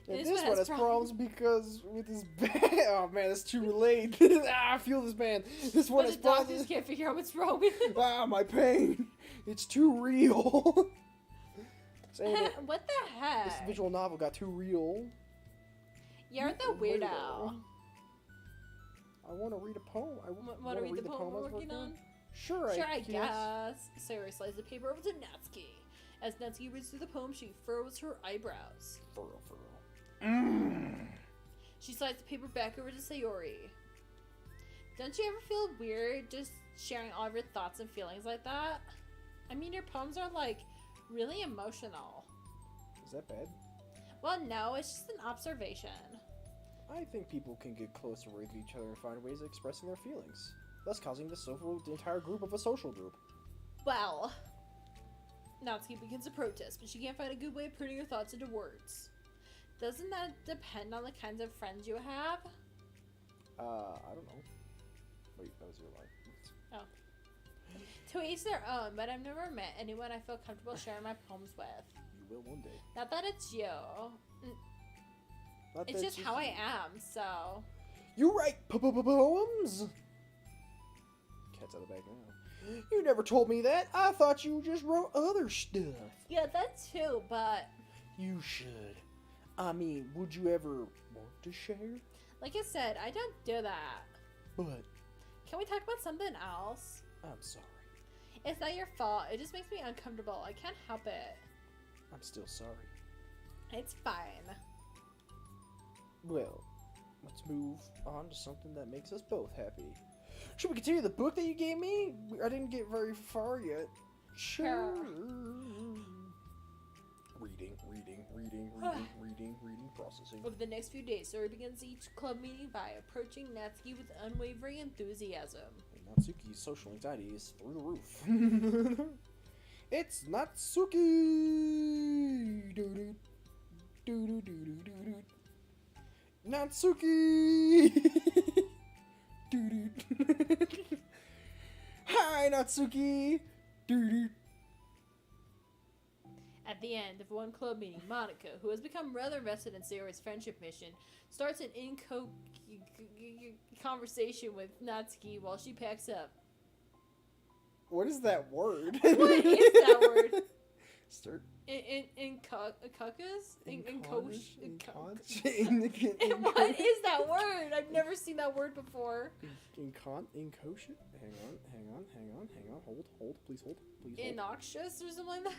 And this one has problems because with his band. Oh man, that's too late. I feel this band. This one has problems. The doctors can't figure out what's wrong with him. My pain. It's too real. What the heck? This visual novel got too real. You're the weirdo. I want to read a poem. I want to read the poem we're working on? Sure, I guess. Sayori slides the paper over to Natsuki. As Natsuki reads through the poem, she furrows her eyebrows. Furrow. She slides the paper back over to Sayori. Don't you ever feel weird just sharing all of your thoughts and feelings like that? I mean, your poems are, like, really emotional. Is that bad? Well, no, it's just an observation. I think people can get closer with each other and find ways of expressing their feelings, thus causing the entire group of a social group. Well, Natsuki begins to protest, but she can't find a good way of putting her thoughts into words. Doesn't that depend on the kinds of friends you have? I don't know. Wait, that was your line. Oh. To each their own, but I've never met anyone I feel comfortable sharing my poems with. You will one day. Not that it's you. It's just how I am, so... You write poems? Cat's out of the bag now. You never told me that. I thought you just wrote other stuff. Yeah, that too, but... You should. I mean, would you ever want to share? Like I said, I don't do that. But... Can we talk about something else? I'm sorry. It's not your fault. It just makes me uncomfortable. I can't help it. I'm still sorry. It's fine. Well, let's move on to something that makes us both happy. Should we continue the book that you gave me? I didn't get very far yet. Sure. Reading, processing. Over the next few days, Sayori begins each club meeting by approaching Natsuki with unwavering enthusiasm. And Natsuki's social anxiety is through the roof. It's Natsuki! Doo-doo. Doo-doo-doo-doo-doo-doo. Natsuki! Doo-doo. Hi, Natsuki! Doo-doo. At the end of one club meeting, Monika, who has become rather invested in Sayori's friendship mission, starts an conversation with Natsuki while she packs up. What is that word? What is that word? Start. In cuckus? In conch? coach? In What is that word? I've never seen that word before. in kosher? Hang on. Hold. Please hold. Innoxious or something like that?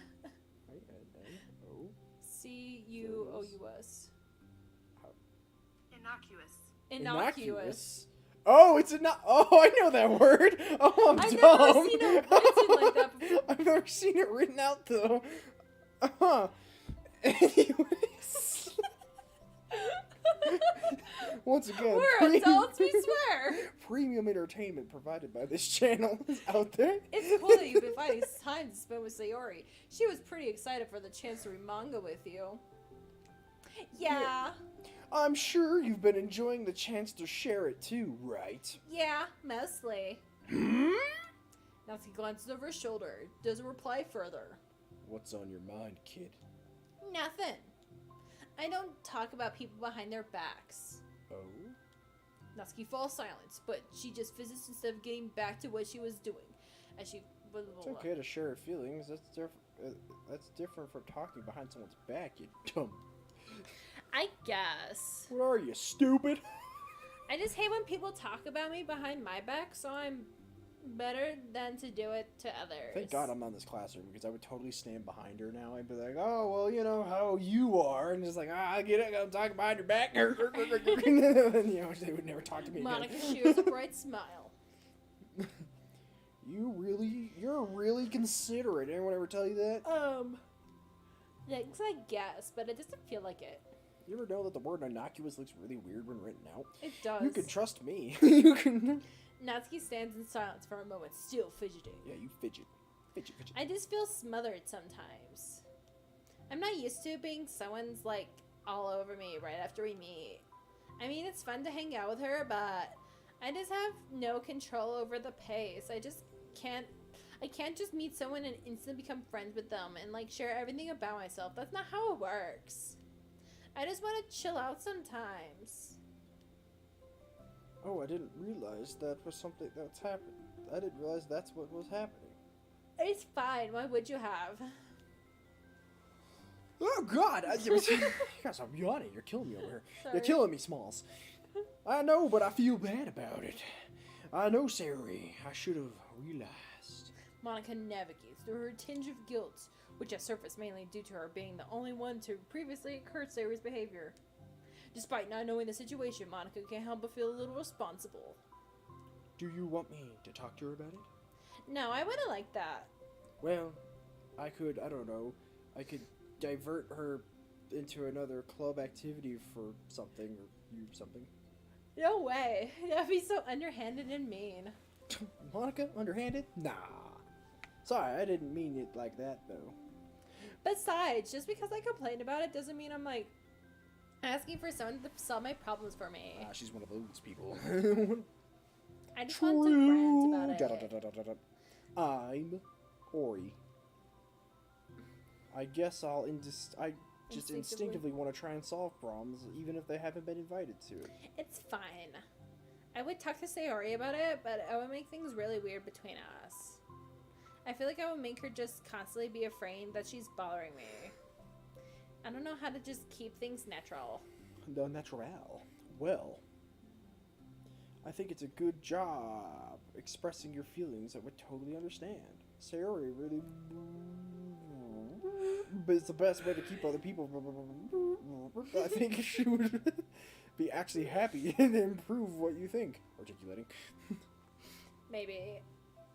I-N-N-O. Cuous. Innocuous. Oh, it's not. Oh, I know that word. Oh, I'm I've dumb. never seen it written like that before. I've never seen it written out though. Anyways. Once again, We're adults, we swear. Premium entertainment provided by this channel is out there. It's cool that you've been finding time to spend with Sayori. She was pretty excited for the chance to read manga with you. Yeah, I'm sure you've been enjoying the chance to share it too, right? mostly. Natsuki glances over his shoulder, doesn't reply further. What's on your mind, kid? Nothing. I don't talk about people behind their backs. Oh? Natsuki falls silent, but she just fizzes instead of getting back to what she was doing. As she... It's okay to share feelings. That's different from talking behind someone's back, you dumb. I guess. What are you, stupid? I just hate when people talk about me behind my back, so I'm better than to do it to others. Thank God I'm not in this classroom, because I would totally stand behind her now and be like, oh, well, you know how you are. And just like, I get it, I'm talking behind your back. And, you know, they would never talk to me Monika again. shares a bright smile. You're really considerate. Anyone ever tell you that? Thanks, I guess, but it doesn't feel like it. You ever know that the word innocuous looks really weird when written out? It does. You can trust me. You can... Natsuki stands in silence for a moment, still fidgeting. Yeah, you fidget. Fidget. I just feel smothered sometimes. I'm not used to being someone's, like, all over me right after we meet. I mean, it's fun to hang out with her, but I just have no control over the pace. I can't just meet someone and instantly become friends with them and, like, share everything about myself. That's not how it works. I just want to chill out sometimes. Oh, I didn't realize that was something that's happened. I didn't realize that's what was happening. It's fine. Why would you have? Oh, God! Gosh, I'm yawning. You're killing me over here. Sorry. You're killing me, Smalls. I know, but I feel bad about it. I know, Sayori. I should have realized. Monika navigates through her tinge of guilt, which has surfaced mainly due to her being the only one to previously encourage Sayori's behavior. Despite not knowing the situation, Monika can't help but feel a little responsible. Do you want me to talk to her about it? No, I wouldn't like that. Well, I could divert her into another club activity for something, or you something. No way. That'd be so underhanded and mean. Monika, underhanded? Nah. Sorry, I didn't mean it like that, though. Besides, just because I complained about it doesn't mean I'm, like, asking for someone to solve my problems for me. She's one of those people. I just want to rant about it. I'm Ori. I guess I just instinctively want to try and solve problems, even if they haven't been invited to it. It's fine. I would talk to Sayori about it, but I would make things really weird between us. I feel like I would make her just constantly be afraid that she's bothering me. I don't know how to just keep things natural. No, natural. Well, I think it's a good job expressing your feelings. I would totally understand. Sayori really... But it's the best way to keep other people... I think she would be actually happy and improve what you think. Articulating. Maybe.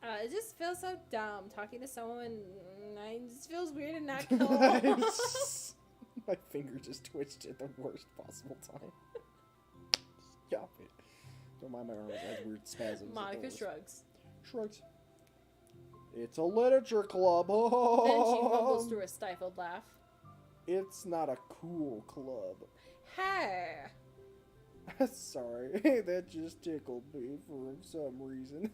It just feels so dumb talking to someone. It just feels weird and not cool. My finger just twitched at the worst possible time. Stop it. Don't mind my arms. I have weird spasms. Monika shrugs. Shrugs. It's a literature club. Then she mumbles through a stifled laugh. It's not a cool club. Hey! Sorry, that just tickled me for some reason.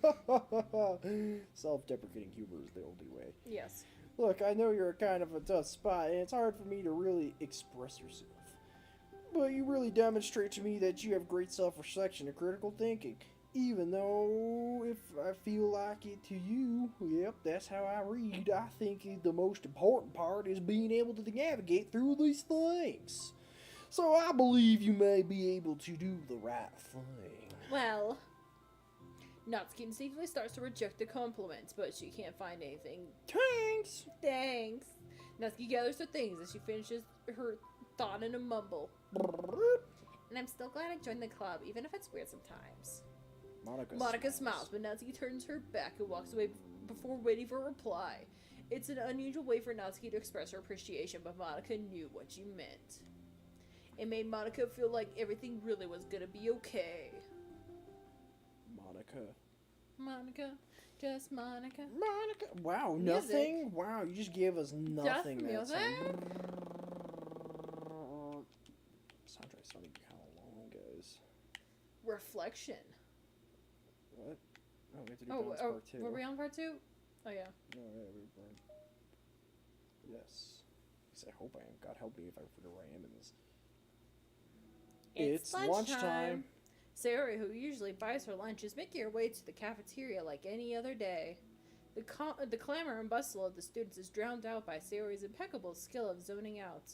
Self-deprecating humor is the only way. Yes. Look, I know you're kind of a tough spot, and it's hard for me to really express yourself. But you really demonstrate to me that you have great self-reflection and critical thinking. Even though if I feel like it to you, yep, that's how I read. I think the most important part is being able to navigate through these things. So I believe you may be able to do the right thing. Well, Natsuki instinctively starts to reject the compliment, but she can't find anything. Thanks! Thanks. Natsuki gathers her things as she finishes her thought in a mumble. And I'm still glad I joined the club, even if it's weird sometimes. Monika smiles, but Natsuki turns her back and walks away before waiting for a reply. It's an unusual way for Natsuki to express her appreciation, but Monika knew what she meant. It made Monika feel like everything really was gonna be okay. Monika, just Monika. Monika. Wow, Music. nothing? Wow, you just gave us nothing. Just music? Soundtrack's not even how long, guys. Reflection. What? Oh, we have to do bonus part 2. Were we on part 2? Oh, yeah. No, yeah, we were. Yes. At least I hope I am. God help me if I forget where I am in this. It's lunchtime. Sayori, who usually buys her lunch, is making her way to the cafeteria like any other day. The clamor and bustle of the students is drowned out by Sayori's impeccable skill of zoning out.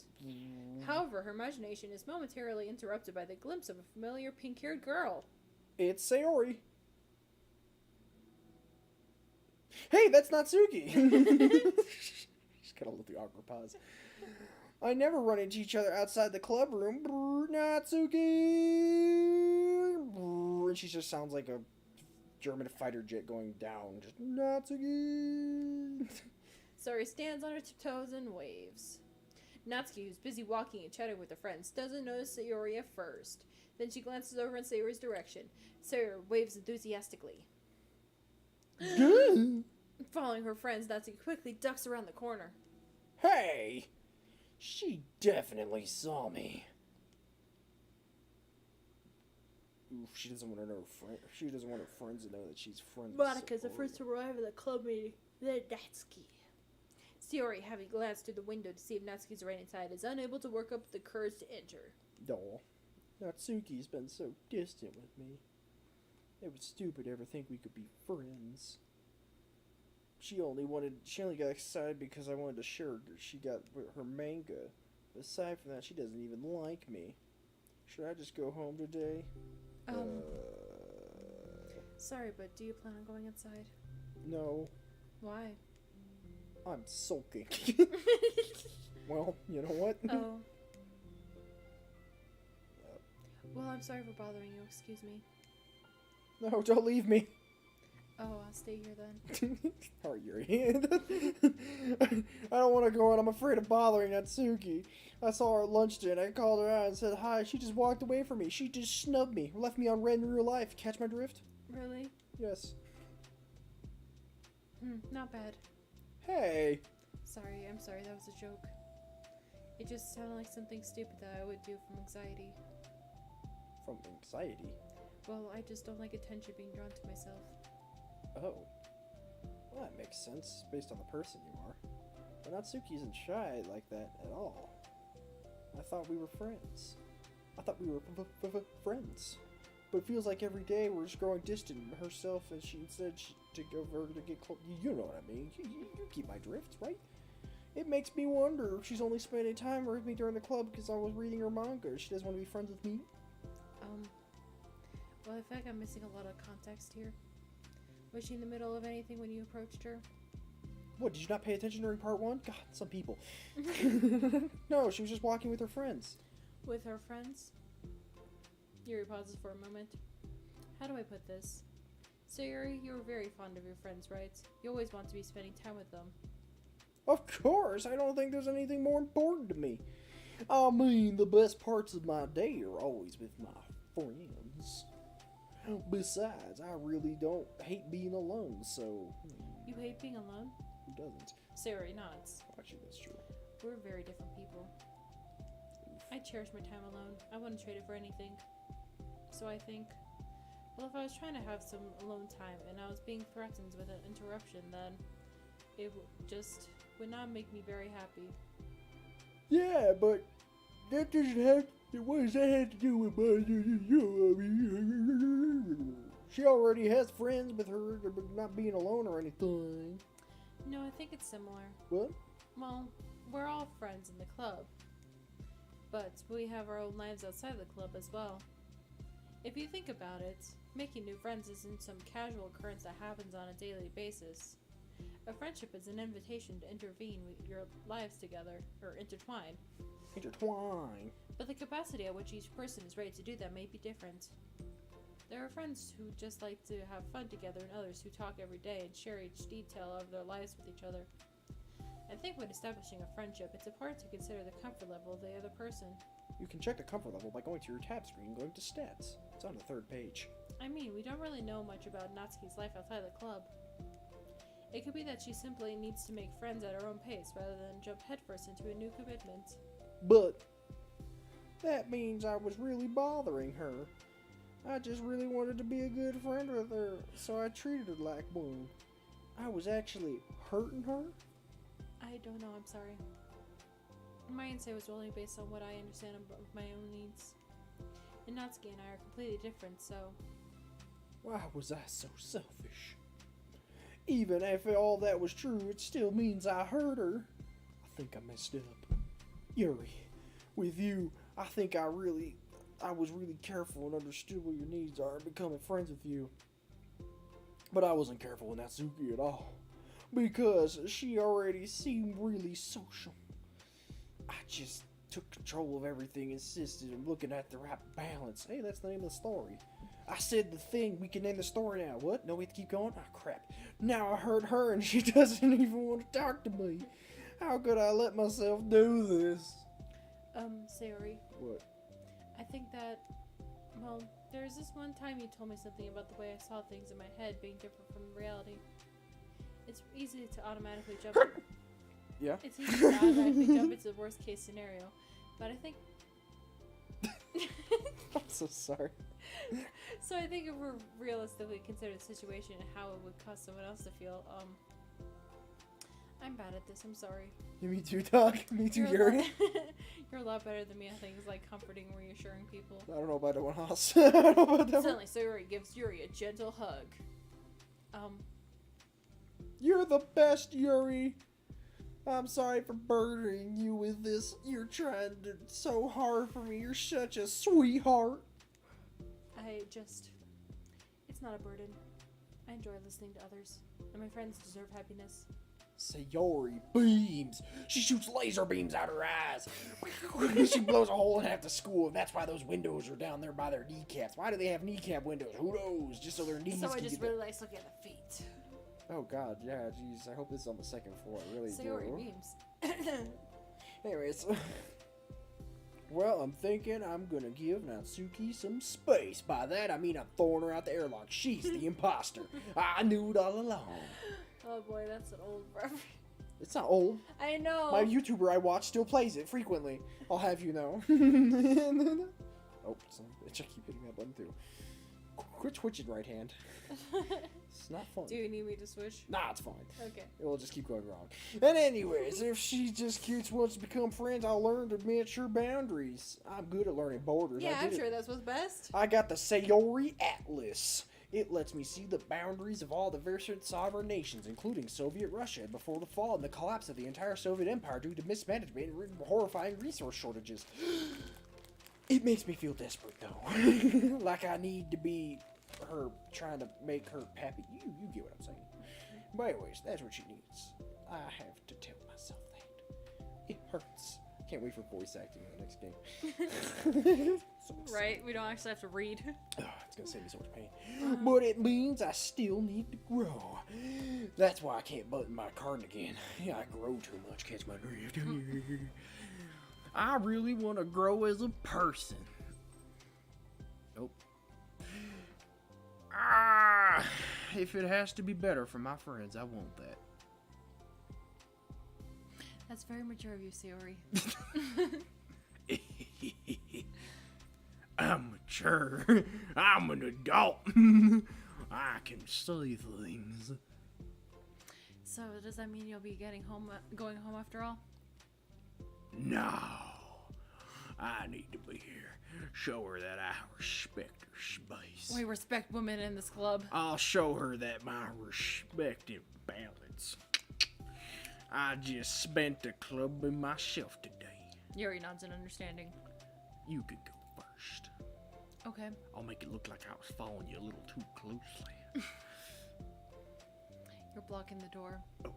However, her imagination is momentarily interrupted by the glimpse of a familiar pink-haired girl. It's Sayori. Hey, that's Natsuki! Just gotta let the awkward pause. I never run into each other outside the club room. Natsuki! And she just sounds like a German fighter jet going down. Just Natsuki! Sayori stands on her tiptoes and waves. Natsuki, who's busy walking and chatting with her friends, doesn't notice Sayori at first. Then she glances over in Sayori's direction. Sayori waves enthusiastically. Following her friends, Natsuki quickly ducks around the corner. Hey! She definitely saw me. Oof, she doesn't want her She doesn't want her friends to know that she's friends with Monika's the first to arrive at the club meeting. Then Natsuki. Sayori, having glanced through the window to see if Natsuki's right inside, is unable to work up the courage to enter. Aw, Natsuki's been so distant with me. It was stupid to ever think we could be friends. She only got excited because I wanted to share she got her manga. Aside from that, she doesn't even like me. Should I just go home today? Sorry, but do you plan on going inside? No. Why? I'm sulking. Well, you know what? Oh. Well, I'm sorry for bothering you. Excuse me. No, don't leave me. Oh, I'll stay here then. Are your hand? I don't want to go in. I'm afraid of bothering Natsuki. I saw her at lunch today and I called her out and said hi. She just walked away from me. She just snubbed me. Left me on red in real life. Catch my drift? Really? Yes. Not bad. Hey. Sorry, I'm sorry. That was a joke. It just sounded like something stupid that I would do from anxiety. From anxiety? Well, I just don't like attention being drawn to myself. Oh. Well, that makes sense, based on the person you are. But Natsuki isn't shy like that at all. I thought we were friends. I thought we were friends. But it feels like every day we're just growing distant. Herself, and she said to go over to get close. You know what I mean. You keep my drift, right? It makes me wonder if she's only spending time with me during the club because I was reading her manga. She doesn't want to be friends with me. Well, I feel like I'm missing a lot of context here. Was she in the middle of anything when you approached her? What, did you not pay attention during part 1? God, some people. No, she was just walking with her friends. With her friends? Yuri pauses for a moment. How do I put this? So Yuri, you're very fond of your friends, right? You always want to be spending time with them. Of course, I don't think there's anything more important to me. I mean, the best parts of my day are always with my friends. Besides, I really don't hate being alone, so... You hate being alone? Who doesn't? Sayori nods. Actually, that's true. We're very different people. I cherish my time alone. I wouldn't trade it for anything. So I think, well, if I was trying to have some alone time and I was being threatened with an interruption, then it just would not make me very happy. Yeah, but that doesn't have... What does that have to do with my... She already has friends with her, not being alone or anything. No, I think it's similar. What? Well, we're all friends in the club. But we have our own lives outside the club as well. If you think about it, making new friends isn't some casual occurrence that happens on a daily basis. A friendship is an invitation to intervene with your lives together, or intertwine. Intertwine. But the capacity at which each person is ready to do that may be different. There are friends who just like to have fun together and others who talk every day and share each detail of their lives with each other. I think when establishing a friendship, it's important to consider the comfort level of the other person. You can check the comfort level by going to your tab screen and going to stats. It's on the 3rd page. I mean, we don't really know much about Natsuki's life outside the club. It could be that she simply needs to make friends at her own pace rather than jump headfirst into a new commitment. But that means I was really bothering her. I just really wanted to be a good friend with her, so I treated her like one. I was actually hurting her? I don't know, I'm sorry. My insight was only based on what I understand of my own needs. And Natsuki and I are completely different, so... Why was I so selfish? Even if all that was true, it still means I hurt her. I think I messed up. Yuri, with you, I think I was really careful and understood what your needs are and becoming friends with you. But I wasn't careful with Natsuki at all. Because she already seemed really social. I just took control of everything, insisted on looking at the right balance. Hey, that's the name of the story. I said the thing, we can end the story now. What? No, we have to keep going? Oh, crap. Now I hurt her and she doesn't even want to talk to me. How could I let myself do this? Sayori. What? I think that, well, there's this one time you told me something about the way I saw things in my head being different from reality. It's easy to automatically jump... Yeah? It's easy to automatically jump into the worst case scenario, but I think... I'm so sorry. So I think if we're realistically consider the situation and how it would cause someone else to feel, I'm bad at this, I'm sorry. Me too, Doc. Me too, Yuri. You're a lot better than me at things like comforting and reassuring people. I don't know about that one, Haas. I don't know about that one. Suddenly, Sayori gives Yuri a gentle hug. You're the best, Yuri. I'm sorry for burdening you with this. You're trying to so hard for me. You're such a sweetheart. It's not a burden. I enjoy listening to others, and my friends deserve happiness. Sayori beams. She shoots laser beams out her eyes. She blows a hole in half the school, and that's why those windows are down there by their kneecaps. Why do they have kneecap windows? Who knows? Just so their knees So can I just get really likes looking at the feet. Oh god, yeah, jeez. I hope this is on the 2nd floor. I really Sayori do. beams. Anyways. Well, I'm thinking I'm gonna give Natsuki some space. By that, I mean I'm throwing her out the airlock. She's the imposter. I knew it all along. Oh boy, that's an old reference. It's not old. I know. My YouTuber I watch still plays it frequently. I'll have you know. Oh, son of a bitch, I keep hitting that button too. Quit twitching, right hand. It's not fun. Do you need me to switch? Nah, it's fine. Okay. It will just keep going wrong. And anyways, if she just wants to become friends, I'll learn to mature boundaries. I'm good at learning borders. Yeah, I'm sure that's what's best. I got the Sayori Atlas. It lets me see the boundaries of all the various sovereign nations, including Soviet Russia, before the fall and the collapse of the entire Soviet Empire due to mismanagement and horrifying resource shortages. It makes me feel desperate, though. Like I need to be her, trying to make her happy. You get what I'm saying. But anyways, that's what she needs. I have to tell myself that. It hurts. Can't wait for voice acting in the next game. So Right? We don't actually have to read. oh, it's gonna save me so much pain. But it means I still need to grow. That's why I can't button my cardigan again. Yeah, I grow too much. Catch my drift. I really want to grow as a person. Nope. If it has to be better for my friends, I want that. That's very mature of you, Sayori. I'm mature. I'm an adult. I can say things. So does that mean you'll be going home after all? No. I need to be here. Show her that I respect her space. We respect women in this club. I'll show her that my respect and balance. I just spent the club by myself today. Yuri nods in understanding. You can go first. Okay. I'll make it look like I was following you a little too closely. You're blocking the door. Oh,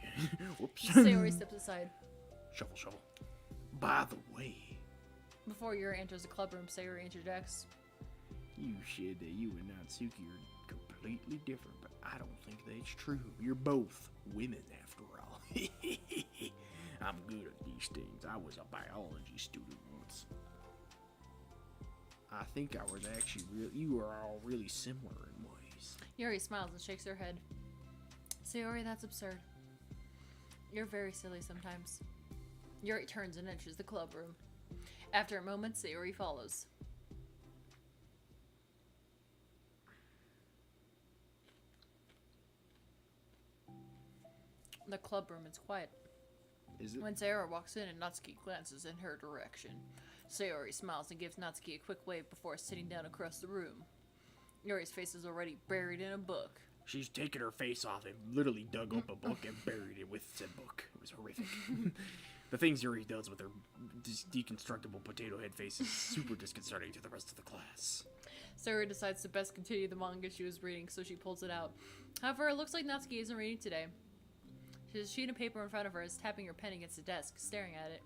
yeah. Whoops. Sayori steps aside. Shovel. By the way, Before Yuri enters the club room, Sayori interjects. you said that you and Natsuki are completely different, but I don't think that's true. You're both women, after all. I'm good at these things. I was a biology student once. I think I was actually you are all really similar in ways. Yuri smiles and shakes her head. Sayori, that's absurd. You're very silly sometimes. Yuri turns and enters the club room. After a moment, Sayori follows. The club room is quiet. Is it? When Sayori walks in and Natsuki glances in her direction, Sayori smiles and gives Natsuki a quick wave before sitting down across the room. Yuri's face is already buried in a book. She's taken her face off and literally dug up a book and buried it with said book. It was horrific. The things Yuri does with her deconstructible potato head face is super disconcerting to the rest of the class. Sayori decides to best continue the manga she was reading, so she pulls it out. However, it looks like Natsuki isn't reading today. She has a sheet of paper in front of her, is tapping her pen against the desk, staring at it.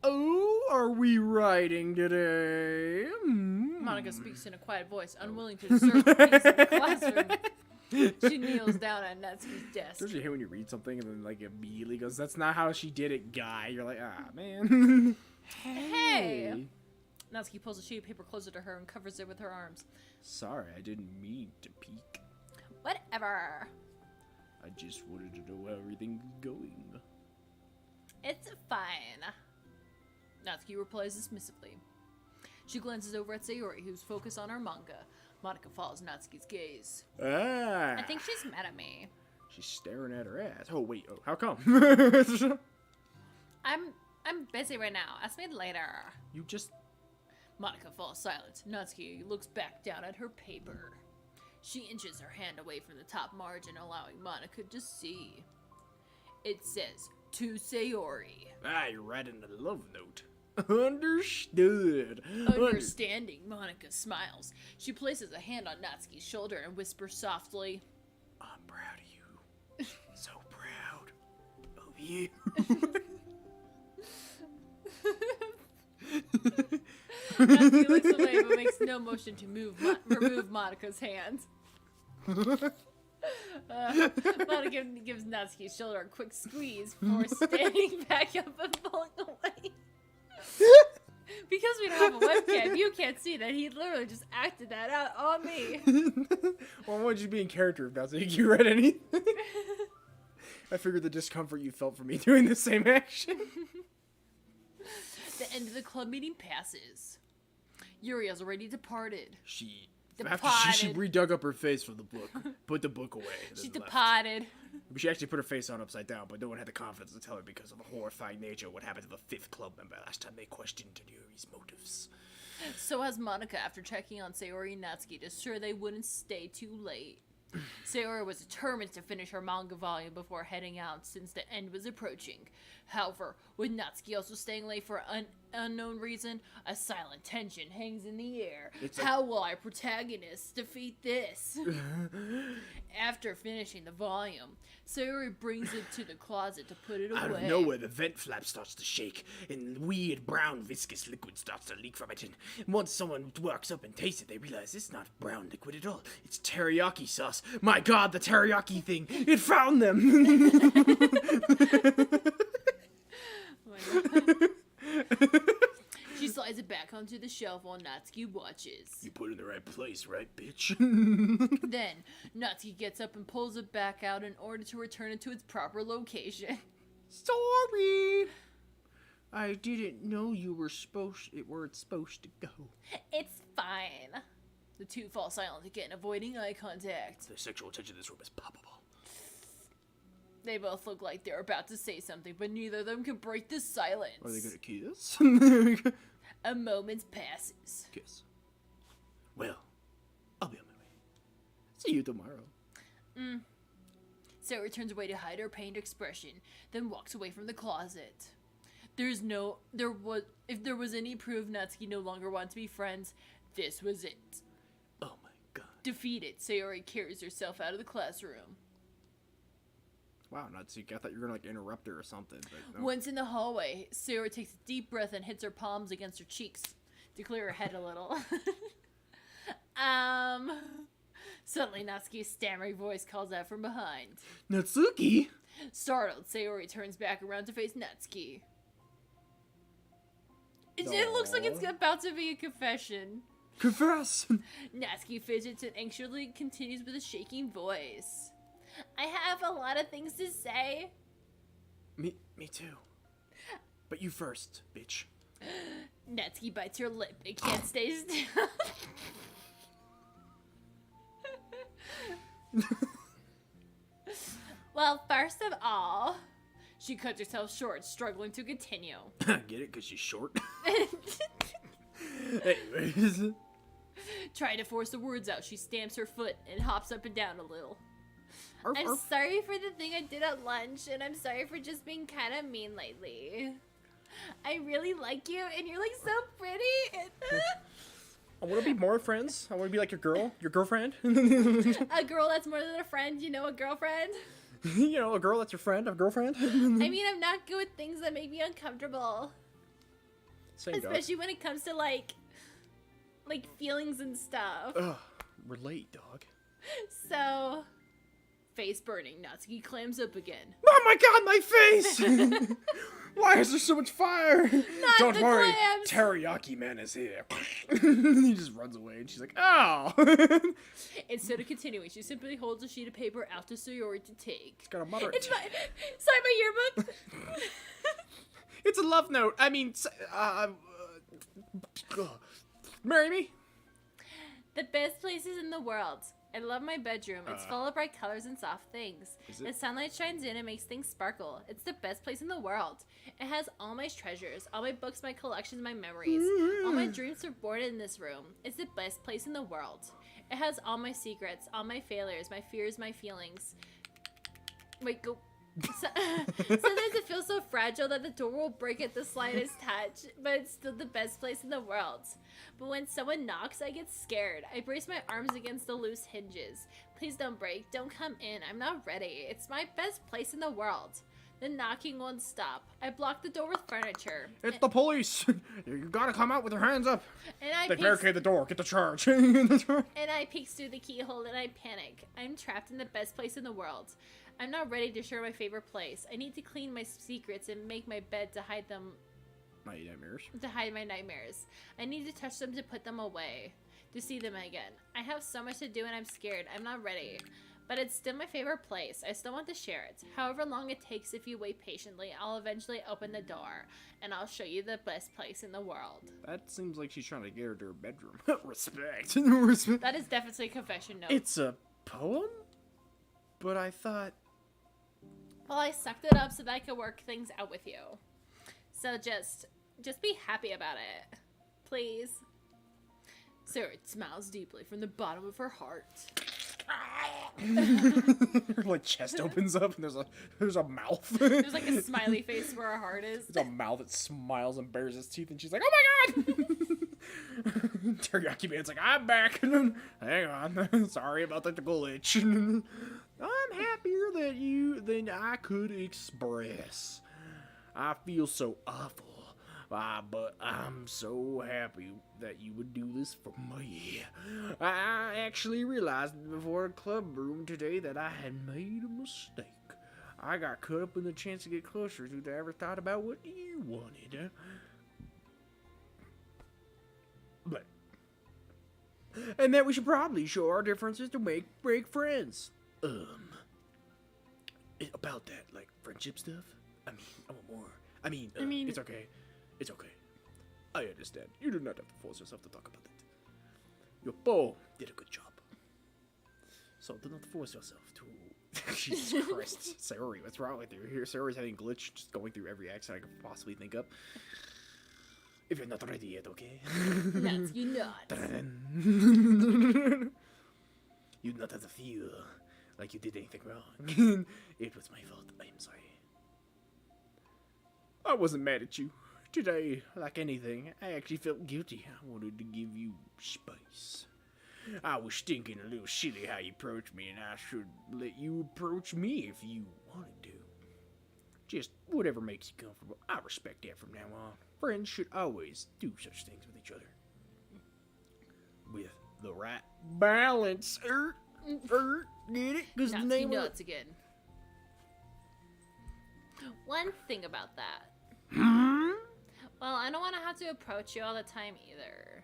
Oh, are we writing today? Monika speaks in a quiet voice, unwilling to disturb the peace of the classroom. She kneels down at Natsuki's desk. Doesn't you hate when you read something and then like immediately goes, "That's not how she did it, guy." You're like, ah, man. Hey! Natsuki pulls a sheet of paper closer to her and covers it with her arms. Sorry, I didn't mean to peek. Whatever. I just wanted to know how everything's going. It's fine. Natsuki replies dismissively. She glances over at Sayori, who's focused on her manga. Monika follows Natsuki's gaze. Ah. I think she's mad at me. She's staring at her ass. Oh, wait. Oh, how come? I'm busy right now. Ask me later. You just... Monika falls silent. Natsuki looks back down at her paper. She inches her hand away from the top margin, allowing Monika to see. It says, to Sayori. Ah, you're writing a love note. Understood. Understanding, Monika smiles. She places a hand on Natsuki's shoulder and whispers softly, I'm proud of you. So proud of you. Natsuki looks away but makes no motion to remove Monika's hand. Monika gives Natsuki's shoulder a quick squeeze before standing back up and pulling away. Because we don't have a webcam, you can't see that he literally just acted that out on me. Well, why would you be in character if that's like you read anything? I figured the discomfort you felt for me doing the same action. The end of the club meeting passes. Yuri has already departed. She Departed. redug up her face from the book, put the book away. And She then left. departed. She actually put her face on upside down, but no one had the confidence to tell her because of the horrifying nature of what happened to the fifth club member last time they questioned Yuri's motives. So has Monika after checking on Sayori and Natsuki to ensure they wouldn't stay too late. Sayori was determined to finish her manga volume before heading out since the end was approaching. However, with Natsuki also staying late for an unknown reason, a silent tension hangs in the air. How will our protagonist defeat this? After finishing the volume, Sayori brings it to the closet to put it away. Out of nowhere, the vent flap starts to shake, and weird brown viscous liquid starts to leak from it. And once someone walks up and tastes it, they realize it's not brown liquid at all. It's teriyaki sauce. My God, the teriyaki thing! It found them! She slides it back onto the shelf while Natsuki watches. You put it in the right place, right, bitch? Then, Natsuki gets up and pulls it back out in order to return it to its proper location. Sorry! I didn't know you were where it's supposed to go. It's fine. The two fall silent again, avoiding eye contact. The sexual tension in this room is palpable. They both look like they're about to say something, but neither of them can break the silence. Are they gonna kiss? A moment passes. Kiss. Well, I'll be on my way. See you tomorrow. Sarah turns away to hide her pained expression, then walks away from the closet. If there was any proof Natsuki no longer wanted to be friends, this was it. Oh my god. Defeated, Sayori carries herself out of the classroom. Wow, Natsuki, I thought you were gonna like interrupt her or something. But no. Once in the hallway, Sayori takes a deep breath and hits her palms against her cheeks to clear her head a little. Suddenly, Natsuki's stammering voice calls out from behind. Natsuki? Startled, Sayori turns back around to face Natsuki. It looks like it's about to be a confession. Confess! Natsuki fidgets and anxiously continues with a shaking voice. I have a lot of things to say. Me too. But you first, bitch. Natsuki bites her lip and can't stay still. Well, first of all, she cuts herself short, struggling to continue. Get it? Because she's short? Anyways. Trying to force the words out, she stamps her foot and hops up and down a little. Arf, I'm arf. sorry for the thing I did at lunch, and I'm sorry for just being kind of mean lately. I really like you, and you're like so pretty. I want to be more friends. I want to be like your girlfriend. A girl that's more than a friend, you know, a girlfriend. You know, a girl that's your friend, a girlfriend. I mean, I'm not good with things that make me uncomfortable. Same dog. Especially when it comes to like feelings and stuff. Ugh, relate, dog. So, face burning, Natsuki clams up again. Oh my god, my face! Why is there so much fire? Not Don't the worry, clams! Teriyaki Man is here. He just runs away and she's like, oh! Instead of continuing, she simply holds a sheet of paper out to Sayori to take. It's got a moderate. It's my yearbook! It's a love note. I mean, marry me? The best places in the world. I love my bedroom. It's full of bright colors and soft things. The sunlight shines in and makes things sparkle. It's the best place in the world. It has all my treasures, all my books, my collections, my memories. All my dreams were born in this room. It's the best place in the world. It has all my secrets, all my failures, my fears, my feelings. Wait, go. Sometimes it feels so fragile that the door will break at the slightest touch, but it's still the best place in the world. But when someone knocks, I get scared. I brace my arms against the loose hinges. Please don't break. Don't come in. I'm not ready. It's my best place in the world. The knocking won't stop. I block the door with furniture. It's the police. You gotta come out with your hands up. And I They peeks, barricade the door. Get the charge. and I peeks through the keyhole and I panic. I'm trapped in the best place in the world. I'm not ready to share my favorite place. I need to clean my secrets and make my bed to hide them. My nightmares. To hide my nightmares. I need to touch them to put them away. To see them again. I have so much to do and I'm scared. I'm not ready. But it's still my favorite place. I still want to share it. However long it takes, if you wait patiently, I'll eventually open the door. And I'll show you the best place in the world. That seems like she's trying to get her to her bedroom. Respect. Respect. That is definitely a confession note. It's a poem? But I thought... Well, I sucked it up so that I could work things out with you. So just be happy about it. Please. Sarah smiles deeply from the bottom of her heart. Her like chest opens up and there's a mouth. There's like a smiley face where her heart is. There's a mouth that smiles and bares its teeth and she's like, oh my god! Teriyaki Man's like, I'm back. Hang on. Sorry about the glitch. I'm happier than I could express. I feel so awful. But I'm so happy that you would do this for me. I actually realized before a club room today that I had made a mistake. I got caught up in the chance to get closer to I ever thought about what you wanted. But and that we should probably show our differences to break friends. About that, like friendship stuff. I want more. I mean, it's okay. It's okay. I understand. You do not have to force yourself to talk about it. Your poem did a good job. So do not force yourself to Jesus Christ. Sayori, what's wrong with you? Here, Sayori's having a glitch, just going through every accent I could possibly think of. If you're not ready yet, okay? Nuts, you nuts. You not have to feel like you did anything wrong. It was my fault. I am sorry. I wasn't mad at you. Today, like anything, I actually felt guilty. I wanted to give you space. I was thinking a little silly how you approached me, and I should let you approach me if you wanted to. Just whatever makes you comfortable. I respect that from now on. Friends should always do such things with each other. With the right balance. Get it? Because the Nuts, you name nuts again. One thing about that. Well, I don't want to have to approach you all the time either.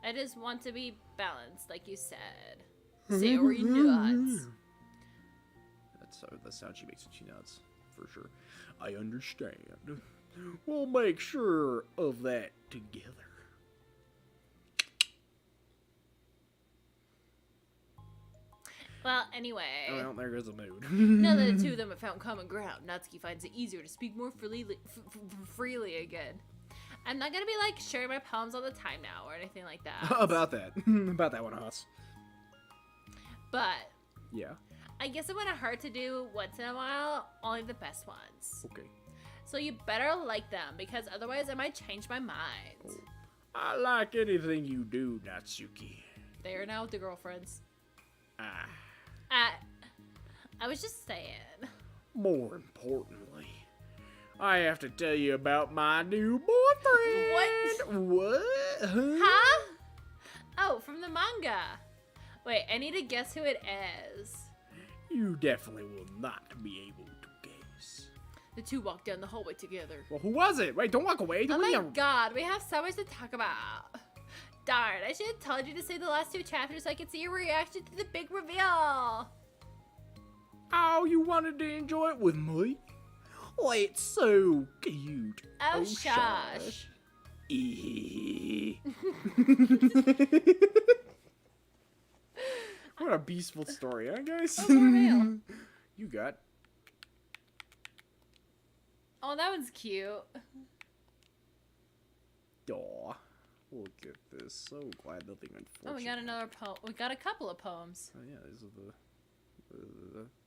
I just want to be balanced, like you said. Sayori nuts. That's the sound she makes when she nuts, for sure. I understand. We'll make sure of that together. Well, anyway. Oh, well, there goes the mood. Now that the two of them have found common ground, Natsuki finds it easier to speak more freely again. I'm not gonna be like sharing my poems all the time now or anything like that. About that. About that one, Hoss. But Yeah. I guess it wouldn't hurt to do once in a while only the best ones. Okay. So you better like them because otherwise I might change my mind. Oh. I like anything you do, Natsuki. They are now the girlfriends. Ah. I was just saying. More importantly, I have to tell you about my new boyfriend. What? Huh? Oh, from the manga. Wait, I need to guess who it is. You definitely will not be able to guess. The two walk down the hallway together. Well, who was it? Wait, don't walk away. Oh Don't my god, we have so much to talk about. Darn, I should have told you to say the last two chapters so I could see your reaction to the big reveal. Oh, you wanted to enjoy it with me? Oh, it's so cute. Oh, shush. What a peaceful story, huh, guys? Oh, more mail. You got. Oh, that one's cute. Aw. Look at this. So glad nothing unfortunate. Oh, we got another poem. We got a couple of poems. Oh, yeah, these are the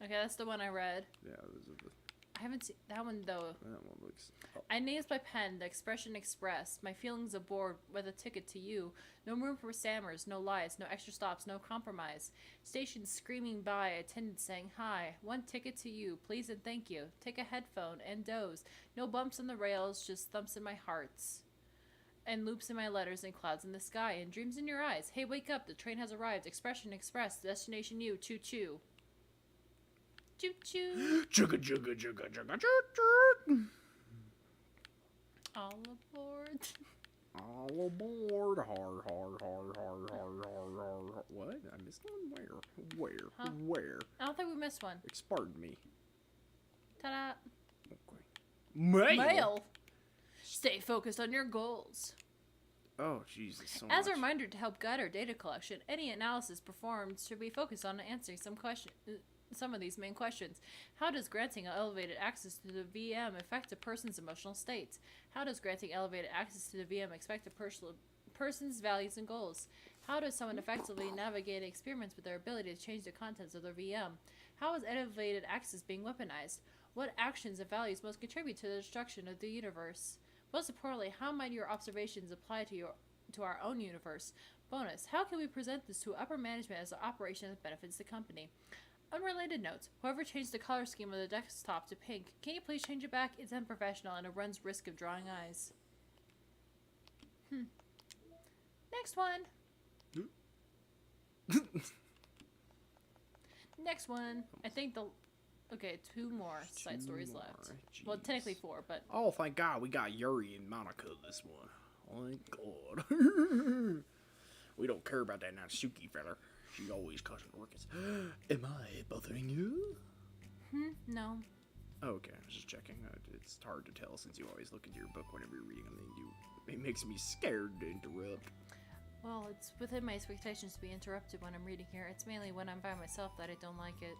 Okay, that's the one I read. yeah, those are the. I haven't seen that one though. That one looks. Oh. I names by pen, the expression expressed, my feelings aboard with a ticket to you. No room for stammers, no lies, no extra stops, no compromise. Station screaming by, attendant saying hi. One ticket to you, please and thank you. Take a headphone and doze. No bumps on the rails, just thumps in my hearts. And loops in my letters and clouds in the sky and dreams in your eyes. Hey, wake up, the train has arrived. Expression expressed, destination you, choo choo. Choo choo. Chugga chugga chugga chugga choo choo. All aboard. All aboard. Har har har har har har har. What? I missed one. Where? Huh? Where? I don't think we missed one. Pardon me. Ta-da. Okay. Mail. Mail. Stay focused on your goals. Oh, Jesus. So As a much. reminder to help guide our data collection, any analysis performed should be focused on answering some of these main questions. How does granting elevated access to the VM affect a person's emotional states? How does granting elevated access to the VM affect a person's values and goals? How does someone effectively navigate experiments with their ability to change the contents of their VM? How is elevated access being weaponized? What actions and values most contribute to the destruction of the universe? Most importantly, how might your observations apply to our own universe? Bonus, how can we present this to upper management as an operation that benefits the company? Unrelated notes, whoever changed the color scheme of the desktop to pink, can you please change it back? It's unprofessional and it runs risk of drawing eyes. Next one. Next one. I think okay, two more side stories left. Well, technically four, but... Oh, thank God, we got Yuri and Monika this one. Thank God. We don't care about that Natsuki fella. She always causing ruckus. Am I bothering you? No. Oh, okay, I was just checking. It's hard to tell since you always look into your book whenever you're reading something. It makes me scared to interrupt. Well, it's within my expectations to be interrupted when I'm reading here. It's mainly when I'm by myself that I don't like it.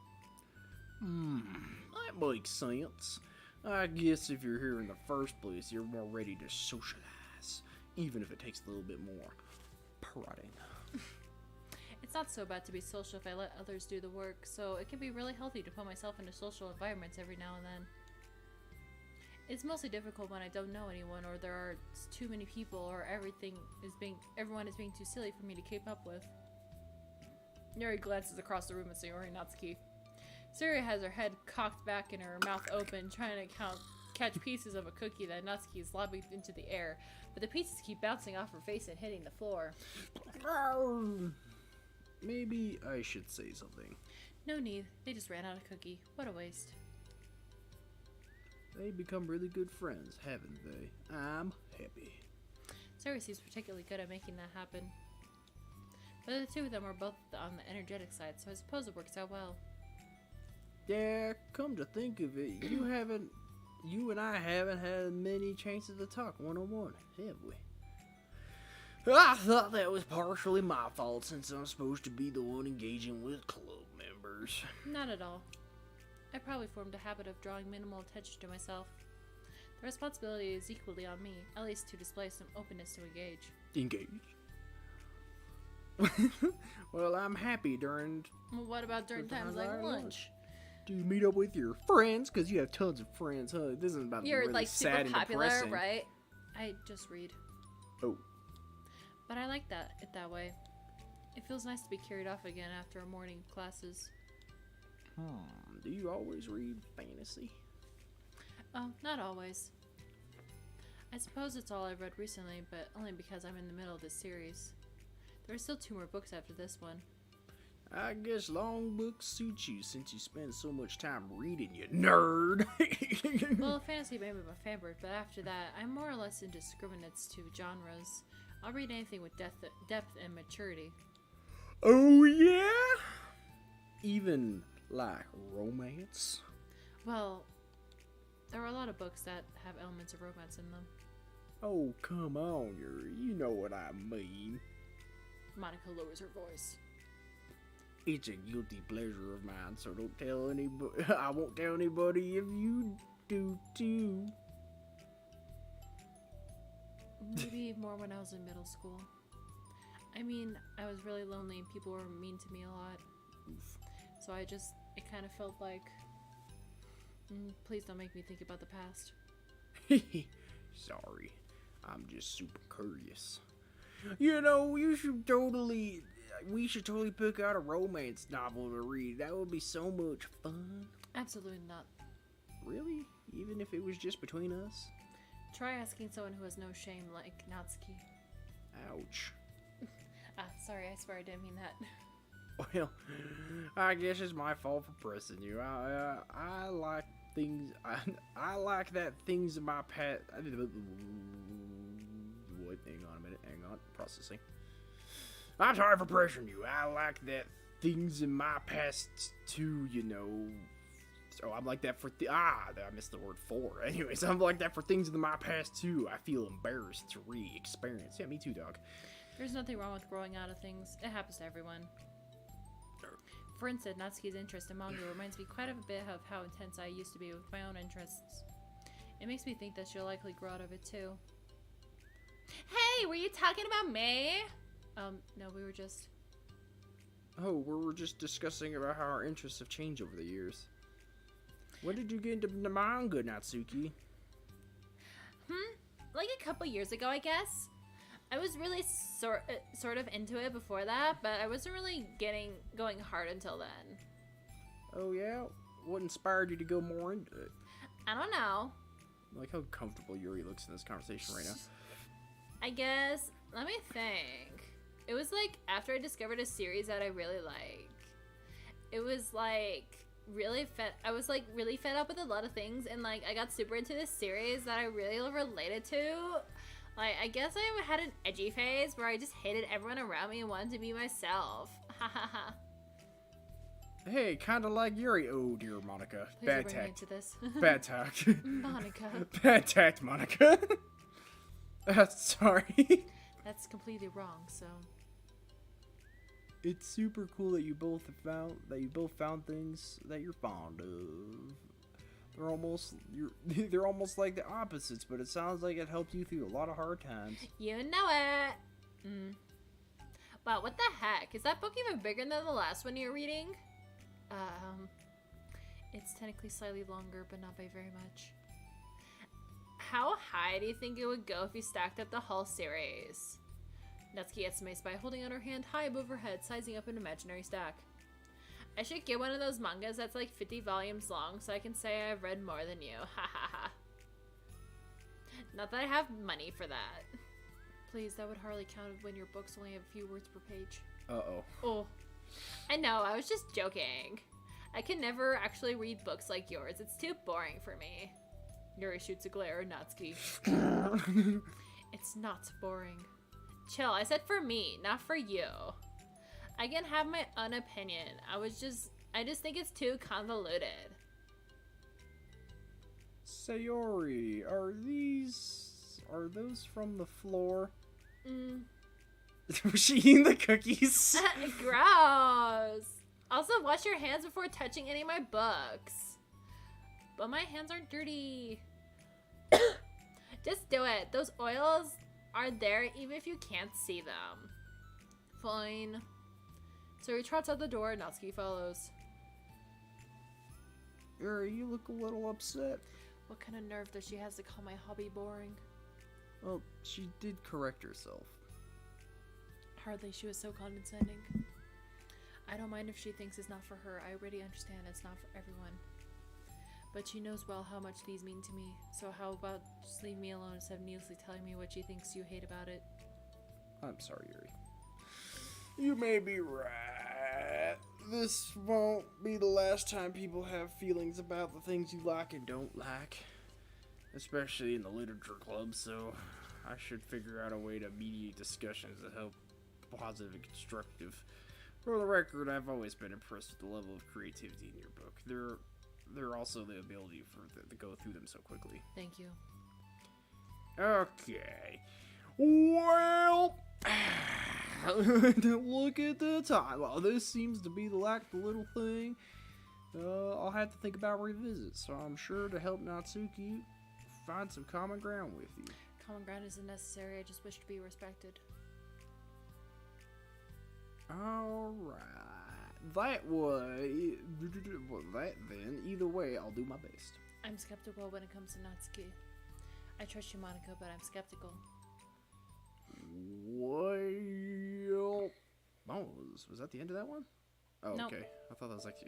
That makes sense. I guess if you're here in the first place, you're more ready to socialize, even if it takes a little bit more prodding. It's not so bad to be social if I let others do the work, so it can be really healthy to put myself into social environments every now and then. It's mostly difficult when I don't know anyone, or there are too many people, or everyone is being too silly for me to keep up with. Yuri glances across the room at Sayori Natsuki. Sayori has her head cocked back and her mouth open, trying to catch pieces of a cookie that Natsuki is lobbing into the air, but the pieces keep bouncing off her face and hitting the floor. Maybe I should say something. No need. They just ran out of cookie. What a waste. They've become really good friends, haven't they? I'm happy. Sayori seems particularly good at making that happen. But the two of them are both on the energetic side, so I suppose it works out well. Yeah, come to think of it, you and I haven't had many chances to talk one-on-one, have we? I thought that was partially my fault since I'm supposed to be the one engaging with club members. Not at all. I probably formed a habit of drawing minimal attention to myself. The responsibility is equally on me, at least to display some openness to engage. Engage? Well, I'm happy during... Well, what about during times like lunch? Do you meet up with your friends? Because you have tons of friends, huh? This isn't about You're really like sad super and popular, depressing. right? I just read. Oh. But I like it that way. It feels nice to be carried off again after a morning of classes. Do you always read fantasy? Oh, not always. I suppose it's all I've read recently, but only because I'm in the middle of this series. There are still 2 more books after this one. I guess long books suit you since you spend so much time reading, you nerd. Well, fantasy may be my favorite, but after that, I'm more or less indiscriminates to genres. I'll read anything with depth and maturity. Oh, yeah? Even like romance? Well, there are a lot of books that have elements of romance in them. Oh, come on, Yuri. You know what I mean. Monika lowers her voice. It's a guilty pleasure of mine, so don't tell anybody. I won't tell anybody if you do too. Maybe more when I was in middle school. I mean, I was really lonely and people were mean to me a lot. Oof. So it kind of felt like, please don't make me think about the past. Sorry, I'm just super curious. You know, we should totally pick out a romance novel to read. That would be so much fun. Absolutely not. Really? Even if it was just between us? Try asking someone who has no shame like Natsuki. Ouch. Sorry, I swear I didn't mean that. Well, I guess it's my fault for pressing you. I like things. I like that things in my past. What? Hang on a minute. Hang on. Processing. I'm sorry for pressuring you. I like that things in my past too. You know. So I'm like that for I missed the word for. Anyways, I'm like that for things in my past too. I feel embarrassed to re-experience. Yeah, me too, dog. There's nothing wrong with growing out of things. It happens to everyone. For instance, Natsuki's interest in manga reminds me quite a bit of how intense I used to be with my own interests. It makes me think that she'll likely grow out of it too. Hey, were you talking about me? No, we were just... Oh, we were just discussing about how our interests have changed over the years. When did you get into the manga, Natsuki? Like a couple years ago, I guess. I was really sort of into it before that, but I wasn't really going hard until then. Oh yeah? What inspired you to go more into it? I don't know. I like how comfortable Yuri looks in this conversation right now. I guess, let me think. It was like after I discovered a series that I really like. It was like I was like really fed up with a lot of things, and like I got super into this series that I really related to. Like, I guess I had an edgy phase where I just hated everyone around me and wanted to be myself. Ha ha ha. Hey, kinda like Yuri. Oh dear, Monika. Please Bad don't bring me tact. into this. Bad tact. Monika. Bad tact, Monika. Sorry. That's completely wrong, so... It's super cool that you both found things that you're fond of. They're almost like the opposites, but it sounds like it helped you through a lot of hard times. You know it. Wow, what the heck? Is that book even bigger than the last one you're reading? It's technically slightly longer, but not by very much. How high do you think it would go if you stacked up the whole series? Natsuki estimates by holding out her hand high above her head, sizing up an imaginary stack. I should get one of those mangas that's like 50 volumes long so I can say I've read more than you. Ha ha ha. Not that I have money for that. Please, that would hardly count when your books only have a few words per page. Uh-oh. Oh. I know, I was just joking. I can never actually read books like yours. It's too boring for me. Yuri shoots a glare at Natsuki. It's not boring. Chill, I said for me, not for you. I can have my own opinion. I just think it's too convoluted. Sayori, are those from the floor? Was she eating the cookies? Gross. Also, wash your hands before touching any of my books. But my hands aren't dirty. Just do it. Those oils are there even if you can't see them. Fine. So he trots out the door and Natsuki follows. Yuri, you look a little upset. What kind of nerve does she has to call my hobby boring? Well, she did correct herself. Hardly, she was so condescending. I don't mind if she thinks it's not for her. I already understand it's not for everyone. But she knows well how much these mean to me. So how about just leave me alone instead of needlessly telling me what she thinks you hate about it? I'm sorry, Yuri. You may be right. This won't be the last time people have feelings about the things you like and don't like. Especially in the literature club, so I should figure out a way to mediate discussions that help positive and constructive. For the record, I've always been impressed with the level of creativity in your book. They're also the ability to go through them so quickly. Thank you. Okay. Well, look at the time. Well, this seems to be the little thing I'll have to think about revisit, so I'm sure to help Natsuki find some common ground with you. Common ground isn't necessary. I just wish to be respected. Alright. Either way, I'll do my best. I'm skeptical when it comes to Natsuki. I trust you, Monika, but I'm skeptical. Well... Oh, was that the end of that one? Oh, No. Okay. I thought that was like...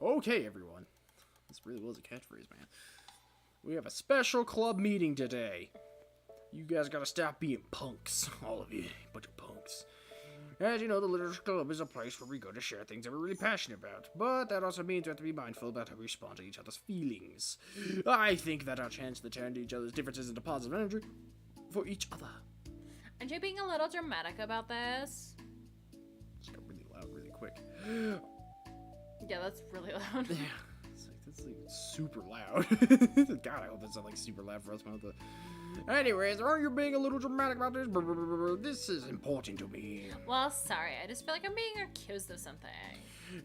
Okay, everyone. This really was a catchphrase, man. We have a special club meeting today. You guys gotta stop being punks. All of you. Bunch of punks. As you know, the Literature Club is a place where we go to share things that we're really passionate about. But that also means we have to be mindful about how we respond to each other's feelings. I think that our chance to turn each other's differences into positive energy for each other. Aren't you being a little dramatic about this? Just got really loud really quick. Yeah, that's really loud. Yeah. That's like super loud. God, I hope that's not like super loud for us. Anyways, aren't you being a little dramatic about this? This is important to me. Well, sorry. I just feel like I'm being accused of something.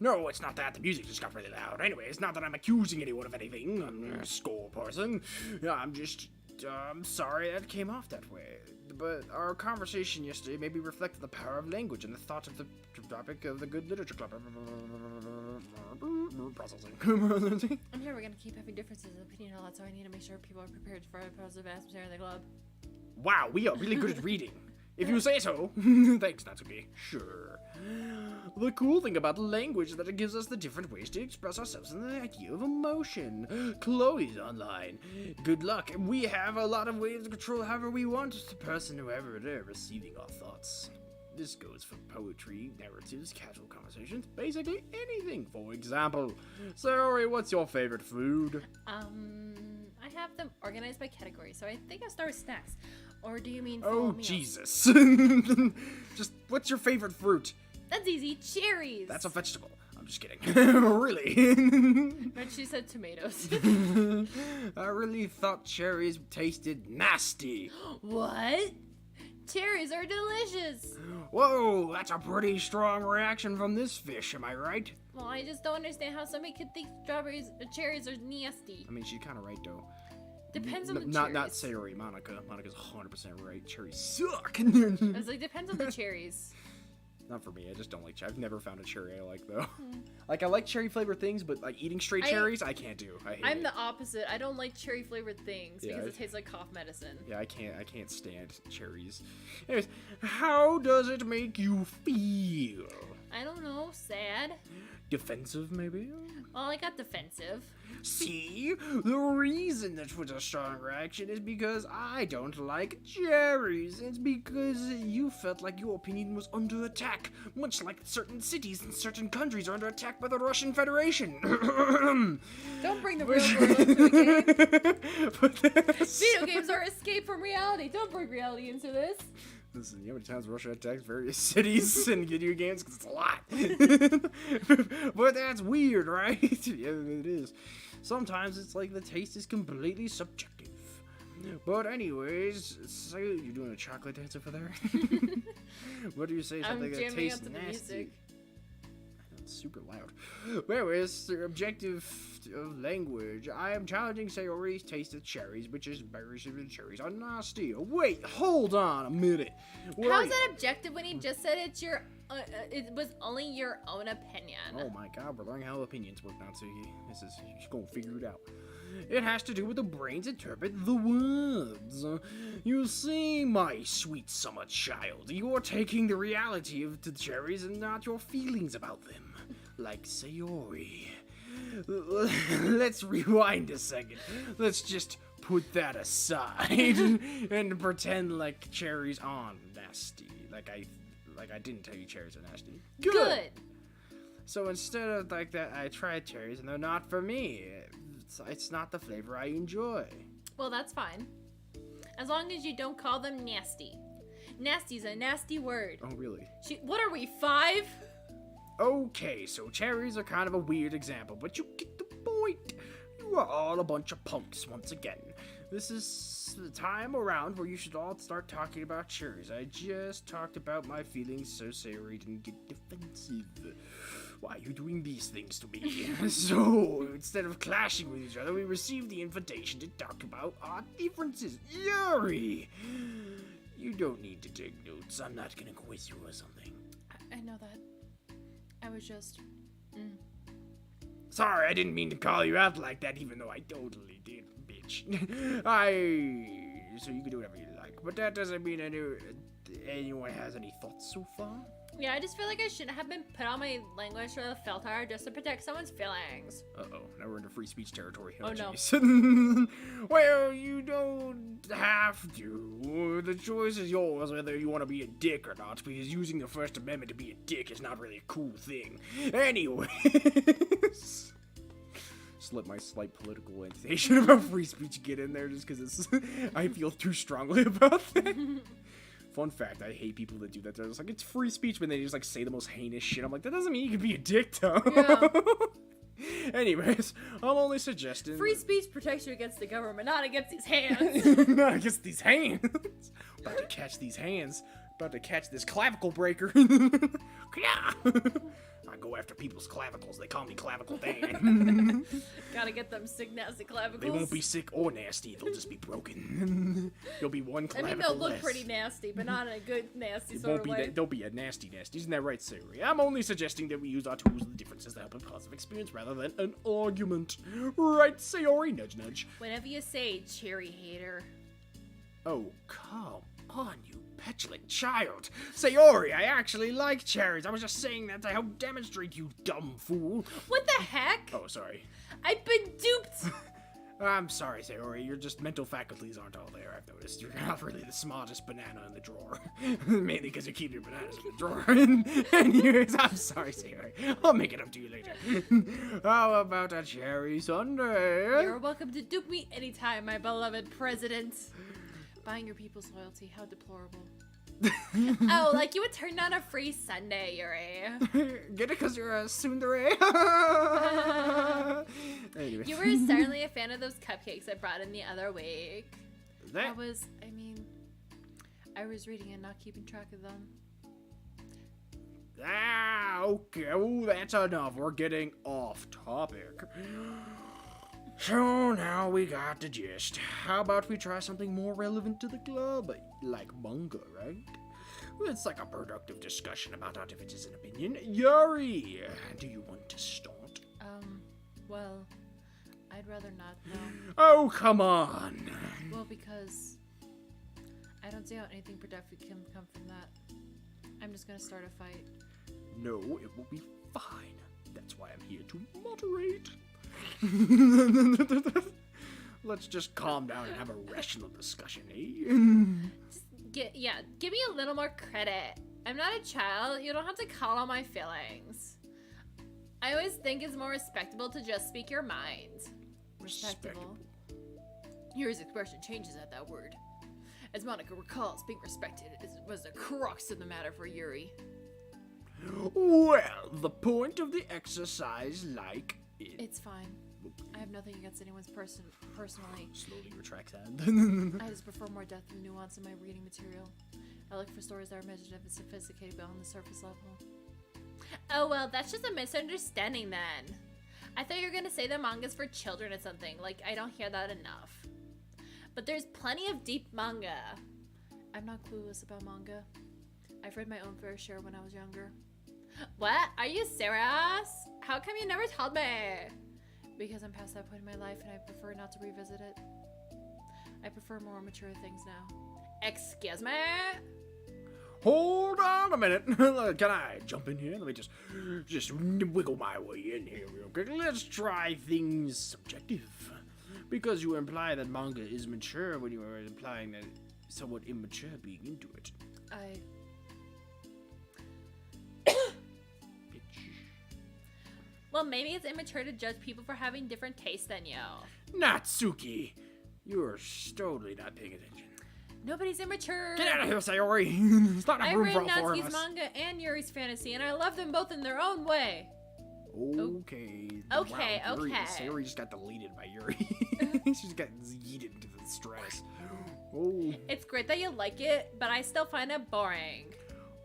No, it's not that. The music just got really loud. Anyway, it's not that I'm accusing anyone of anything. I'm a score person. I'm just... I'm sorry that came off that way. But our conversation yesterday maybe reflected the power of language and the thought of the topic of the good literature club. Processing. I'm sure we're gonna keep having differences of opinion a lot, so I need to make sure people are prepared for a positive atmosphere in the club. Wow, we are really good at reading. If you say so. Thanks, Natsuki. Sure. The cool thing about language is that it gives us the different ways to express ourselves and the idea of emotion. Chloe's online. Good luck. We have a lot of ways to control however we want the person, whoever they're receiving our thoughts. This goes for poetry, narratives, casual conversations, basically anything. For example, sorry, what's your favorite food? I have them organized by category, so I think I'll start with snacks. Or do you mean full Oh, meals? Jesus. Just, what's your favorite fruit? That's easy. Cherries. That's a vegetable. I'm just kidding. Really? But she said tomatoes. I really thought cherries tasted nasty. What? Cherries are delicious. Whoa, that's a pretty strong reaction from this fish, am I right? Well, I just don't understand how somebody could think cherries are nasty. I mean, she's kind of right, though. Depends on the Not cherries. Sayori, Monica. Monica's 100% right. Cherries suck. I was like, depends on the cherries. Not for me. I just don't like cherry. I've never found a cherry I like, though. Like, I like cherry flavored things, but like eating straight cherries, I can't do. I hate I'm it. the opposite. I don't like cherry flavored things Yeah, because it tastes like cough medicine. Yeah, I can't stand cherries. Anyways, how does it make you feel? I don't know. Sad. Defensive, maybe? Well, I got defensive. See? The reason that was a strong reaction is because I don't like cherries. It's because you felt like your opinion was under attack, much like certain cities and certain countries are under attack by the Russian Federation. Don't bring the real world into the game. But Video games are escape from reality. Don't bring reality into this. listen, you know how many times Russia attacks various cities in video games? Because it's a lot. But that's weird, right? Yeah, it is. Sometimes it's like the taste is completely subjective. But anyways, so you're doing a chocolate dance over there? What do you say? Something that jamming tastes out to the nasty? music. It's super loud. Anyways, the objective of language. I am challenging Sayori's taste of cherries, which is berries and cherries are nasty. Wait, hold on a minute. How's that objective when he just said it's your? It was only your own opinion. Oh my god, we're learning how opinions work now, so he's gonna figure it out. It has to do with the brains interpret the words. You see, my sweet summer child, you're taking the reality of the cherries and not your feelings about them. Like Sayori. Let's rewind a second. Let's just put that aside and pretend like cherries aren't nasty. Like I didn't tell you cherries are nasty. Good. So instead of like that, I tried cherries and they're not for me. It's not the flavor I enjoy. Well, that's fine. As long as you don't call them nasty. Nasty's a nasty word. Oh, really? What are we, 5? Okay, so cherries are kind of a weird example, but you get the point. You are all a bunch of punks once again. This is the time around where you should all start talking about cherries. I just talked about my feelings, so Sayori didn't get defensive. Why are you doing these things to me? So, instead of clashing with each other, we received the invitation to talk about our differences. Yuri! You don't need to take notes. I'm not gonna quiz you or something. I know that. I was just... Sorry, I didn't mean to call you out like that, even though I totally did, bitch. So you can do whatever you like, but that doesn't mean anyone has any thoughts so far? Yeah, I just feel like I shouldn't have been put on my language for the filter just to protect someone's feelings. Uh-oh, now we're into free speech territory. Oh, no. Jeez. Well, you don't have to. The choice is yours whether you want to be a dick or not, because using the First Amendment to be a dick is not really a cool thing. Anyways. Just let my slight political orientation about free speech get in there just because I feel too strongly about that. Fun fact, I hate people that do that. They're just like, it's free speech, but they just like say the most heinous shit. I'm like, that doesn't mean you can be a dick, though. Yeah. Anyways, I'm only suggesting. Free speech protects you against the government, not against these hands. Not against these hands. About to catch these hands. About to catch this clavicle breaker. I go after people's clavicles. They call me Clavicle Dan. Gotta get them sick, nasty clavicles. They won't be sick or nasty. They'll just be broken. You'll be one clavicle I mean, they'll look less. pretty nasty, but not in a good nasty It sort won't of be way. that. They'll be a nasty. Isn't that right, Sayori? I'm only suggesting that we use our tools and differences to help a positive experience rather than an argument. Right, Sayori? Nudge, nudge. Whenever you say cherry hater. Oh, come on, you petulant child. Sayori, I actually like cherries. I was just saying that to help demonstrate, you dumb fool. What the heck? Oh, sorry. I've been duped. I'm sorry, Sayori. Your just mental faculties aren't all there, I've noticed. You're not really the smartest banana in the drawer. Mainly because you keep your bananas in the drawer. Anyways, I'm sorry, Sayori. I'll make it up to you later. How about a cherry sundae? You're welcome to dupe me anytime, my beloved president. Buying your people's loyalty, how deplorable. Oh, like you would turn down a free sundae, Yuri. Get it because you're a tsundere? Anyway. You were certainly a fan of those cupcakes I brought in the other week. That I mean, I was reading and not keeping track of them. Okay, oh, that's enough. We're getting off topic. So now we got the gist. How about we try something more relevant to the club? Like manga, right? It's like a productive discussion about our differences in opinion. Yuri, do you want to start? Well, I'd rather not, no. Oh, come on. Well, because I don't see how anything productive can come from that. I'm just gonna start a fight. No, it will be fine. That's why I'm here to moderate. Let's just calm down and have a rational discussion, eh? Give me a little more credit. I'm not a child. You don't have to call on my feelings. I always think it's more respectable to just speak your mind. Respectable. Yuri's expression changes at that word. As Monika recalls, being respected was the crux of the matter for Yuri. Well, the point of the exercise, like it... It's fine. I have nothing against anyone's personally. Slowly retracts hand. I just prefer more depth and nuance in my reading material. I look for stories that are imaginative and sophisticated beyond the surface level. Oh, well, that's just a misunderstanding then. I thought you were gonna say the manga's for children or something. Like, I don't hear that enough. But there's plenty of deep manga. I'm not clueless about manga. I've read my own fair share when I was younger. What? Are you serious? How come you never told me? Because I'm past that point in my life and I prefer not to revisit it. I prefer more mature things now. Excuse me? Hold on a minute. Can I jump in here? Let me just wiggle my way in here real quick. Let's try things subjective. Because you imply that manga is mature when you are implying that it's somewhat immature being into it. Well, maybe it's immature to judge people for having different tastes than you. Natsuki, you're totally not paying attention. Nobody's immature. Get out of here, Sayori. It's not a room for all four of Natsuki's us. manga and Yuri's fantasy, and I love them both in their own way. Okay. Okay. Sayori just got deleted by Yuri. She just got yeeted into the stress. Oh. It's great that you like it, but I still find it boring.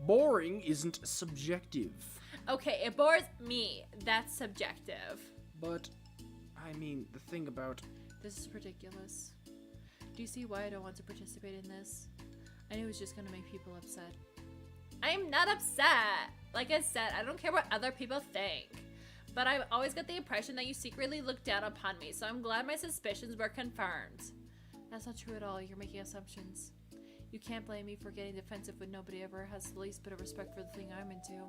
Boring isn't subjective. Okay, it bores me. That's subjective. But, I mean, the thing about... This is ridiculous. Do you see why I don't want to participate in this? I knew it was just gonna make people upset. I'm not upset! Like I said, I don't care what other people think. But I've always got the impression that you secretly look down upon me, so I'm glad my suspicions were confirmed. That's not true at all. You're making assumptions. You can't blame me for getting defensive when nobody ever has the least bit of respect for the thing I'm into.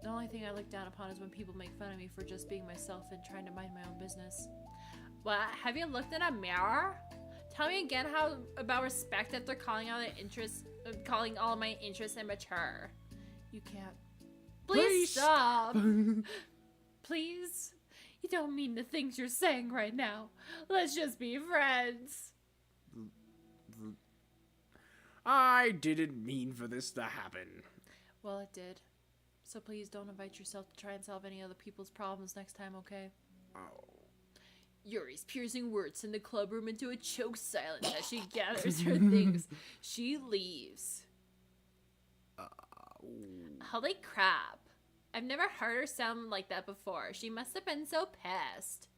The only thing I look down upon is when people make fun of me for just being myself and trying to mind my own business. What? Have you looked in a mirror? Tell me again how about respect after calling all of my interests immature. You can't. Please stop. Please. You don't mean the things you're saying right now. Let's just be friends. I didn't mean for this to happen. Well, it did. So please don't invite yourself to try and solve any other people's problems next time, okay? Oh. Yuri's piercing words in the club room into a choked silence as she gathers her things. She leaves. Holy crap. I've never heard her sound like that before. She must have been so pissed.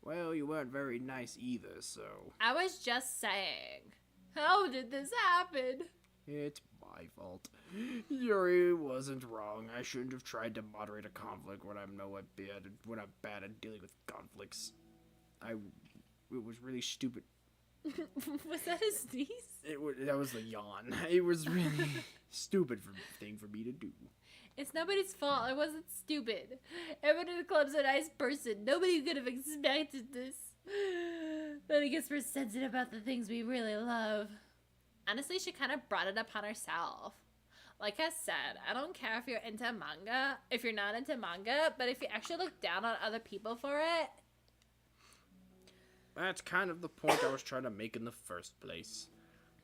Well, you weren't very nice either, so... I was just saying. How did this happen? It's my fault. Yuri wasn't wrong. I shouldn't have tried to moderate a conflict when I'm bad at dealing with conflicts. It was really stupid. Was that a sneeze? That was the yawn. It was really stupid thing for me to do. It's nobody's fault. I wasn't stupid. Everyone in the club's a nice person. Nobody could have expected this. But I guess we're sensitive about the things we really love. Honestly, she kind of brought it upon herself. Like I said, I don't care if you're into manga, if you're not into manga, but if you actually look down on other people for it. That's kind of the point I was trying to make in the first place.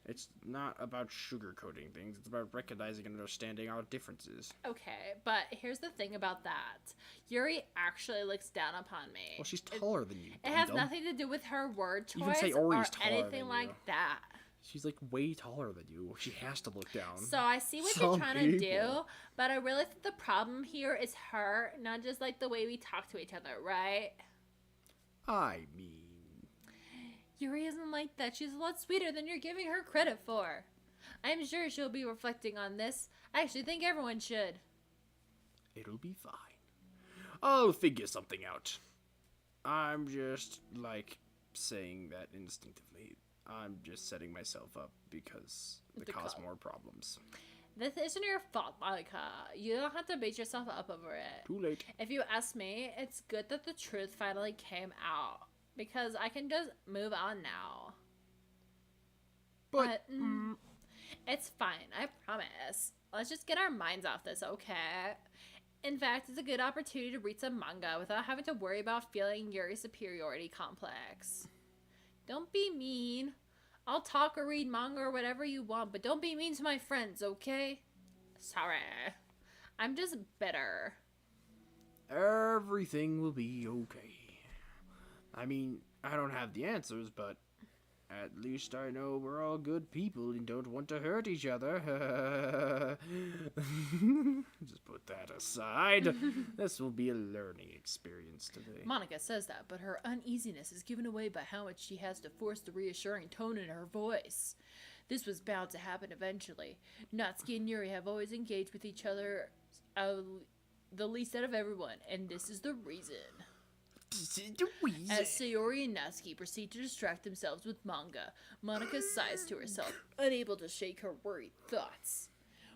It's not about sugarcoating things. It's about recognizing and understanding our differences. Okay, but here's the thing about that. Yuri actually looks down upon me. Well, she's taller than you. It has nothing to do with her word choice Even say or Ori's taller anything than like you. that. She's like way taller than you. She has to look down. So I see what Some you're trying to do, people. but I realize that the problem here is her, not just like the way we talk to each other, right? I mean, Yuri isn't like that. She's a lot sweeter than you're giving her credit for. I'm sure she'll be reflecting on this. I actually think everyone should. it'll be fine. I'll figure something out. I'm just, like, saying that instinctively. I'm just setting myself up because it The cause club. more problems. This isn't your fault, Monica. You don't have to beat yourself up over it. Too late. If you ask me, it's good that the truth finally came out. Because I can just move on now. But, It's fine, I promise. Let's just get our minds off this, okay? In fact, it's a good opportunity to read some manga without having to worry about feeling Yuri's superiority complex. Don't be mean. I'll talk or read manga or whatever you want, but don't be mean to my friends, okay? Sorry. I'm just bitter. everything will be okay. I mean, I don't have the answers, but at least I know we're all good people and don't want to hurt each other. Just put that aside. This will be a learning experience today. Monica says that, but her uneasiness is given away by how much she has to force the reassuring tone in her voice. This was bound to happen eventually. Natsuki and Yuri have always engaged with each other the least out of everyone, and this is the reason. As Sayori and Natsuki proceed to distract themselves with manga, Monica sighs to herself, unable to shake her worried thoughts.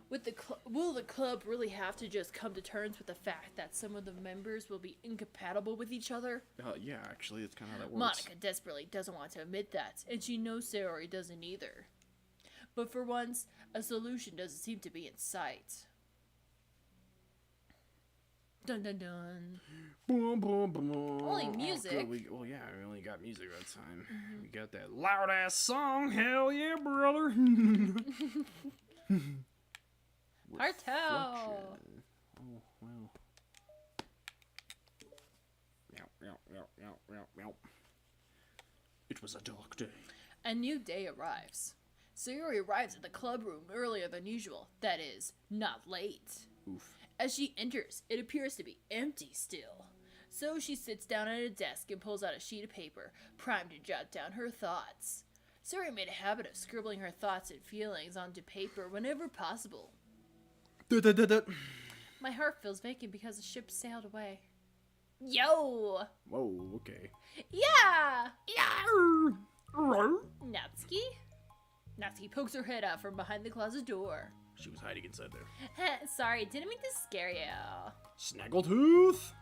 Will the club really have to just come to terms with the fact that some of the members will be incompatible with each other? Yeah, actually, it's kind of how that works. Monica desperately doesn't want to admit that, and she knows Sayori doesn't either. But for once, a solution doesn't seem to be in sight. Dun dun dun. Boom, boom, boom. Only music. Good. We only got music that time. We got that loud ass song. Hell yeah, brother. Partel. Oh well. Meow. It was a dark day. A new day arrives. Sayori arrives at the club room earlier than usual. That is, not late. Oof. As she enters, it appears to be empty still. So she sits down at a desk and pulls out a sheet of paper, primed to jot down her thoughts. Sayori made a habit of scribbling her thoughts and feelings onto paper whenever possible. My heart feels vacant because the ship sailed away. Yo! Whoa, okay. Yeah! Yeah! Natsuki? Natsuki pokes her head out from behind the closet door. She was hiding inside there. Sorry, didn't mean to scare you. Snaggletooth!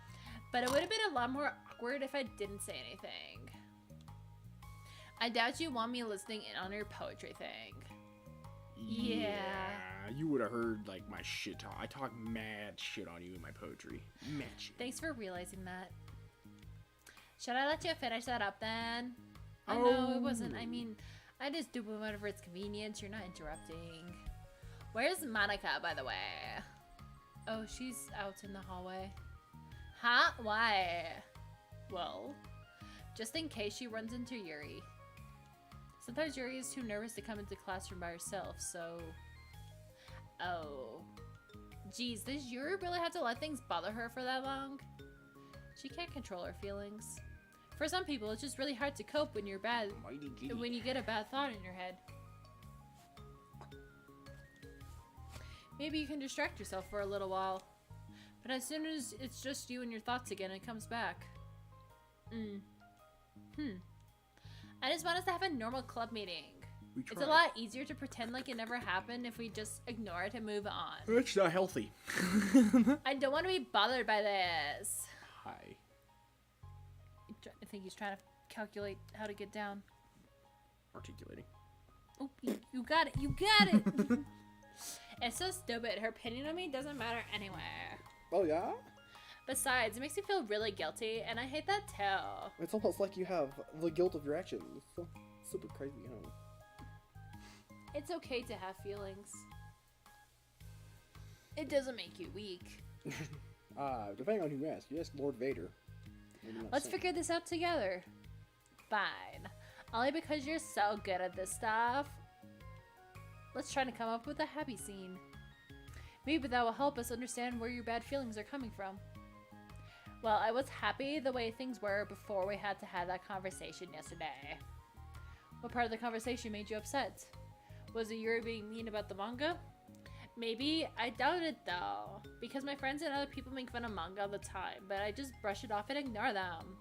But it would have been a lot more awkward if I didn't say anything. I doubt you want me listening in on your poetry thing. Yeah. You would have heard, like, my shit talk. I talk mad shit on you in my poetry. Mad shit. Thanks for realizing that. Should I let you finish that up then? Oh. No, it wasn't. I mean, I just do whatever it's convenient. You're not interrupting. Where's Monica, by the way? Oh, she's out in the hallway. Huh? Why? Well, just in case she runs into Yuri. Sometimes Yuri is too nervous to come into the classroom by herself, so... Oh. Geez, does Yuri really have to let things bother her for that long? She can't control her feelings. For some people, it's just really hard to cope when you're bad, when you get a bad thought in your head. Maybe you can distract yourself for a little while. But as soon as it's just you and your thoughts again, it comes back. I just want us to have a normal club meeting. It's a lot easier to pretend like it never happened if we just ignore it and move on. It's not healthy. I don't want to be bothered by this. Hi. I think he's trying to calculate how to get down. Articulating. Oh, you got it. You got it. It's so stupid. Her opinion on me doesn't matter anyway. Oh, yeah? Besides, it makes me feel really guilty, and I hate that too. It's almost like you have the guilt of your actions. It's so super crazy, huh? It's okay to have feelings. It doesn't make you weak. Depending on who you ask Lord Vader. Let's figure this out together. Fine. Only because you're so good at this stuff. let's try to come up with a happy scene. Maybe that will help us understand where your bad feelings are coming from. Well, I was happy the way things were before we had to have that conversation yesterday. What part of the conversation made you upset? Was it Yuri being mean about the manga? Maybe. I doubt it though, because my friends and other people make fun of manga all the time, but I just brush it off and ignore them.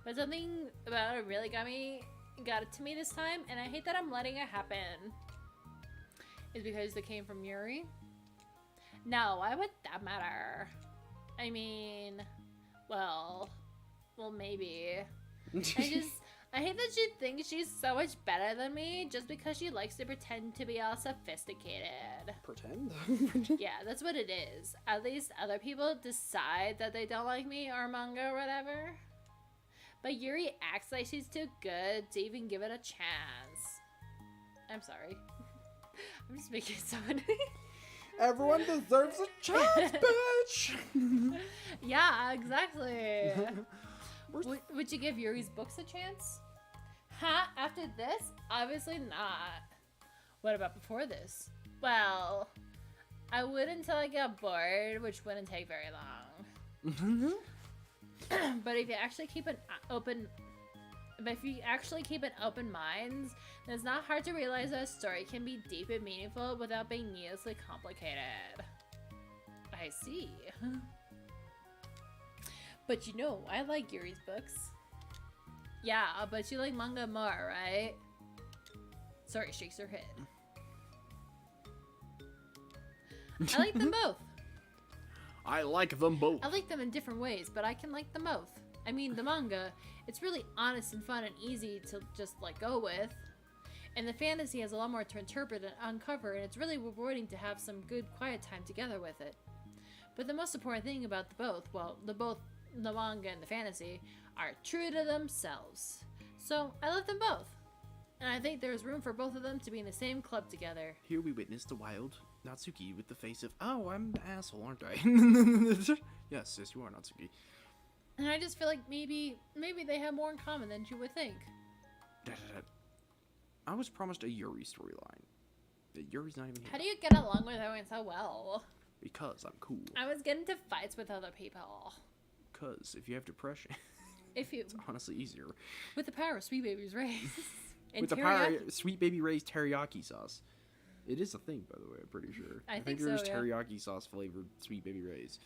But something about it really got it to me this time, and I hate that I'm letting it happen. Is it because they came from Yuri? No, why would that matter? I mean, well, maybe. I hate that she thinks she's so much better than me just because she likes to pretend to be all sophisticated. Pretend? Yeah, that's what it is. At least other people decide that they don't like me or manga or whatever. But Yuri acts like she's too good to even give it a chance. I'm sorry. I'm just making it so funny. Everyone deserves a chance, bitch! Yeah, exactly. Would you give Yuri's books a chance? Huh? After this? Obviously not. What about before this? Well, I would until I got bored, which wouldn't take very long. But if you actually keep an open mind, then it's not hard to realize that a story can be deep and meaningful without being needlessly complicated. I see. But you know, I like Yuri's books. Yeah, but you like manga more, right? Sorry, shakes her head. I like them both. I like them both. I like them in different ways, but I can like them both. I mean, the manga, it's really honest and fun and easy to just let go with. And the fantasy has a lot more to interpret and uncover, and it's really rewarding to have some good quiet time together with it. But the most important thing about the manga and the fantasy are true to themselves. So I love them both. And I think there's room for both of them to be in the same club together. Here we witness the wild Natsuki with the face of, oh, I'm the asshole, aren't I? Yes, you are Natsuki. And I just feel like maybe they have more in common than you would think. I was promised a Yuri storyline. Yuri's not even here. How do you get along with everyone so well? Because I'm cool. I was getting into fights with other people. Because if you have depression, it's honestly easier. With the power of Sweet Baby's Ray's. With the power of Sweet Baby Ray's teriyaki sauce. It is a thing, by the way, I'm pretty sure. I think there's so, yeah. teriyaki sauce flavored Sweet Baby Ray's.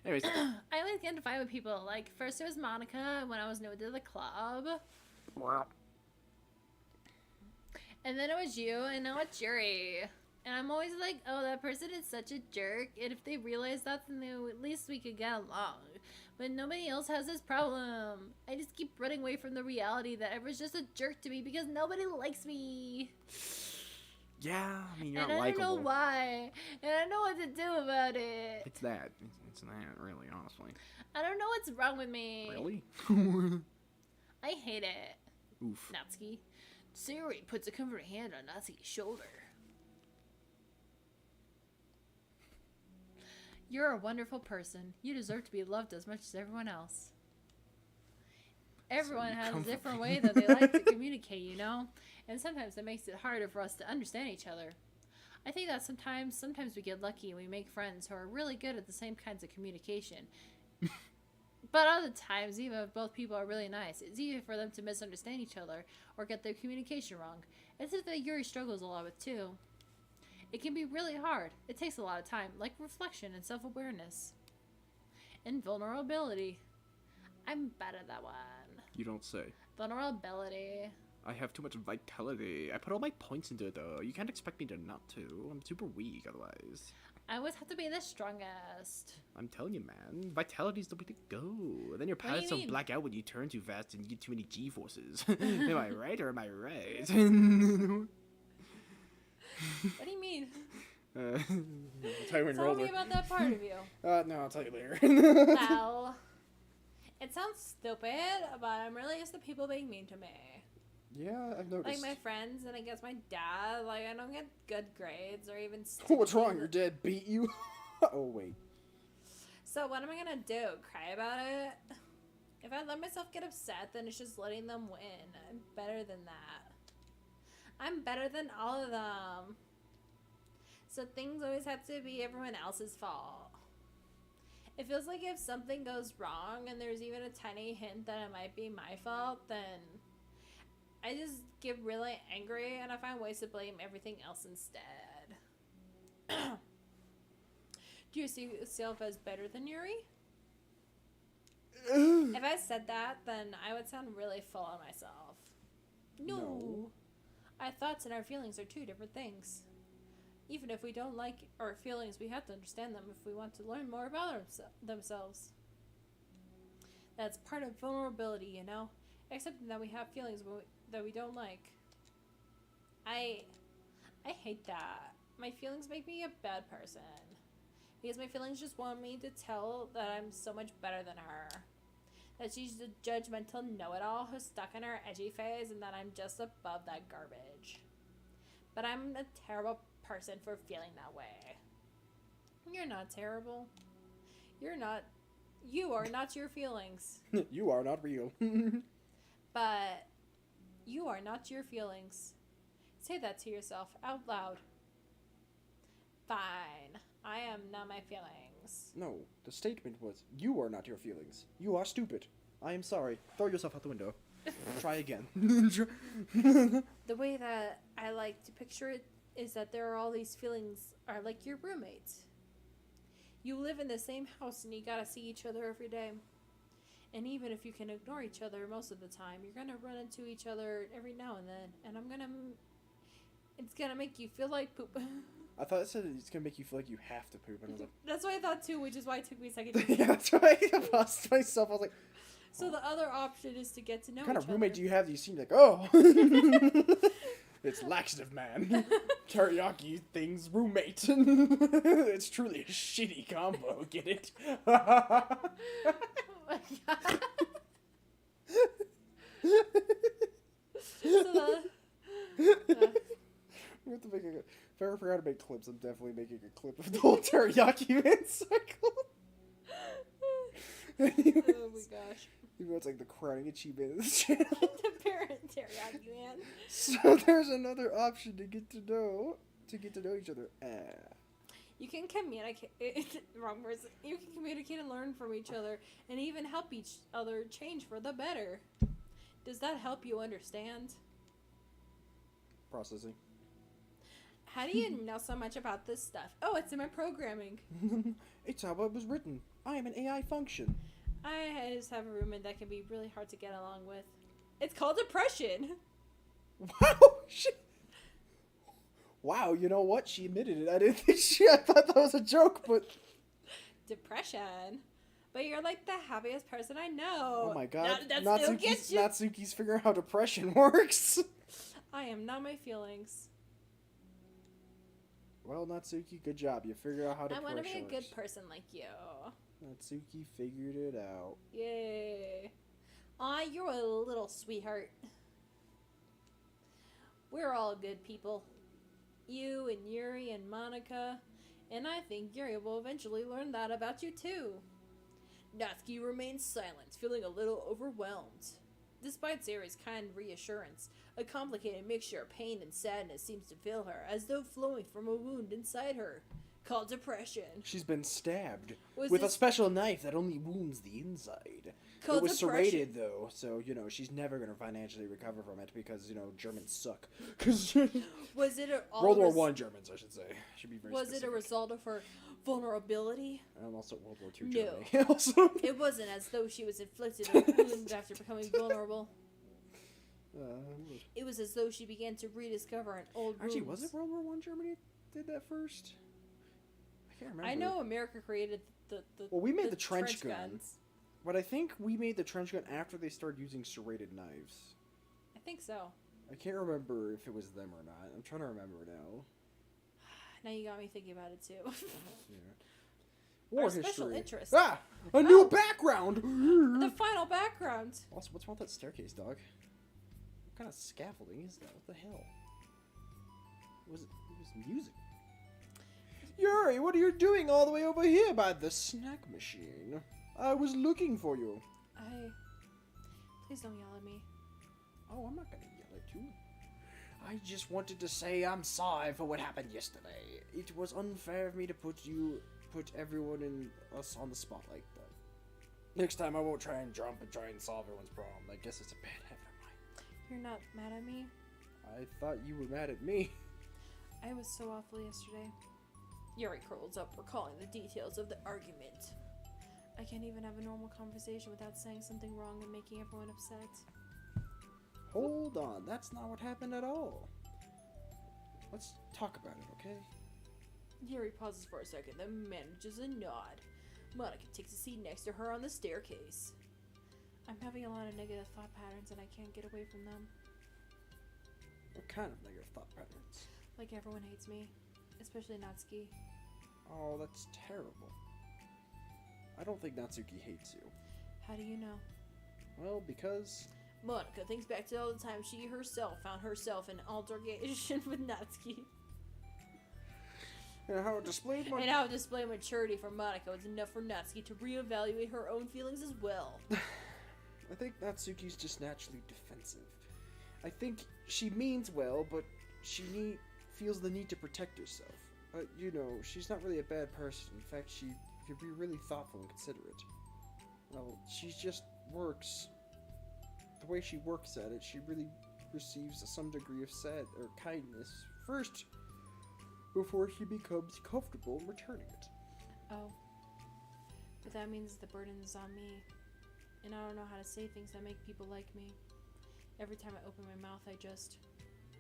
Anyways. I always get into fight with people. Like, first it was Monika when I was new to the club. Wow. And then it was you, and now it's Yuri. And I'm always like, oh, that person is such a jerk. And if they realize that, then at least we could get along. But nobody else has this problem. I just keep running away from the reality that everyone's just a jerk to me because nobody likes me. Yeah, I mean, you're not likable. And I don't know why. And I don't know what to do about it. It's that. It's that, really, honestly. I don't know what's wrong with me. Really? I hate it. Oof. Natsuki. Sayori puts a comforting hand on Natsuki's shoulder. You're a wonderful person. You deserve to be loved as much as everyone else. Everyone has a different way that they like to communicate, you know? And sometimes it makes it harder for us to understand each other. I think that sometimes we get lucky and we make friends who are really good at the same kinds of communication. But other times, even if both people are really nice, it's easy for them to misunderstand each other or get their communication wrong. It's something that Yuri struggles a lot with too. It can be really hard. It takes a lot of time, like reflection and self-awareness. And vulnerability. I'm bad at that one. You don't say. Vulnerability. I have too much vitality. I put all my points into it, though. You can't expect me to not to. I'm super weak otherwise. I always have to be the strongest. I'm telling you, man. Vitality's the way to go. Then your pilots will black out when you turn too fast and you get too many G-forces. Am I right or am I right? What do you mean? I'll tell you when Tell me about that part of you. No, I'll tell you later. Well, it sounds stupid, but I'm really used to people being mean to me. Yeah, I've noticed. Like my friends and I guess my dad. Like I don't get good grades or even. What's wrong? Your dad beat you? Oh wait. So what am I gonna do? Cry about it? If I let myself get upset, then it's just letting them win. I'm better than that. I'm better than all of them. So things always have to be everyone else's fault. It feels like if something goes wrong and there's even a tiny hint that it might be my fault, then I just get really angry and I find ways to blame everything else instead. Do you see yourself as better than Yuri? If I said that, then I would sound really full of myself. No. Our thoughts and our feelings are two different things. Even if we don't like our feelings, we have to understand them if we want to learn more about themselves. That's part of vulnerability, you know? Accepting that we have feelings that we don't like. I hate that. My feelings make me a bad person. Because my feelings just want me to tell that I'm so much better than her. That she's a judgmental know-it-all who's stuck in her edgy phase and that I'm just above that garbage. But I'm a terrible person for feeling that way. You're not terrible. You are not your feelings. You are not real. But you are not your feelings. Say that to yourself out loud. Fine. I am not my feelings. No, the statement was, you are not your feelings. You are stupid. I am sorry. Throw yourself out the window. Try again. The way that I like to picture it is that there are all these feelings are like your roommates. You live in the same house and you gotta see each other every day. And even if you can ignore each other most of the time, you're gonna run into each other every now and then. And it's gonna make you feel like poop. I thought it said it's gonna make you feel like you have to poop. And I was like, that's what I thought too, which is why it took me a second to yeah, that's why I paused myself. I was like, so the other option is to get to know what kind each of roommate other. do you have that you seem like, oh, it's laxative man. Teriyaki things roommate. It's truly a shitty combo, get it? Oh my god. We have to make if I ever forgot to make clips, I'm definitely making a clip of the whole teriyaki man cycle. Anyways, Oh my gosh. even though it's like the crowning achievement of this channel. The parent teriyaki man. So there's another option to get to know each other. You can communicate. Wrong words. You can communicate and learn from each other, and even help each other change for the better. Does that help you understand? Processing. How do you know so much about this stuff? Oh, it's in my programming. It's how it was written. I am an AI function. I just have a roommate that can be really hard to get along with. It's called depression. Wow, wow, you know what? She admitted it. I thought that was a joke, but Depression. But you're like the happiest person I know. oh my god. That still gets you. Natsuki's figuring out how depression works. I am not my feelings. Well, Natsuki, good job. You figured out how I depression want to be a works. good person like you. Natsuki figured it out. Yay. Aw, you're a little sweetheart. We're all good people. You and Yuri and Monika. And I think Yuri will eventually learn that about you too. Natsuki remains silent, feeling a little overwhelmed. Despite Zeri's kind reassurance, a complicated mixture of pain and sadness seems to fill her, as though flowing from a wound inside her, called depression. She's been stabbed Was with a this- special knife that only wounds the inside. Called It was depression. serrated, though, so, she's never going to financially recover from it because, Germans suck. 'Cause Was it World War One Germans, I should say. Should be very Was it a specific. result of her vulnerability? And also World War II No. Germany. Also. It wasn't as though she was inflicted a wound after becoming vulnerable. It was as though she began to rediscover an old Actually, wounds. was it World War One Germany did that first? I can't remember. I know America created the Well, we made the trench gun. guns. But I think we made the trench gun after they started using serrated knives. I think so. I can't remember if it was them or not. I'm trying to remember now. Now you got me thinking about it too. Yeah. War Our history. special interest. Ah! A new Oh. background! The final background. Also, what's wrong with that staircase, dog? What kind of scaffolding is that? What the hell? It was music. Yuri, what are you doing all the way over here by the snack machine? I was looking for you. Please don't yell at me. Oh, I'm not gonna yell at you. I just wanted to say I'm sorry for what happened yesterday. It was unfair of me to put everyone in us on the spot like that. Next time I won't try and jump and try and solve everyone's problem. I guess it's a bad habit of mine. You're not mad at me? I thought you were mad at me. I was so awful yesterday. Yuri curls up, recalling the details of the argument. I can't even have a normal conversation without saying something wrong and making everyone upset. Hold on, that's not what happened at all. Let's talk about it, okay? Yuri pauses for a second, then manages a nod. Monika takes a seat next to her on the staircase. I'm having a lot of negative thought patterns and I can't get away from them. What kind of negative thought patterns? Like everyone hates me, especially Natsuki. Oh, that's terrible. I don't think Natsuki hates you. How do you know? Well, because... Monika thinks back to all the time she herself found herself in altercation with Natsuki. And how display maturity from Monika was enough for Natsuki to reevaluate her own feelings as well. I think Natsuki's just naturally defensive. I think she means well, but she feels the need to protect herself. But, you know, she's not really a bad person. In fact, she could be really thoughtful and considerate. Well, she just works. The way she works at it, she really receives some degree of kindness first, before she becomes comfortable in returning it. Oh. But that means the burden is on me. And I don't know how to say things that make people like me. Every time I open my mouth, I just...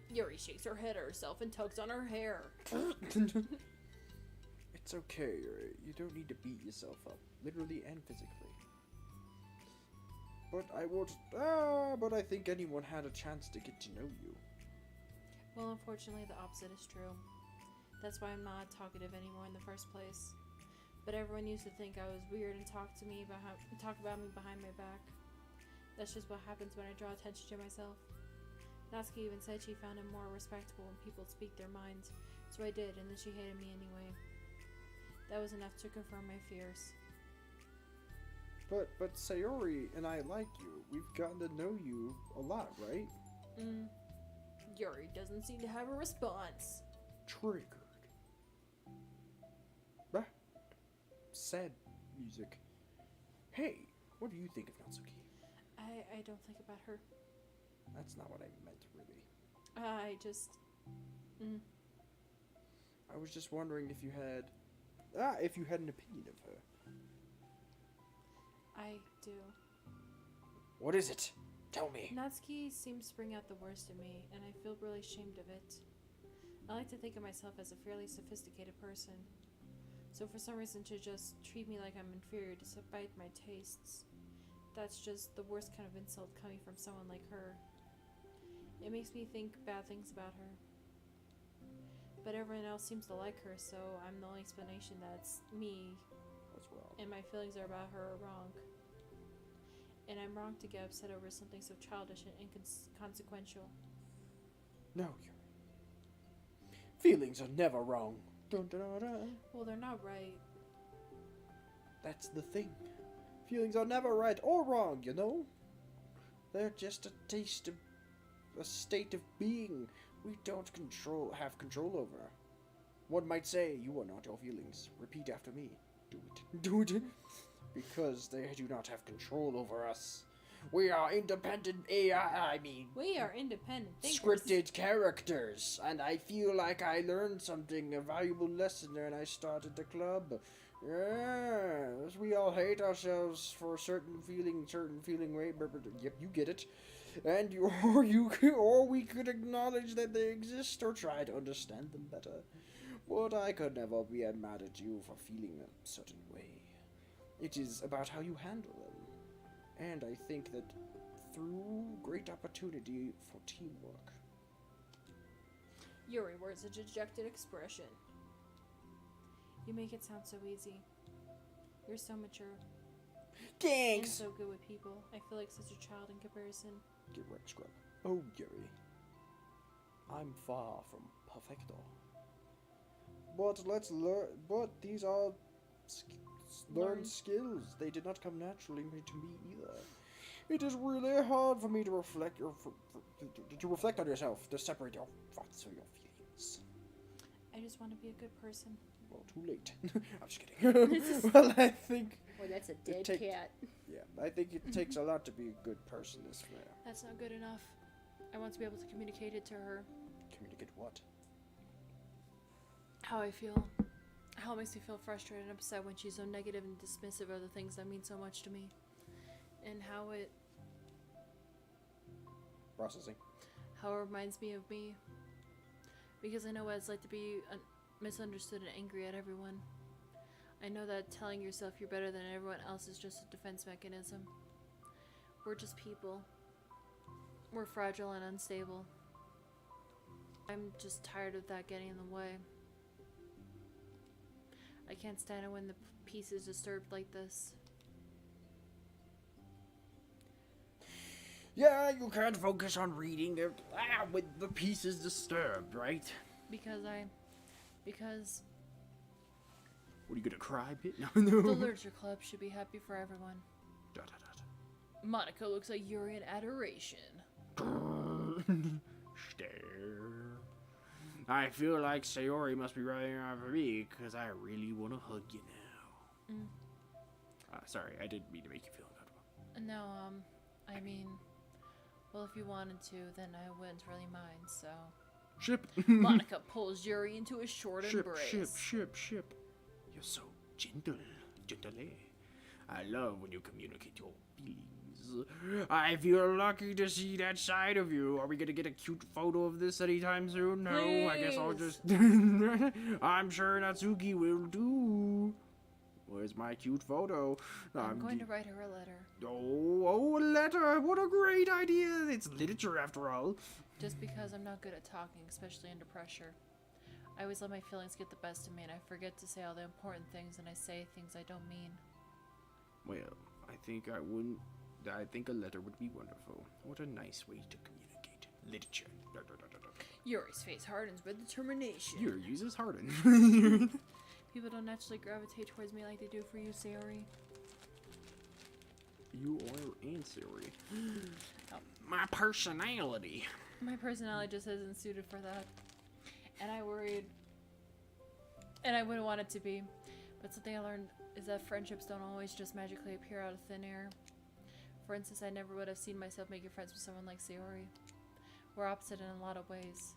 Yuri shakes her head at herself and tugs on her hair. It's okay, Yuri. You don't need to beat yourself up, literally and physically. But I think anyone had a chance to get to know you. Well, unfortunately, the opposite is true. That's why I'm not talkative anymore in the first place. But everyone used to think I was weird and talk about me behind my back. That's just what happens when I draw attention to myself. Natsuki even said she found it more respectable when people speak their minds, so I did, and then she hated me anyway. That was enough to confirm my fears. But Sayori and I like you. We've gotten to know you a lot, right? Yuri doesn't seem to have a response. Triggered. Bah. Sad music. Hey, what do you think of Natsuki? I don't think about her. That's not what I meant, really. I just... I was just wondering if you had an opinion of her. I do. What is it? Tell me. Natsuki seems to bring out the worst in me, and I feel really ashamed of it. I like to think of myself as a fairly sophisticated person. So for some reason to just treat me like I'm inferior despite my tastes, that's just the worst kind of insult coming from someone like her. It makes me think bad things about her. But everyone else seems to like her, so I'm the only explanation that's me. What's wrong? And my feelings are about her are wrong. And I'm wrong to get upset over something so childish and inconsequential. No, Yuri. Feelings are never wrong. Dun, dun, dun, dun. Well, they're not right. That's the thing. Feelings are never right or wrong, you know? They're just a state of being we don't have control over. One might say, you are not your feelings. Repeat after me. Do it. Do it. Because they do not have control over us. We are independent We are independent thinkers. scripted characters, and I feel like I learned something, a valuable lesson when I started the club. Yes, we all hate ourselves for a certain feeling way. Yep, you get it. And or we could acknowledge that they exist or try to understand them better. But I could never be mad at you for feeling a certain way. It is about how you handle them. And I think that through great opportunity for teamwork. Yuri wears a dejected expression. You make it sound so easy. You're so mature. Thanks! And so good with people. I feel like such a child in comparison. Get wrecked, scrub. Oh, Yuri. I'm far from perfecto. But these are learned skills. They did not come naturally to me either. It is really hard for me to reflect to reflect on yourself, to separate your thoughts or your feelings. I just want to be a good person. Well, too late. I'm just kidding. Well, I think... Boy, that's a dead cat. Yeah, I think it takes a lot to be a good person, this man. That's not good enough. I want to be able to communicate it to her. Communicate what? How I feel. How it makes me feel frustrated and upset when she's so negative and dismissive of the things that mean so much to me. And how it Processing. reminds me of me. Because I know what it's like to be misunderstood and angry at everyone. I know that telling yourself you're better than everyone else is just a defense mechanism. We're just people. We're fragile and unstable. I'm just tired of that getting in the way. I can't stand it when the peace is disturbed like this. Yeah, you can't focus on reading when the peace is disturbed, right? Because What, are you gonna cry, Pit? No, the no. literature club should be happy for everyone. Dot, dot, dot. Monica looks like Yuri in adoration. Stare. I feel like Sayori must be riding around for me, because I really want to hug you now. Sorry, I didn't mean to make you feel uncomfortable. No, I mean, well, if you wanted to, then I wouldn't really mind, so... Ship. Monica pulls Yuri into a short embrace. Ship. You're so gentle. I love when you communicate your feelings. I feel lucky to see that side of you. Are we gonna get a cute photo of this anytime soon? No, Please. I guess I'll just... I'm sure Natsuki will do. Where's my cute photo? I'm going to write her a letter. Oh, a letter. What a great idea. It's literature after all. Just because I'm not good at talking, especially under pressure. I always let my feelings get the best of me, and I forget to say all the important things, and I say things I don't mean. Well, I think a letter would be wonderful. What a nice way to communicate. Literature. Yuri's face hardens with determination. Your uses harden. People don't naturally gravitate towards me like they do for you, Sayori. You are ancillary. My personality. My personality just isn't suited for that. And I worried. And I wouldn't want it to be. But something I learned is that friendships don't always just magically appear out of thin air. For instance, I never would have seen myself making friends with someone like Sayori. We're opposite in a lot of ways.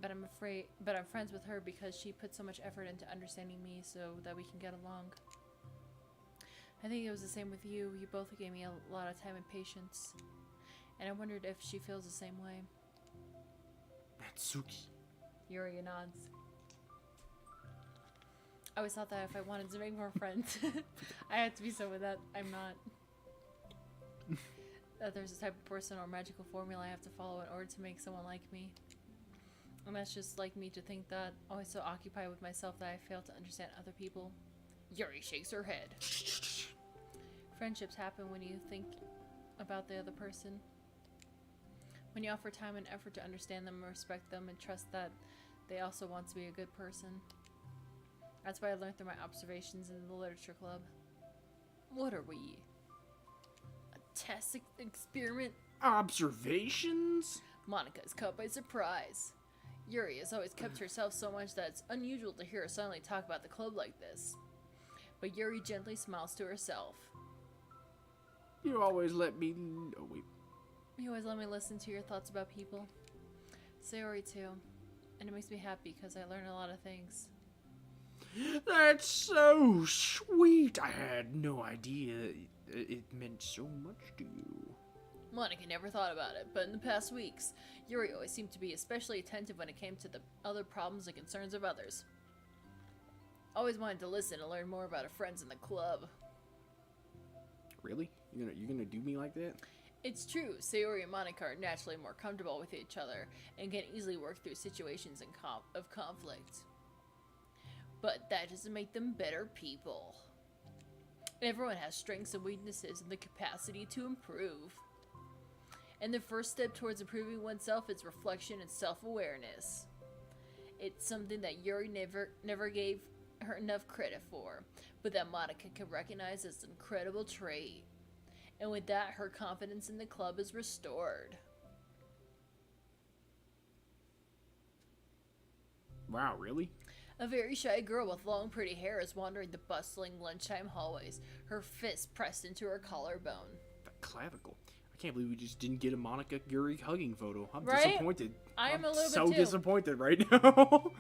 But I'm friends with her because she put so much effort into understanding me so that we can get along. I think it was the same with you. You both gave me a lot of time and patience. And I wondered if she feels the same way. Natsuki. Yuri nods. I always thought that if I wanted to make more friends, I had to be someone that I'm not. That there's a type of person or magical formula I have to follow in order to make someone like me. And that's just like me to think that, always so occupied with myself that I fail to understand other people. Yuri shakes her head. Friendships happen when you think about the other person. When you offer time and effort to understand them, respect them, and trust that they also want to be a good person. That's what I learned through my observations in the literature club. What are we? A test experiment? Observations? Monica is caught by surprise. Yuri has always kept herself so much that it's unusual to hear her suddenly talk about the club like this. But Yuri gently smiles to herself. You always let me... Oh, wait. You always let me listen to your thoughts about people. Sayori too. And it makes me happy because I learn a lot of things. That's so sweet. I had no idea it meant so much to you. Monika never thought about it, but in the past weeks, Yuri always seemed to be especially attentive when it came to the other problems and concerns of others. Always wanted to listen and learn more about her friends in the club. Really? You're gonna do me like that? It's true, Sayori and Monika are naturally more comfortable with each other and can easily work through situations of conflict. But that doesn't make them better people. Everyone has strengths and weaknesses and the capacity to improve. And the first step towards improving oneself is reflection and self-awareness. It's something that Yuri never gave her enough credit for, but that Monika can recognize as an incredible trait. And with that, her confidence in the club is restored. Wow, really? A very shy girl with long pretty hair is wandering the bustling lunchtime hallways, her fist pressed into her collarbone. That clavicle. I can't believe we just didn't get a Monika Yuri hugging photo. I'm Right? disappointed. I'm a little so bit too. disappointed right now.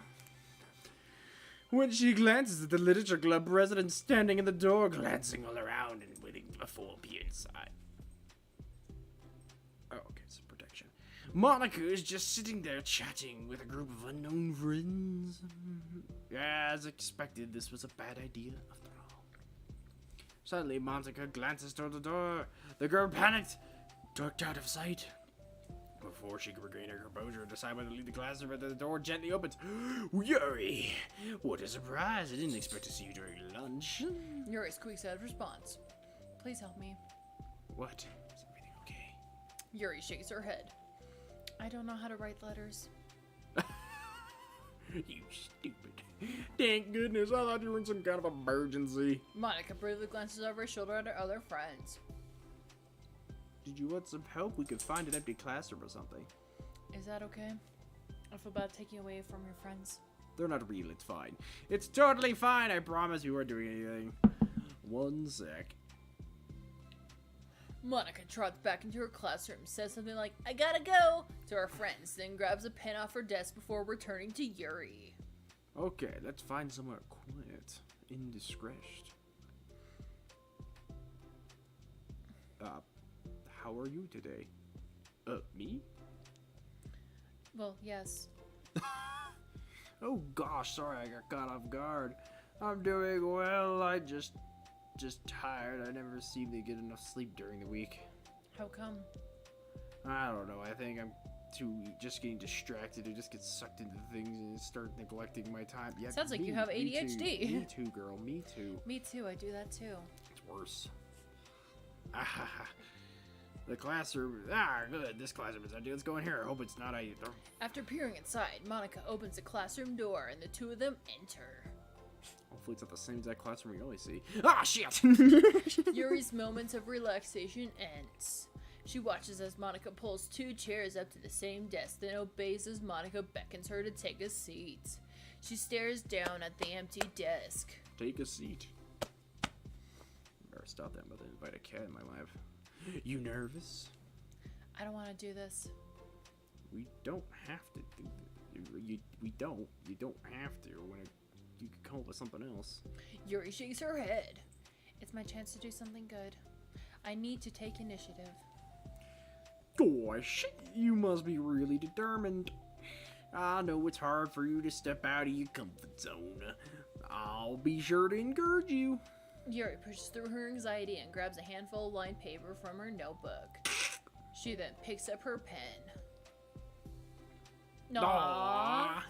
When she glances at the literature club president standing in the door, glancing all around and waiting before be inside. Oh, okay, some protection. Monika is just sitting there chatting with a group of unknown friends. As expected, this was a bad idea after all. Suddenly, Monika glances toward the door. The girl panicked, ducked out of sight. Before she could regain her composure and decide whether to leave the classroom, the door gently opens. Yuri! What a surprise! I didn't expect to see you during lunch. Yuri squeaks out of response. Please help me. What? Is everything okay? Yuri shakes her head. I don't know how to write letters. You stupid. Thank goodness, I thought you were in some kind of emergency. Monika briefly glances over her shoulder at her other friends. Did you want some help? We could find an empty classroom or something. Is that okay? I feel bad taking away from your friends. They're not real, it's fine. It's totally fine, I promise we weren't doing anything. One sec. Monika trots back into her classroom, says something like, I gotta go, to her friends, then grabs a pen off her desk before returning to Yuri. Okay, let's find somewhere quiet. Indiscretion. How are you today? Me? Well, yes. Oh gosh, sorry I got caught off guard. I'm doing well, I just tired. I never seem to get enough sleep during the week. How come? I don't know, I think I'm just getting distracted. I just get sucked into things and start neglecting my time. Yeah, Sounds like you have ADHD. Me too, girl, me too. Me too, I do that too. It's worse. The classroom. Good. This classroom is empty. Let's go in here. I hope it's not a. After peering inside, Monika opens the classroom door and the two of them enter. Hopefully it's not the same exact classroom we always see. Shit! Yuri's moments of relaxation ends. She watches as Monika pulls two chairs up to the same desk, then obeys as Monika beckons her to take a seat. She stares down at the empty desk. Take a seat. Better stop that. I'm about to invite a cat in my life. You nervous? I don't want to do this. We don't have to do this. We don't. You don't have to. You could come up with something else. Yuri shakes her head. It's my chance to do something good. I need to take initiative. Gosh, you must be really determined. I know it's hard for you to step out of your comfort zone. I'll be sure to encourage you. Yuri pushes through her anxiety and grabs a handful of lined paper from her notebook. She then picks up her pen. Aww.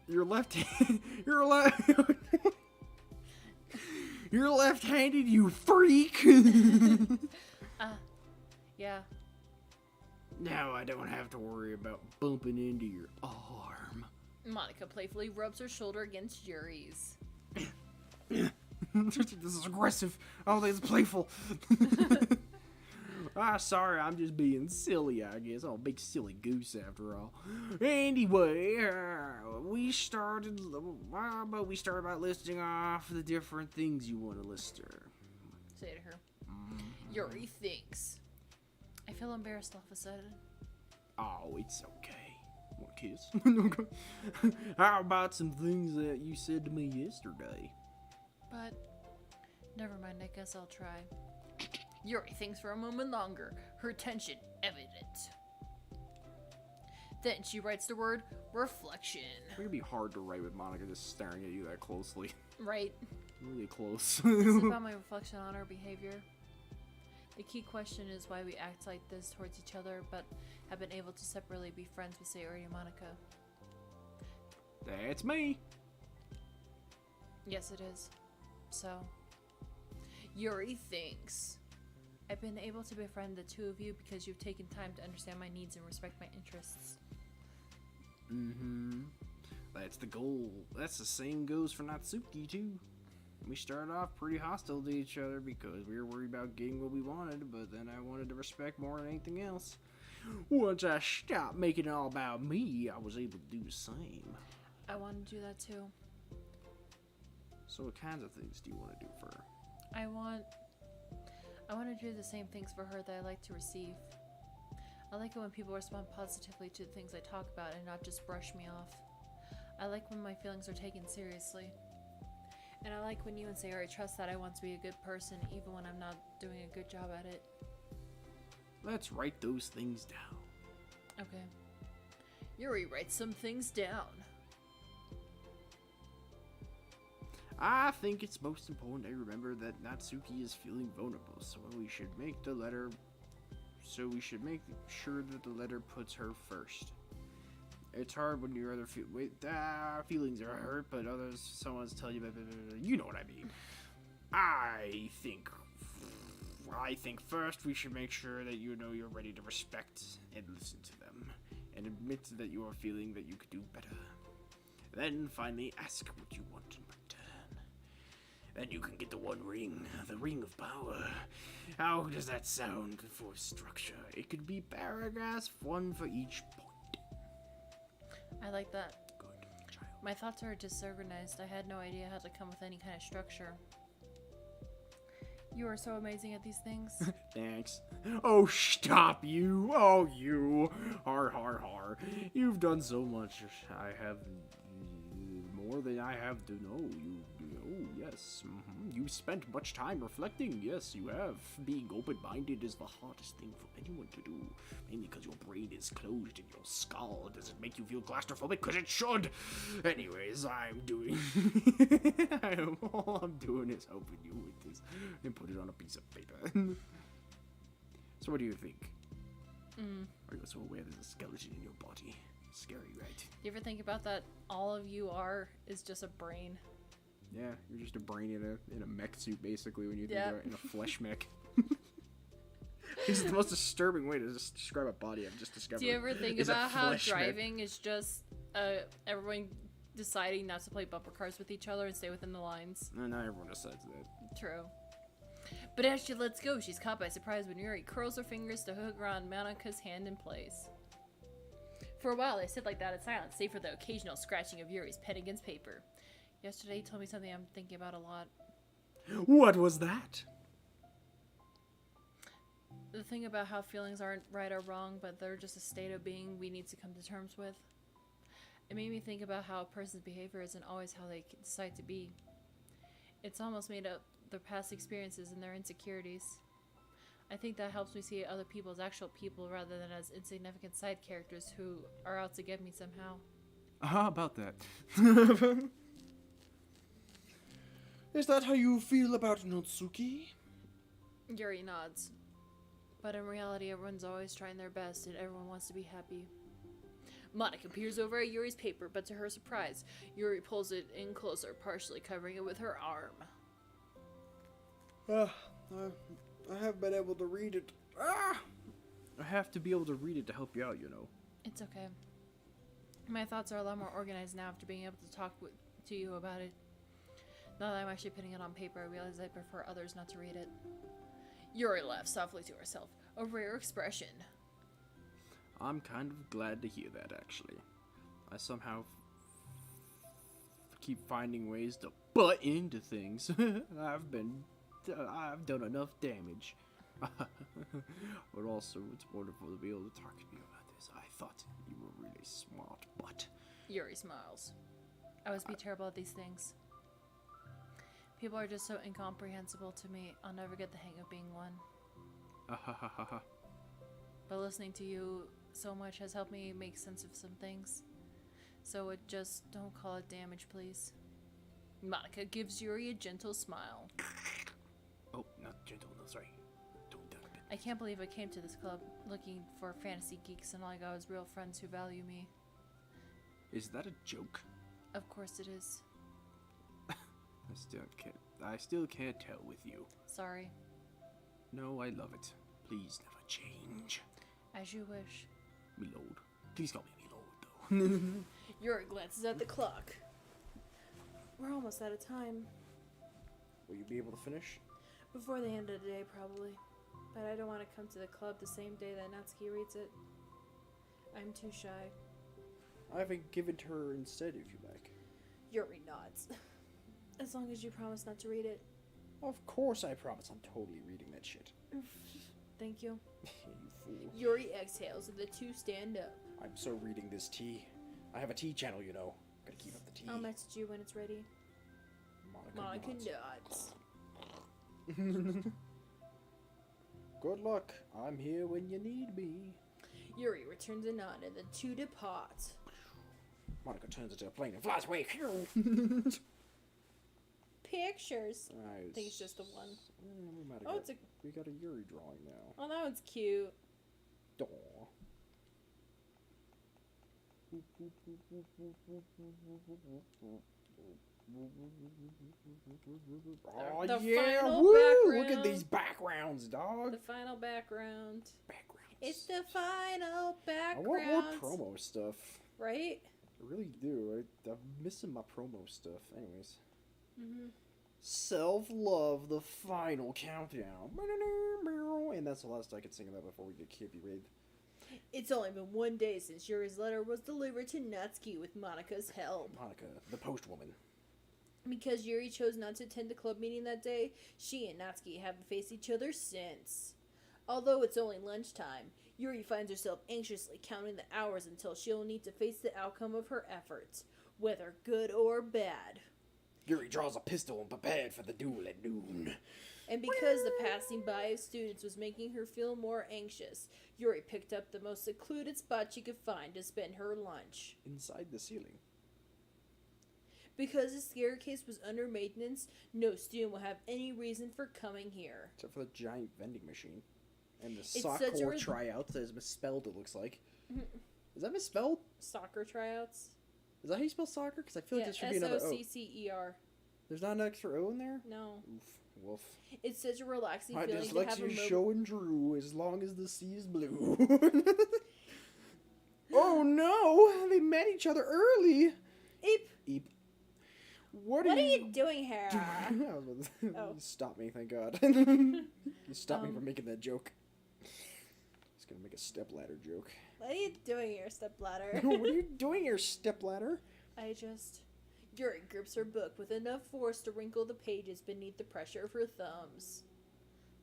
You're left-handed, you freak. Yeah. Now I don't have to worry about bumping into your arm. Monika playfully rubs her shoulder against Yuri's. This is aggressive. I don't think it's playful. Sorry, I'm just being silly, I guess. I'm a big silly goose after all. Anyway, we started by listing off the different things you want to list her. Say to her. Yuri thinks. I feel embarrassed all of a sudden. Oh, it's okay. Want a kiss? How about some things that you said to me yesterday? But, never mind, I guess I'll try. Yuri thinks for a moment longer, her tension evident. Then she writes the word reflection. It's gonna be hard to write with Monika just staring at you that closely. Right. Really close. It's about my reflection on our behavior. The key question is why we act like this towards each other, but have been able to separately be friends with Sayori and Monika. That's me. Yes, it is. So, Yuri thinks. I've been able to befriend the two of you because you've taken time to understand my needs and respect my interests. Mm-hmm. That's the goal. That's the same goes for Natsuki, too. We started off pretty hostile to each other because we were worried about getting what we wanted, but then I wanted to respect more than anything else. Once I stopped making it all about me, I was able to do the same. I want to do that too. So what kinds of things do you want to do for her? I want to do the same things for her that I like to receive. I like it when people respond positively to the things I talk about and not just brush me off. I like when my feelings are taken seriously. And I like when you and Sayori trust that I want to be a good person even when I'm not doing a good job at it. Let's write those things down. Okay. Yuri, write some things down. I think it's most important to remember that Natsuki is feeling vulnerable, so we should make sure that the letter puts her first. It's hard when your other feelings are hurt, but someone's telling you, you know what I mean. I think first we should make sure that you know you're ready to respect and listen to them, and admit that you are feeling that you could do better. Then finally ask what you want in return. Then you can get the One Ring, the Ring of Power. How does that sound for structure? It could be paragraphs, one for each point. I like that. Good child. My thoughts are disorganized. I had no idea how to come with any kind of structure. You are so amazing at these things. Thanks. Oh, stop you. Oh, you. Har. You've done so much. I have more than I have to know. Yes. You've spent much time reflecting. Yes, you have. Being open-minded is the hardest thing for anyone to do. Mainly because your brain is closed in your skull. Does it make you feel claustrophobic? Because it should. Anyways, all I'm doing is helping you with this and put it on a piece of paper. So what do you think? Are you also aware there's a skeleton in your body? Scary, right? Do you ever think about that? All of you is just a brain. Yeah, you're just a brain in a mech suit, basically, when you think about it, in a flesh mech. It's the most disturbing way to just describe a body I've just discovered. Do you ever think about how driving is just everyone deciding not to play bumper cars with each other and stay within the lines? No, not everyone decides that. True. But as she lets go, she's caught by surprise when Yuri curls her fingers to hook around Monika's hand in place. For a while, they sit like that in silence, save for the occasional scratching of Yuri's pen against paper. Yesterday, he told me something I'm thinking about a lot. What was that? The thing about how feelings aren't right or wrong, but they're just a state of being we need to come to terms with. It made me think about how a person's behavior isn't always how they decide to be. It's almost made up their past experiences and their insecurities. I think that helps me see other people as actual people rather than as insignificant side characters who are out to get me somehow. How about that? Is that how you feel about Natsuki? Yuri nods. But in reality, everyone's always trying their best and everyone wants to be happy. Monika peers over at Yuri's paper, but to her surprise, Yuri pulls it in closer, partially covering it with her arm. I haven't been able to read it. I have to be able to read it to help you out, you know. It's okay. My thoughts are a lot more organized now after being able to talk to you about it. Now that I'm actually putting it on paper, I realize I prefer others not to read it. Yuri laughs softly to herself, a rare expression. I'm kind of glad to hear that, actually. I somehow keep finding ways to butt into things. I've done enough damage. But also, it's wonderful to be able to talk to you about this. I thought you were really smart, but... Yuri smiles. I always be terrible at these things. People are just so incomprehensible to me, I'll never get the hang of being one. But listening to you so much has helped me make sense of some things. So just don't call it damage, please. Monika gives Yuri a gentle smile. Oh, not gentle, no, sorry. Don't dump it. I can't believe I came to this club looking for fantasy geeks and all I got was real friends who value me. Is that a joke? Of course it is. I still can't tell with you. Sorry. No, I love it. Please never change. As you wish. Milord. Please call me Milord, though. Yuri glances at the clock. We're almost out of time. Will you be able to finish? Before the end of the day, probably. But I don't want to come to the club the same day that Natsuki reads it. I'm too shy. I haven't given to her instead, if you like. Yuri nods. As long as you promise not to read it. Of course I promise I'm totally reading that shit. Thank you. You fool. Yuri exhales and the two stand up. I'm so reading this tea. I have a tea channel, you know. Gotta keep up the tea. I'll message you when it's ready. Monica nods. Good luck. I'm here when you need me. Yuri returns a nod and the two depart. Monica turns into a plane and flies away. Pictures. I think it's just the one. We got a Yuri drawing now. Oh, that one's cute. Daw. Oh The yeah! final Woo! background. Look at these backgrounds, dog. The final background. Backgrounds. It's the final I background. want more promo stuff. Right? I really do. I'm missing my promo stuff. Anyways. Mm-hmm. Self-love, the final countdown. And that's the last I could sing of that before we get copyrighted. It's only been 1 day since Yuri's letter was delivered to Natsuki with Monika's help. Monica, the postwoman. Because Yuri chose not to attend the club meeting that day, she and Natsuki haven't faced each other since. Although it's only lunchtime, Yuri finds herself anxiously counting the hours until she'll need to face the outcome of her efforts, whether good or bad. Yuri draws a pistol and prepared for the duel at noon. And because the passing by of students was making her feel more anxious, Yuri picked up the most secluded spot she could find to spend her lunch. Inside the ceiling. Because the staircase was under maintenance, no student will have any reason for coming here. Except for the giant vending machine. And the It's soccer such a tryouts that is misspelled, it looks like. Is that misspelled? Soccer tryouts? Is that how you spell soccer? Because I feel like there should be another O. S-O-C-C-E-R. There's not an extra O in there? No. Oof. Woof. It's such a relaxing My feeling to have a dyslexia moment. showing Drew as long as the sea is blue. Oh no! They met each other early! Eep! Eep. What are you doing here? I was about to Oh. You stopped me, thank God. You stopped me from making that joke. I was gonna make a stepladder joke. What are you doing here, stepladder? What are you doing here, stepladder? Yuri grips her book with enough force to wrinkle the pages beneath the pressure of her thumbs.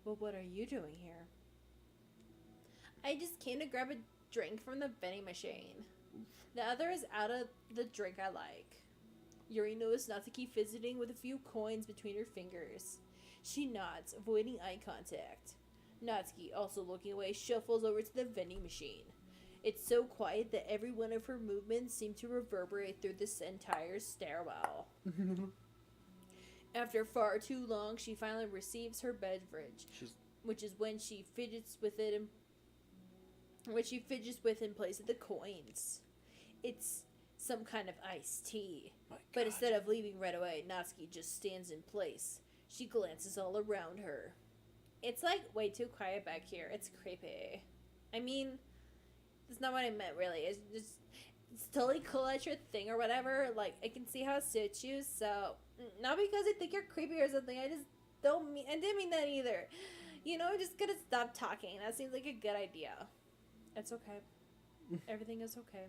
Well, what are you doing here? I just came to grab a drink from the vending machine. The other is out of the drink I like. Yuri noticed Natsuki fidgeting with a few coins between her fingers. She nods, avoiding eye contact. Natsuki, also looking away, shuffles over to the vending machine. It's so quiet that every one of her movements seem to reverberate through this entire stairwell. After far too long, she finally receives her beverage, which is when she fidgets with it in place of the coins. It's some kind of iced tea. But instead of leaving right away, Natsuki just stands in place. She glances all around her. It's like way too quiet back here. It's creepy. I mean, that's not what I meant, really. It's totally cool at your thing or whatever. Like, I can see how it suits you, so... Not because I think you're creepy or something. I didn't mean that either. You know, I'm just gonna stop talking. That seems like a good idea. It's okay. Everything is okay.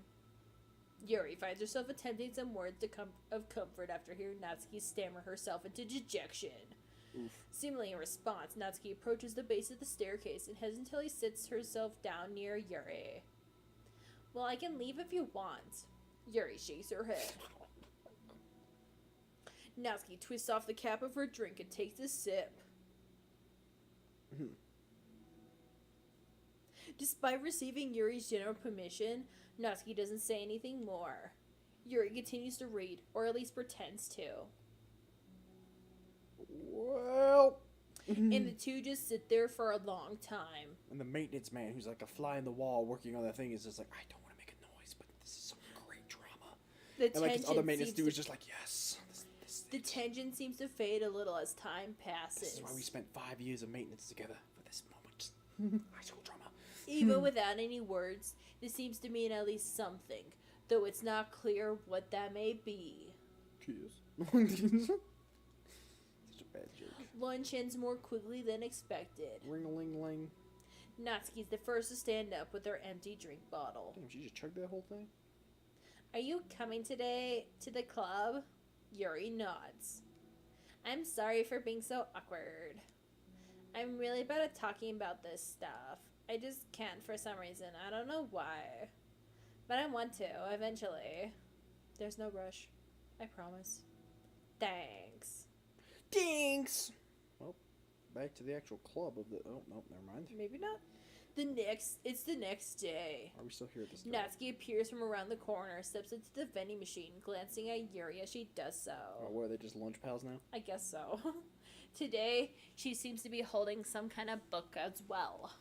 Yuri finds herself attempting some words of comfort after hearing Natsuki stammer herself into dejection. Oof. Seemingly in response, Natsuki approaches the base of the staircase and hesitantly sits herself down near Yuri. Well, I can leave if you want. Yuri shakes her head. Natsuki twists off the cap of her drink and takes a sip. Despite receiving Yuri's general permission, Natsuki doesn't say anything more. Yuri continues to read, or at least pretends to. Well... And the two just sit there for a long time. And the maintenance man, who's like a fly in the wall working on that thing, is just like, I don't want to make a noise, but this is some great drama. And like his other maintenance dude is just like, yes. The tension seems to fade a little as time passes. This is why we spent 5 years of maintenance together for this moment. High school drama. Even without any words, this seems to mean at least something, though it's not clear what that may be. Cheers. Such a bad joke. Lunch ends more quickly than expected. Ring-a-ling-ling. Natsuki's the first to stand up with her empty drink bottle. Damn, she just chugged that whole thing? Are you coming today to the club? Yuri nods. I'm sorry for being so awkward. I'm really bad at talking about this stuff. I just can't for some reason. I don't know why. But I want to, eventually. There's no rush. I promise. Thanks. Thanks! Well, back to the actual club of the... Oh, no, never mind. Maybe not. It's the next day. Are we still here at this time? Natsuki appears from around the corner, steps into the vending machine, glancing at Yuri as she does so. Oh, what, are they just lunch pals now? I guess so. Today, she seems to be holding some kind of book as well.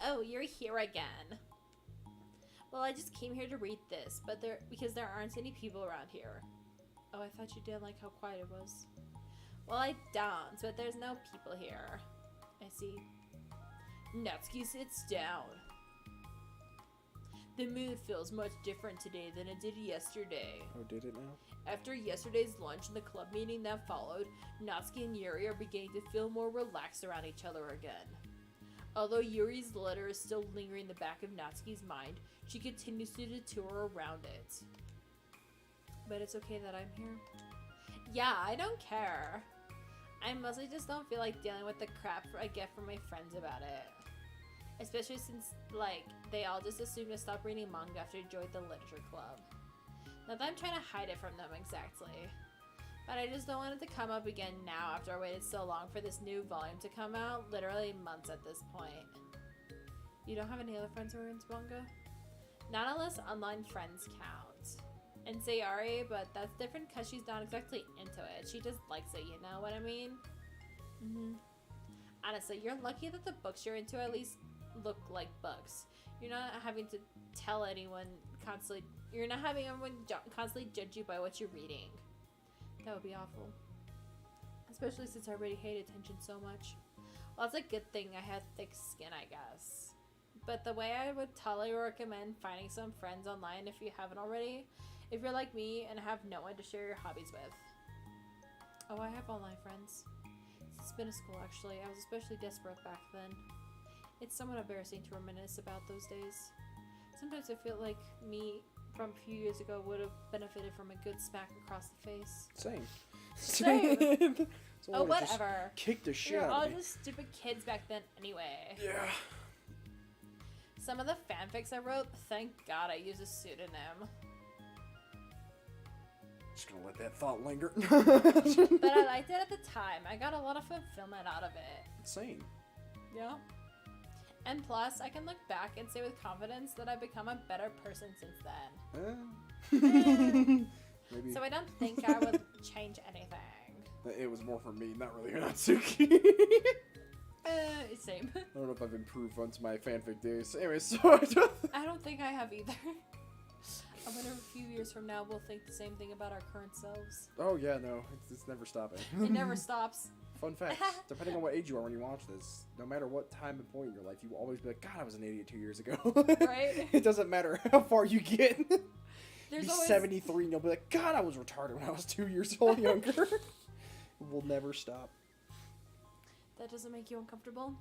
Oh, you're here again. Well, I just came here to read this, but because there aren't any people around here. Oh, I thought you didn't like how quiet it was. Well, I don't, but there's no people here. I see. Natsuki sits down. The mood feels much different today than it did yesterday. Oh, did it now? After yesterday's lunch and the club meeting that followed, Natsuki and Yuri are beginning to feel more relaxed around each other again. Although Yuri's letter is still lingering in the back of Natsuki's mind, she continues to detour around it. But it's okay that I'm here. Yeah, I don't care. I mostly just don't feel like dealing with the crap I get from my friends about it. Especially since, like, they all just assume to stop reading manga after I joined the literature club. Not that I'm trying to hide it from them exactly. But I just don't want it to come up again now after I waited so long for this new volume to come out, literally months at this point. You don't have any other friends who are into manga? Not unless online friends count. And Sayari, but that's different because she's not exactly into it. She just likes it, you know what I mean? Honestly, you're lucky that the books you're into at least look like books. You're not having to tell anyone constantly. You're not having everyone constantly judge you by what you're reading. That would be awful. Especially since I already hate attention so much. Well, it's a good thing I have thick skin, I guess. But the way I would totally recommend finding some friends online if you haven't already, if you're like me and have no one to share your hobbies with. Oh, I have online friends. It's been a school, actually. I was especially desperate back then. It's somewhat embarrassing to reminisce about those days. Sometimes I feel like me from a few years ago would have benefited from a good smack across the face. Same. Oh, whatever. Kick the shit You're out all of me. just stupid kids back then anyway. Yeah. Some of the fanfics I wrote, thank God I used a pseudonym. Just gonna let that thought linger. But I liked it at the time. I got a lot of fulfillment out of it. Same. Yeah. And plus, I can look back and say with confidence that I've become a better person since then. Maybe. So I don't think I would change anything. It was more for me, not really Natsuki. Same. I don't know if I've improved once my fanfic days. Anyway, so I don't think I have either. I wonder if a few years from now we'll think the same thing about our current selves. Oh yeah, no, it's never stopping. It never stops. Fun fact, depending on what age you are when you watch this, no matter what time and point in your life, you will always be like, God, I was an idiot 2 years ago. Right? It doesn't matter how far you get. There's be always 73 and you'll be like, God, I was retarded when I was 2 years old younger. We'll never stop. That doesn't make you uncomfortable?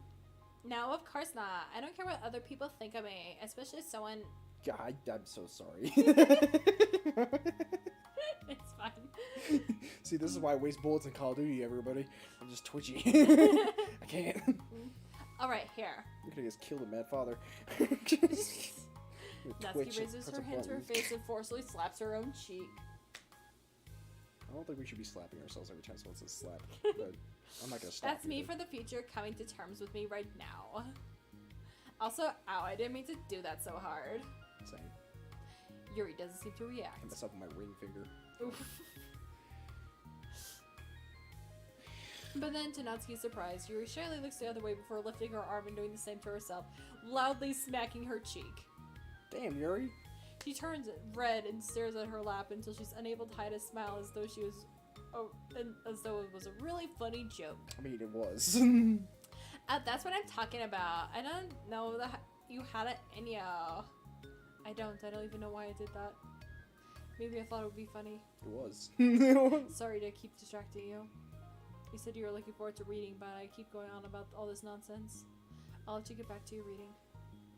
No, of course not. I don't care what other people think of me, especially someone... God, I'm so sorry. It's fine. See, this is why I waste bullets in Call of Duty, everybody. I'm just twitchy. I can't. Alright, here. You're gonna get killed, Mad Father. Natsuki raises her hand to her face and forcefully slaps her own cheek. I don't think we should be slapping ourselves every time someone says slap, but I'm not gonna stop. That's me for the future coming to terms with me right now. Also, ow, I didn't mean to do that so hard. Same. Yuri doesn't seem to I react. hit myself with my ring finger. Oof. But then, to Natsuki's surprise, Yuri shyly looks the other way before lifting her arm and doing the same to herself, loudly smacking her cheek. Damn, Yuri. She turns red and stares at her lap until she's unable to hide a smile as though she was, as though it was a really funny joke. I mean, it was. That's what I'm talking about. I don't know that you had it in you. I don't even know why I did that. Maybe I thought it would be funny. It was. Sorry to keep distracting you. You said you were looking forward to reading, but I keep going on about all this nonsense. I'll let you get back to your reading.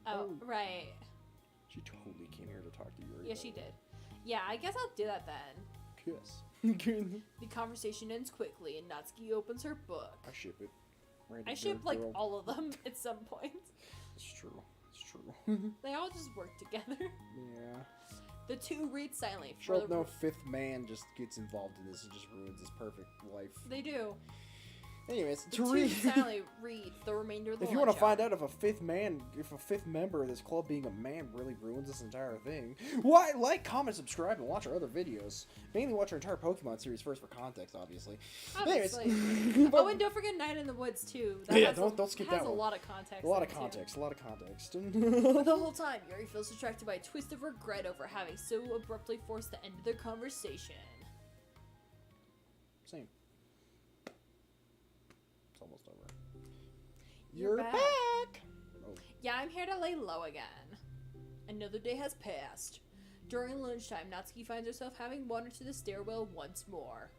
Oh, right. She totally came here to talk to you. Yeah, she did. Yeah, I guess I'll do that then. Kiss. The conversation ends quickly, and Natsuki opens her book. I ship it. I ship, like, all of them at some point. It's true. It's true. They all just work together. Yeah. The two read silently. Sure, no fifth man just gets involved in this and just ruins his perfect life. They do. Anyways, The two silently read the remainder of the if you want to find out if a fifth member of this club being a man really ruins this entire thing, why like, comment, subscribe, and watch our other videos. Mainly watch our entire Pokemon series first for context, obviously. Obviously. Anyways, Oh, and don't forget Night in the Woods too. Yeah, don't skip that has one. a lot of context. A lot in of it, context. A lot of context. But the whole time, Yuri feels distracted by a twist of regret over having so abruptly forced the end of their conversation. Same. It's almost over. You're back. Oh. Yeah, I'm here to lay low again. Another day has passed. During lunchtime, Natsuki finds herself having wandered to the stairwell once more.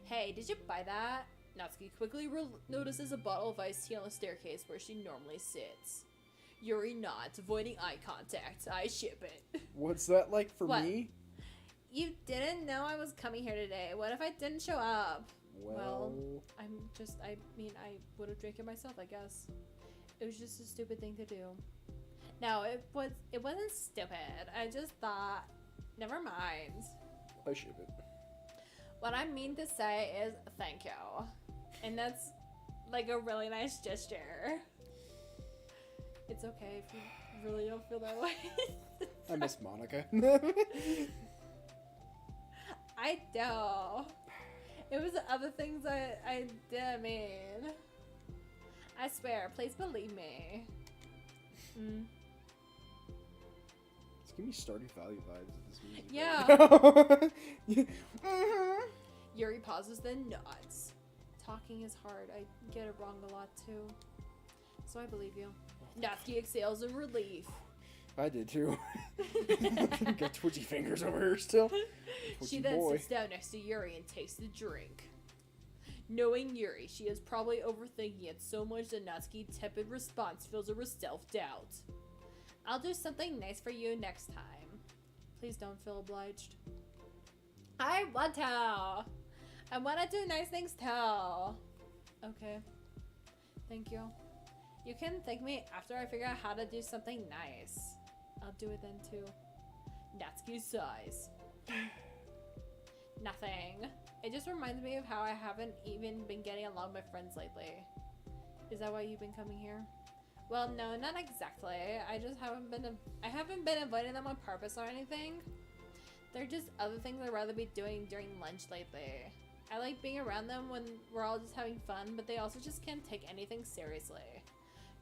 Hey, did you buy that? Natsuki quickly notices a bottle of iced tea on the staircase where she normally sits. Yuri nods, avoiding eye contact. I ship it. What's that like for What? me? You didn't know I was coming here today. What if I didn't show up? Well, I would have drank it myself, I guess. It was just a stupid thing to do. No, it wasn't stupid. I just thought, never mind. I ship it. What I mean to say is thank you. And that's like a really nice gesture. It's okay if you really don't feel that way. I miss Monica. I do. It was the other things I didn't mean. I swear, please believe me. It's giving me Stardew Valley vibes of this music. Yeah. Yeah. Yuri pauses, then nods. Talking is hard. I get it wrong a lot too. So I believe you. Natsuki exhales in relief. I did too. Got twitchy fingers over here still. She Twitchy then boy. sits down next to Yuri and takes the drink. Knowing Yuri, she is probably overthinking it so much that Natsuki's tepid response fills her with self-doubt. I'll do something nice for you next time. Please don't feel obliged. I want to. I want to do nice things too. Okay. Thank you. You can thank me after I figure out how to do something nice. I'll do it then too. Natsuki sighs. Nothing. It just reminds me of how I haven't even been getting along with friends lately. Is that why you've been coming here? Well, no, not exactly. I just haven't been inviting them on purpose or anything. They're just other things I'd rather be doing during lunch lately. I like being around them when we're all just having fun, but they also just can't take anything seriously.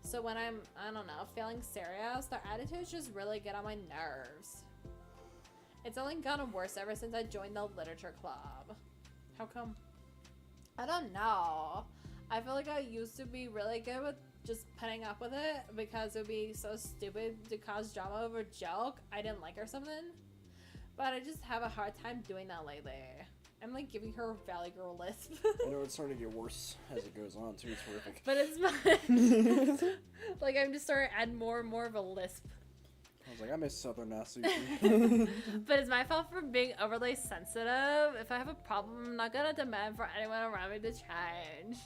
So when I'm, I don't know, feeling serious, their attitudes just really get on my nerves. It's only gotten worse ever since I joined the literature club. How come? I don't know. I feel like I used to be really good with just putting up with it because it would be so stupid to cause drama over a joke I didn't like or something. But I just have a hard time doing that lately. I'm like giving her a Valley Girl lisp. I know it's starting to get worse as it goes on too. It's horrific. But it's fun. Like I'm just starting to add more and more of a lisp. I was like, I miss Southern Natsuki. But it's my fault for being overly sensitive. If I have a problem, I'm not gonna demand for anyone around me to change.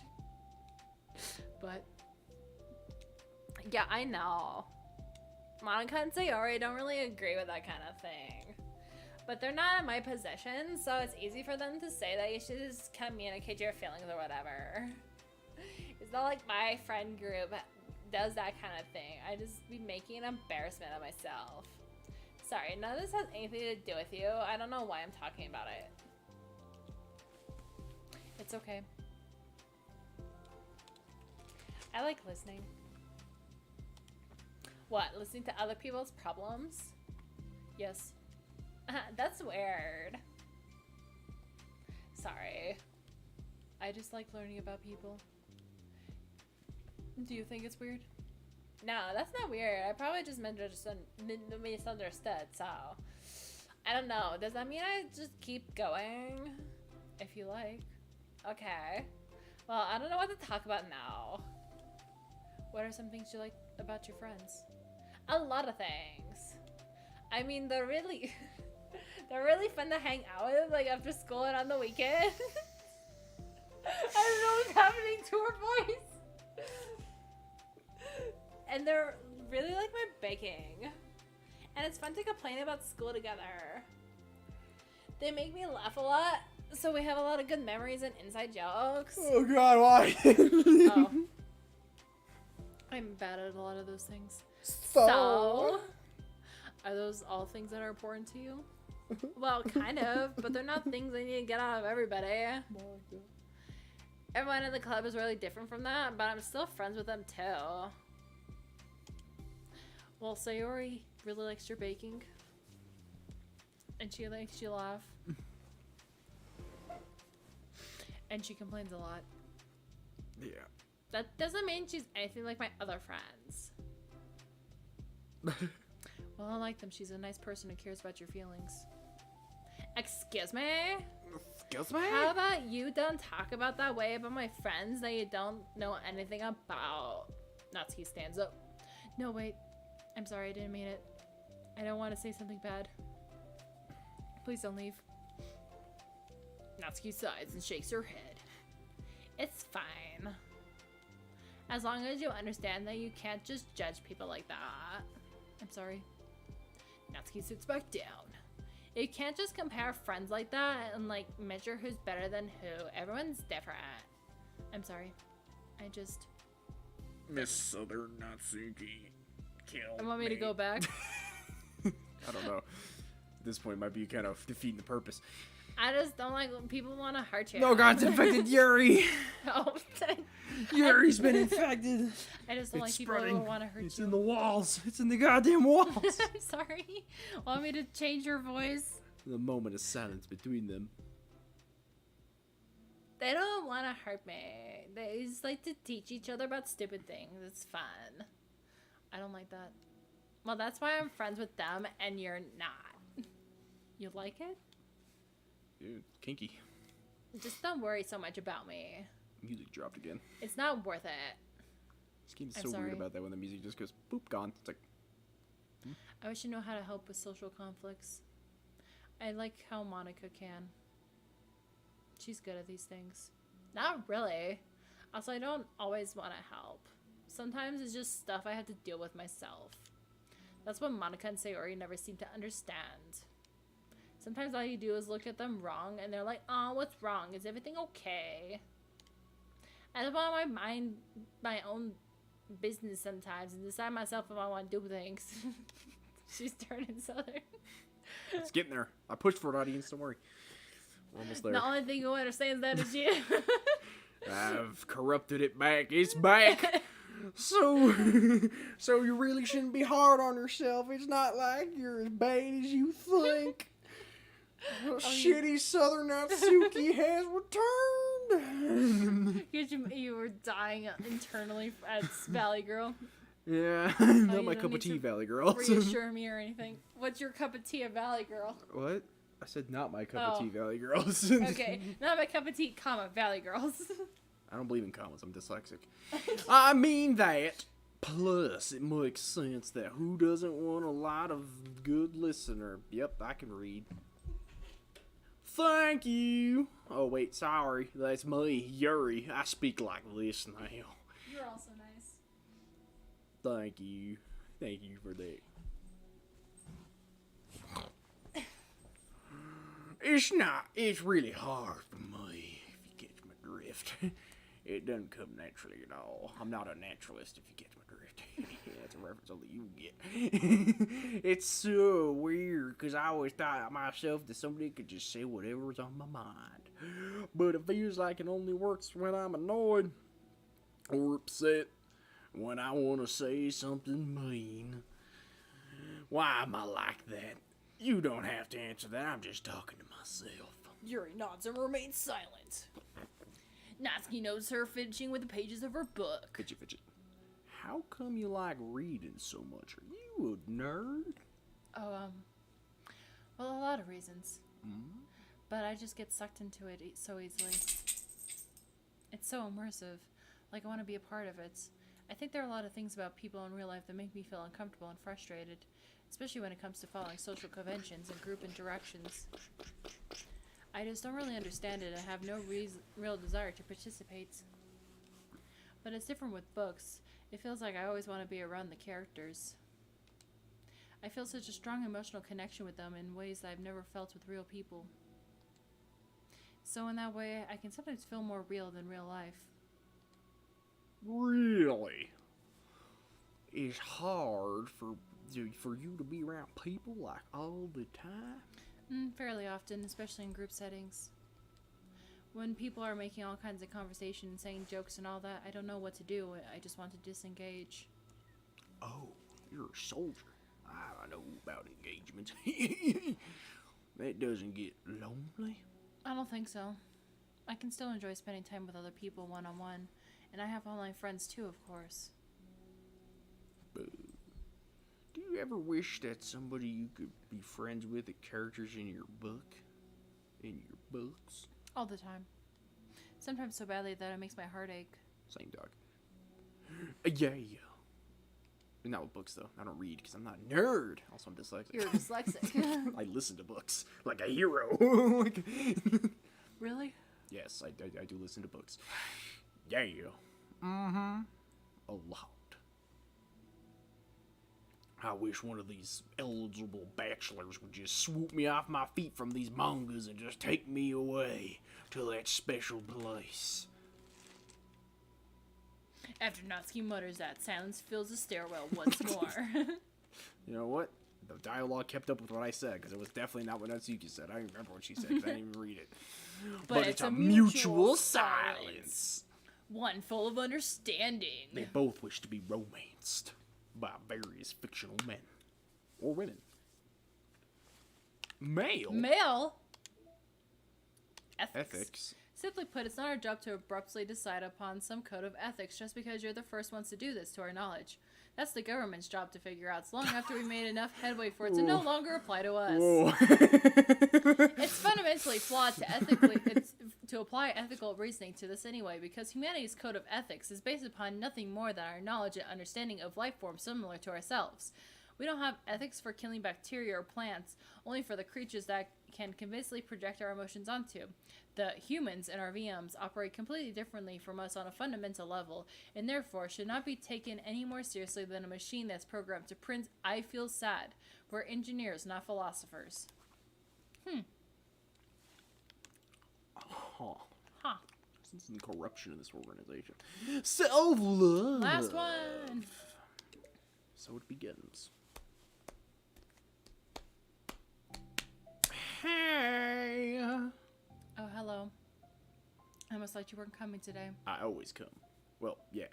But yeah, I know. Monika and Sayori don't really agree with that kind of thing. But they're not in my position, so it's easy for them to say that you should just communicate your feelings or whatever. It's not like my friend group does that kind of thing. I just be making an embarrassment of myself. Sorry, none of this has anything to do with you. I don't know why I'm talking about it. It's okay. I like listening. What, listening to other people's problems? Yes. That's weird. Sorry. I just like learning about people. Do you think it's weird? No, that's not weird. I probably just misunderstood, so. I don't know. Does that mean I just keep going? If you like. Okay. Well, I don't know what to talk about now. What are some things you like about your friends? A lot of things. I mean, they're really, they're really fun to hang out with, like after school and on the weekend. I don't know what's happening to her voice. And they're really like my baking. And it's fun to complain about school together. They make me laugh a lot, so we have a lot of good memories and inside jokes. Oh God, why? Oh. I'm bad at a lot of those things. So, are those all things that are important to you? Well, kind of, but they're not things I need to get out of everybody. Everyone in the club is really different from that, but I'm still friends with them too. Well, Sayori really likes your baking. And she makes you laugh. And she complains a lot. Yeah. That doesn't mean she's anything like my other friends. Well, I like them. She's a nice person who cares about your feelings. Excuse me? Excuse me? How about you don't talk about that way about my friends that you don't know anything about? Natsuki stands up. No, wait. I'm sorry, I didn't mean it. I don't want to say something bad. Please don't leave. Natsuki sighs and shakes her head. It's fine. As long as you understand that you can't just judge people like that. I'm sorry. Natsuki sits back down. You can't just compare friends like that and like measure who's better than who. Everyone's different. I'm sorry. I just... Miss Southern Natsuki killed I want me to go back. I don't know. At this point, it might be kind of defeating the purpose. I just don't like when people want to hurt you. No, God's infected Yuri. Oh, Yuri's been infected. I just don't like people spreading. who want to hurt It's you. in the walls. It's in the goddamn walls. I'm sorry. Want me to change your voice? The moment of silence between them. They don't want to hurt me. They just like to teach each other about stupid things. It's fun. I don't like that. Well, that's why I'm friends with them and you're not. You like it? Dude, kinky. Just don't worry so much about me. Music dropped again. It's not worth it. This game's I'm so sorry. weird about that when the music just goes boop, gone. It's like, I wish you know how to help with social conflicts. I like how Monika can. She's good at these things. Not really. Also, I don't always want to help. Sometimes it's just stuff I have to deal with myself. That's what Monika and Sayori never seem to understand. Sometimes all you do is look at them wrong and they're like, oh, what's wrong? Is everything okay? I just want to mind my own business sometimes and decide myself if I want to do things. She's turning southern. it's getting there. I pushed for it, audience. Don't worry. We're almost there. The only thing who understands that is you. I've corrupted it back. It's back. So you really shouldn't be hard on yourself. It's not like you're as bad as you think. Shitty Southern Natsuki has returned. You were dying internally at Valley Girl. Yeah, you not my don't cup need of tea, to Valley Girl. Reassure me or anything. What's your cup of tea at Valley Girl? What? I said not my cup of Oh. tea, Valley Girls. Okay, not my cup of tea, comma, Valley Girls. I don't believe in commas. I'm dyslexic. I mean that. Plus, it makes sense that who doesn't want a lot of good listener? Yep, I can read. Thank you. Oh, wait, sorry. That's me, Yuri. I speak like this now. You're also nice. Thank you. Thank you for that. It's really hard for me, if you catch my drift. It doesn't come naturally at all. I'm not a naturalist, if you catch my drift. That's a reference only you get. It's so weird, because I always thought myself that somebody could just say whatever's on my mind. But it feels like it only works when I'm annoyed or upset, when I want to say something mean. Why am I like that? You don't have to answer that. I'm just talking to myself. Yuri nods and remains silent. Natsuki knows her finishing with the pages of her book. Fidget. How come you like reading so much? Are you a nerd? Oh, well, a lot of reasons. But I just get sucked into it so easily. It's It's so immersive. Like I want to be a part of it. I think there are a lot of things about people in real life that make me feel uncomfortable and frustrated, especially when it comes to following social conventions and group interactions. I just don't really understand it and have no real desire to participate. But it's different with books. It feels like I always want to be around the characters. I feel such a strong emotional connection with them in ways that I've never felt with real people. So in that way, I can sometimes feel more real than real life. Really? It's hard for you to be around people like all the time? Fairly often, especially in group settings. When people are making all kinds of conversation and saying jokes and all that, I don't know what to do. I just want to disengage. Oh, you're a soldier. I know about engagement. That doesn't get lonely. I don't think so. I can still enjoy spending time with other people one-on-one, and I have online friends too, of course. Do you ever wish that somebody you could be friends with the characters in your book? In your books? All the time. Sometimes so badly that it makes my heart ache. Same dog. Yeah. Not with books, though. I don't read because I'm not a nerd. Also, I'm dyslexic. You're dyslexic. I listen to books like a hero. Really? Yes, I do listen to books. Yeah. Mm-hmm. A lot. I wish one of these eligible bachelors would just swoop me off my feet from these mangas and just take me away to that special place. After Natsuki mutters that, silence fills the stairwell once more. You know what? The dialogue kept up with what I said, because it was definitely not what Natsuki said. I don't remember what she said, because I didn't even read it. But it's a mutual silence. One full of understanding. They both wish to be romanced by various fictional men. Or women. Male? Male? Ethics. Simply put, it's not our job to abruptly decide upon some code of ethics just because you're the first ones to do this, to our knowledge. That's the government's job to figure out, long after we made enough headway for it to no longer apply to us. It's fundamentally flawed to apply ethical reasoning to this anyway, because humanity's code of ethics is based upon nothing more than our knowledge and understanding of life forms similar to ourselves. We don't have ethics for killing bacteria or plants, only for the creatures that can convincingly project our emotions onto. The humans in our VMs operate completely differently from us on a fundamental level, and therefore should not be taken any more seriously than a machine that's programmed to print "I feel sad." We're engineers, not philosophers. Huh. There's some corruption in this organization. Self-love. Last one. So it begins. Hey. Oh, hello. I almost thought you weren't coming today. I always come. Well, yeah.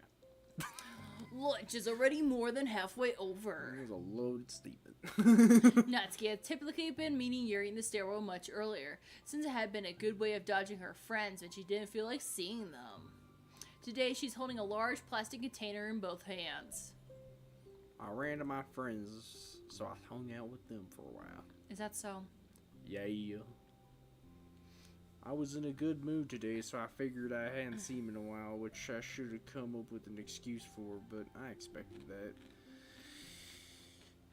Lunch is already more than halfway over. That was a loaded statement. Natsuki had typically been meeting Yuri in the stairwell much earlier, since it had been a good way of dodging her friends when she didn't feel like seeing them. Today, she's holding a large plastic container in both hands. I ran to my friends, so I hung out with them for a while. Is that so? Yeah. I was in a good mood today, so I figured I hadn't seen him in a while, which I should have come up with an excuse for, but I expected that.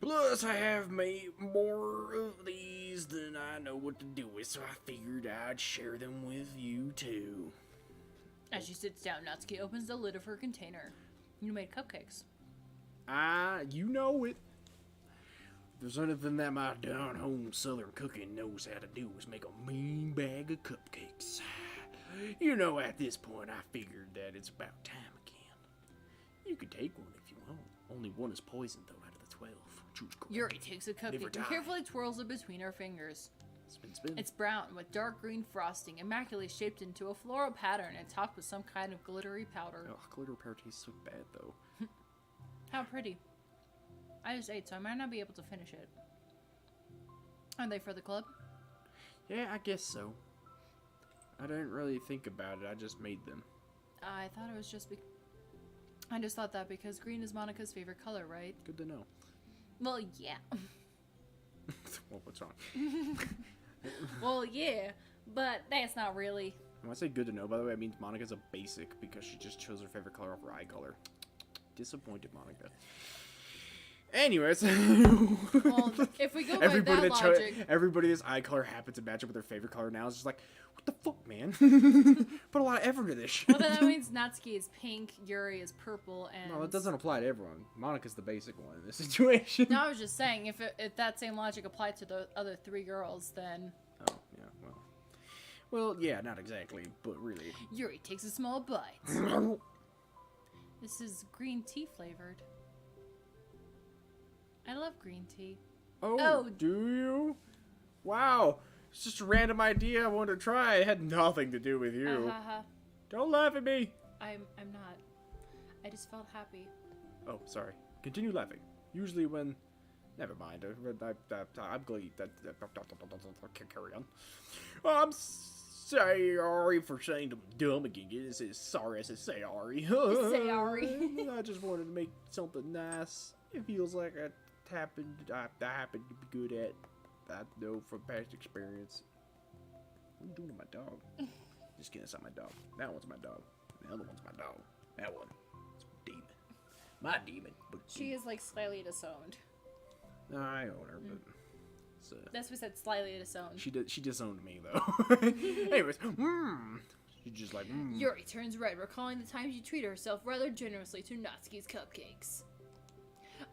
Plus, I have made more of these than I know what to do with, so I figured I'd share them with you, too. As she sits down, Natsuki opens the lid of her container. You made cupcakes. You know it. If there's anything that my down-home southern cooking knows how to do is make a mean bag of cupcakes. You know, at this point, I figured that it's about time again. You can take one if you want. Only one is poisoned, though, out of the 12. Choose correctly. Yuri takes a cupcake and carefully twirls it between her fingers. Spin. It's brown with dark green frosting, immaculately shaped into a floral pattern and topped with some kind of glittery powder. Oh, glitter powder tastes so bad, though. How pretty. I just ate, so I might not be able to finish it. Are they for the club? Yeah, I guess so. I didn't really think about it. I just made them. I thought it was just I just thought that because green is Monika's favorite color, right? Good to know. Well, yeah. Well, what's wrong? Well, yeah, but that's not really. When I say good to know, by the way, it means Monica's a basic because she just chose her favorite color over eye color. Disappointed, Monika. Anyways, Well, if we go by that logic, everybody that's eye color happens to match up with their favorite color now is just like, what the fuck, man? Put a lot of effort into this shit. well, then that means Natsuki is pink, Yuri is purple, and... No, that doesn't apply to everyone. Monika's the basic one in this situation. No, I was just saying, if that same logic applied to the other 3 girls, then... Oh, yeah, well. Well, yeah, not exactly, but really. Yuri takes a small bite. This is green tea flavored. I love green tea. Oh, do you? Wow. It's just a random idea I wanted to try. It had nothing to do with you. Don't laugh at me. I'm not. I just felt happy. Oh, sorry. Continue laughing. Usually when... Never mind. I'm glad that... Carry on. I'm sorry for saying them dumb again. This is sorry as I say Ari. Sorry. I just wanted to make something nice. It feels like I happen to be good at. I know from past experience. What are you doing to my dog? Just kidding, it's not my dog. That one's my dog. The other one's my dog. That one. It's demon. My demon. But She is like slightly disowned. no, I own her, but it's, That's what we said, slightly disowned. she disowned me though. Anyways, she's just like. Yuri turns red, recalling the times you treated herself rather generously to Natsuki's cupcakes.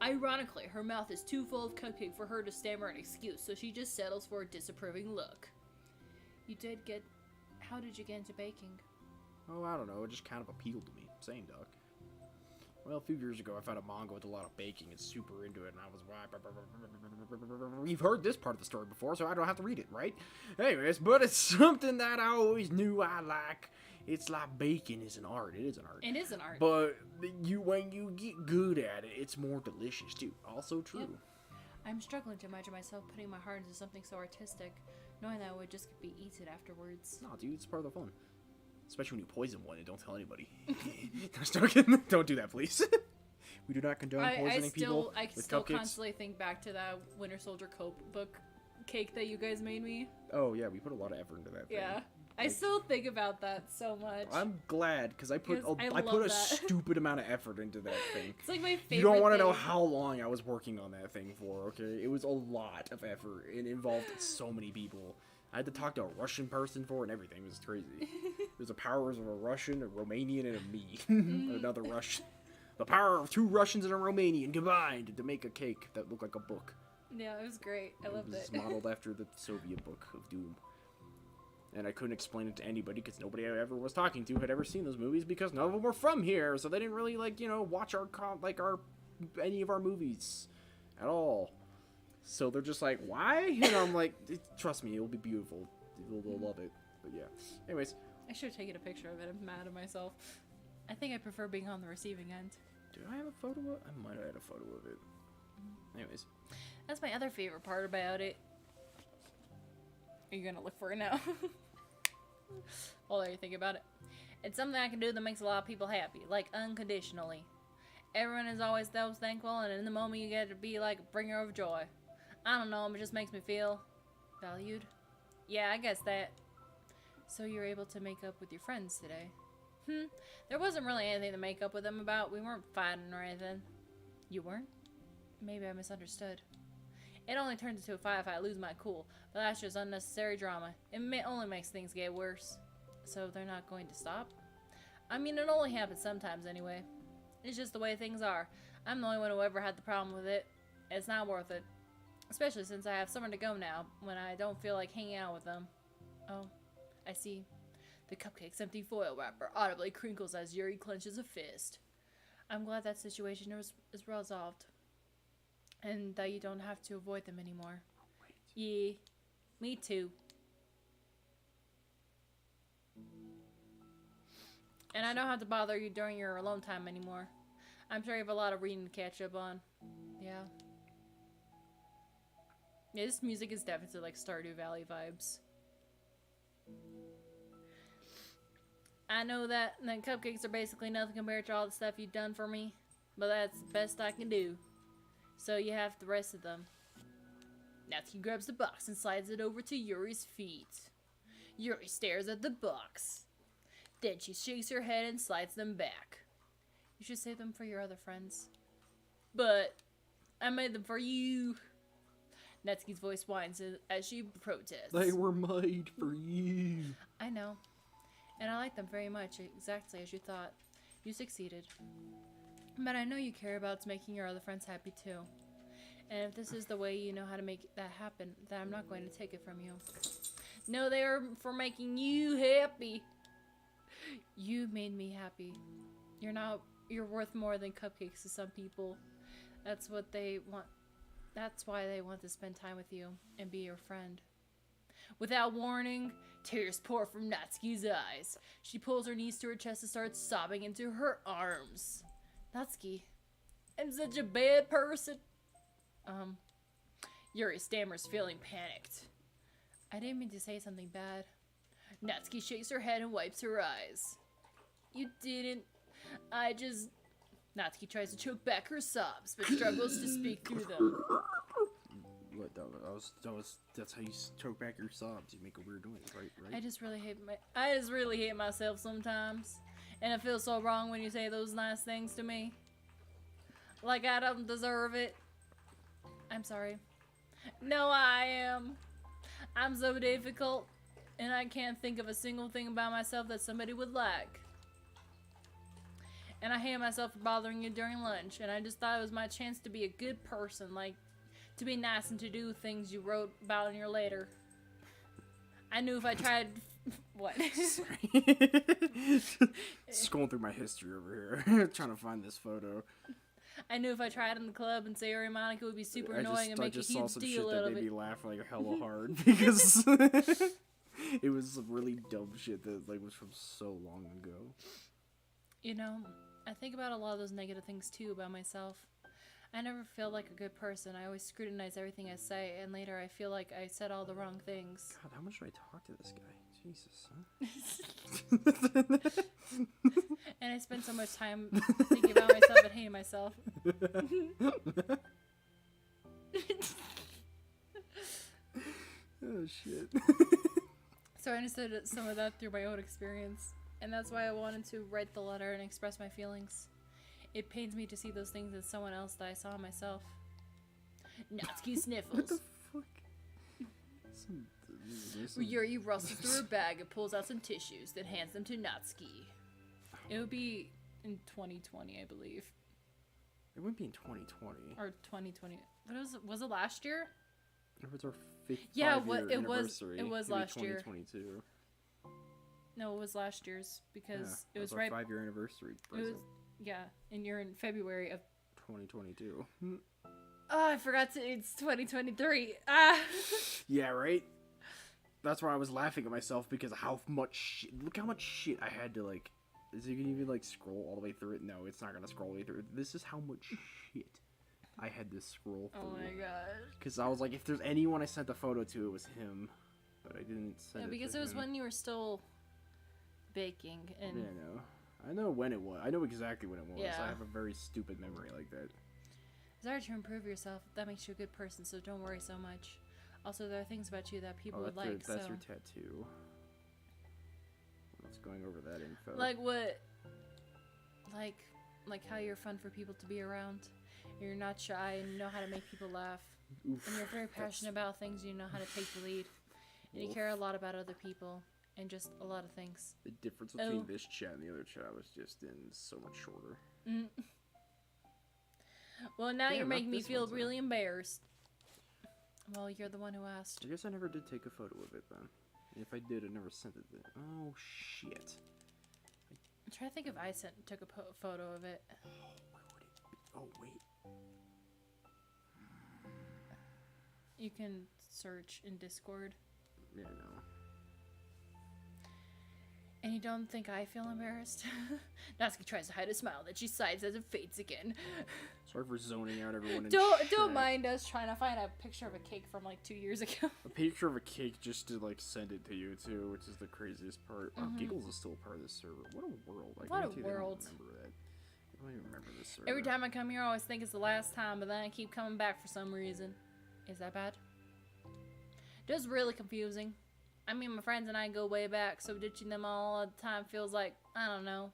Ironically, her mouth is too full of cupcake for her to stammer an excuse, so she just settles for a disapproving look. How did you get into baking? Oh, I don't know. It just kind of appealed to me. Same, dog. Well, a few years ago, I found a manga with a lot of baking and super into it, and I was... You've heard this part of the story before, so I don't have to read it, right? Anyways, but it's something that I always knew I like. It's like baking is an art. It is an art. It is an art. But when you get good at it, it's more delicious, too. Also true. Yep. I'm struggling to imagine myself putting my heart into something so artistic, knowing that it would just be eaten afterwards. No, dude, it's part of the fun. Especially when you poison one and don't tell anybody. Don't do that, please. We do not condone poisoning people I with still cupcakes. constantly think back to that Winter Soldier book cake that you guys made me. Oh, yeah, we put a lot of effort into that thing. Yeah. I still think about that so much. I'm glad, because I put I a love that. stupid amount of effort into that thing. It's like my favorite You don't want to know thing. how long I was working on that thing for, okay? It was a lot of effort. It involved so many people. I had to talk to a Russian person for it and everything. It was crazy. There's the powers of a Russian, a Romanian, and a me. Another Russian. The power of 2 Russians and a Romanian combined to make a cake that looked like a book. Yeah, it was great. I loved it. It was modeled after the Soviet book of Doom. And I couldn't explain it to anybody because nobody I ever was talking to had ever seen those movies because none of them were from here, so they didn't really watch any of our movies at all. So they're just like, why? And I'm like, trust me, it will be beautiful. They'll love it. But yeah. Anyways. I should have taken a picture of it. I'm mad at myself. I think I prefer being on the receiving end. Do I have a photo of it? I might have had a photo of it. Anyways. That's my other favorite part about it. Are you gonna look for it now? While you think about it. It's something I can do that makes a lot of people happy, like unconditionally. Everyone is always so thankful, and in the moment you get to be like a bringer of joy. I don't know, it just makes me feel valued. Yeah, I guess that. So you're able to make up with your friends today? There wasn't really anything to make up with them about. We weren't fighting or anything. You weren't? Maybe I misunderstood. It only turns into a fight if I lose my cool, but that's just unnecessary drama. It only makes things get worse. So they're not going to stop? I mean, it only happens sometimes anyway. It's just the way things are. I'm the only one who ever had the problem with it. It's not worth it. Especially since I have somewhere to go now, when I don't feel like hanging out with them. Oh, I see. The cupcake's empty foil wrapper audibly crinkles as Yuri clenches a fist. I'm glad that situation is resolved. And that you don't have to avoid them anymore. Yeah, me too. And I don't have to bother you during your alone time anymore. I'm sure you have a lot of reading to catch up on. Yeah. Yeah, this music is definitely like Stardew Valley vibes. I know that the cupcakes are basically nothing compared to all the stuff you've done for me, but that's the best I can do. So you have the rest of them. Natsuki grabs the box and slides it over to Yuri's feet. Yuri stares at the box. Then she shakes her head and slides them back. You should save them for your other friends. But I made them for you. Natsuki's voice whines as she protests. They were made for you. I know. And I like them very much, exactly as you thought. You succeeded. But I know you care about making your other friends happy too. And if this is the way you know how to make that happen, then I'm not going to take it from you. No, they are for making you happy. You made me happy. You're worth more than cupcakes to some people. That's what they want. That's why they want to spend time with you and be your friend. Without warning, tears pour from Natsuki's eyes. She pulls her knees to her chest and starts sobbing into her arms. Natsuki, I'm such a bad person. Yuri stammers, feeling panicked. I didn't mean to say something bad. Natsuki shakes her head and wipes her eyes. You didn't. Natsuki tries to choke back her sobs, but struggles to speak through them. What? That's how you choke back your sobs. You make a weird noise, right? I just really hate myself sometimes. And it feels so wrong when you say those nice things to me. Like I don't deserve it. I'm sorry. No, I am. I'm so difficult. And I can't think of a single thing about myself that somebody would like. And I hate myself for bothering you during lunch. And I just thought it was my chance to be a good person. Like, to be nice and to do things you wrote about in your letter. I knew if I tried... What? Sorry. Scrolling through my history over here. Trying to find this photo. I knew if I tried in the club and say Monika would be super annoying and make a huge deal out of it. I just saw some shit that made me laugh like hella hard because it was some really dumb shit that like was from so long ago. You know, I think about a lot of those negative things too about myself. I never feel like a good person. I always scrutinize everything I say, and later I feel like I said all the wrong things. God, how much do I talk to this guy? Jesus, huh? And I spend so much time thinking about myself and hating myself. Oh, shit. So I understood some of that through my own experience. And that's why I wanted to write the letter and express my feelings. It pains me to see those things in someone else that I saw in myself. Natsuki sniffles. What the fuck? Yuri rustles through her bag and pulls out some tissues, then hands them to Natsuki. It would be in 2020, I believe. It wouldn't be in 2020. Or 2020. Was it last year? It was our fifth it anniversary. was last year. 2022. No, it was last year's because it was our right 5-year anniversary present. And you're in February of 2022. Oh, I forgot it's 2023. Ah. Yeah, right? That's why I was laughing at myself because how much shit, look how much shit I had to like, is it gonna even like scroll all the way through it? No, it's not gonna scroll all the way through it. This is how much shit I had to scroll through. Oh my gosh. Because I was like, if there's anyone I sent the photo to, it was him. But I didn't send it because to it was him. when you were still baking. And Yeah, no. I know when it was. I know exactly when it was. Yeah. I have a very stupid memory like that. It's hard to improve yourself. That makes you a good person, so don't worry so much. Also, there are things about you that people would like, That's your tattoo. I was going over that info. Like what? Like how you're fun for people to be around. You're not shy and you know how to make people laugh. Oof, And you're very passionate about things. You know how to take the lead. And you care a lot about other people. And just a lot of things. The difference between this chat and the other chat was just in so much shorter. Mm. Well, now you're making me feel one's really embarrassed. Well, you're the one who asked. I guess I never did take a photo of it then. And if I did, I never sent it then. Oh, shit. I'm trying to think if I took a photo of it. Oh, where would it be? Oh, wait. You can search in Discord. Yeah, no. And you don't think I feel embarrassed? Natsuki tries to hide a smile that she sighs as it fades again. Sorry for zoning out everyone in Don't chat. mind us trying to find a picture of a cake from like 2 years ago. A picture of a cake just to like send it to you too, which is the craziest part. Oh, Giggles is still part of this server. What a world! I What a guarantee they don't world. remember that. I don't even remember this server. Every time I come here, I always think it's the last time, but then I keep coming back for some reason. Is that bad? Just really confusing. I mean, my friends and I go way back, so ditching them all the time feels like, I don't know.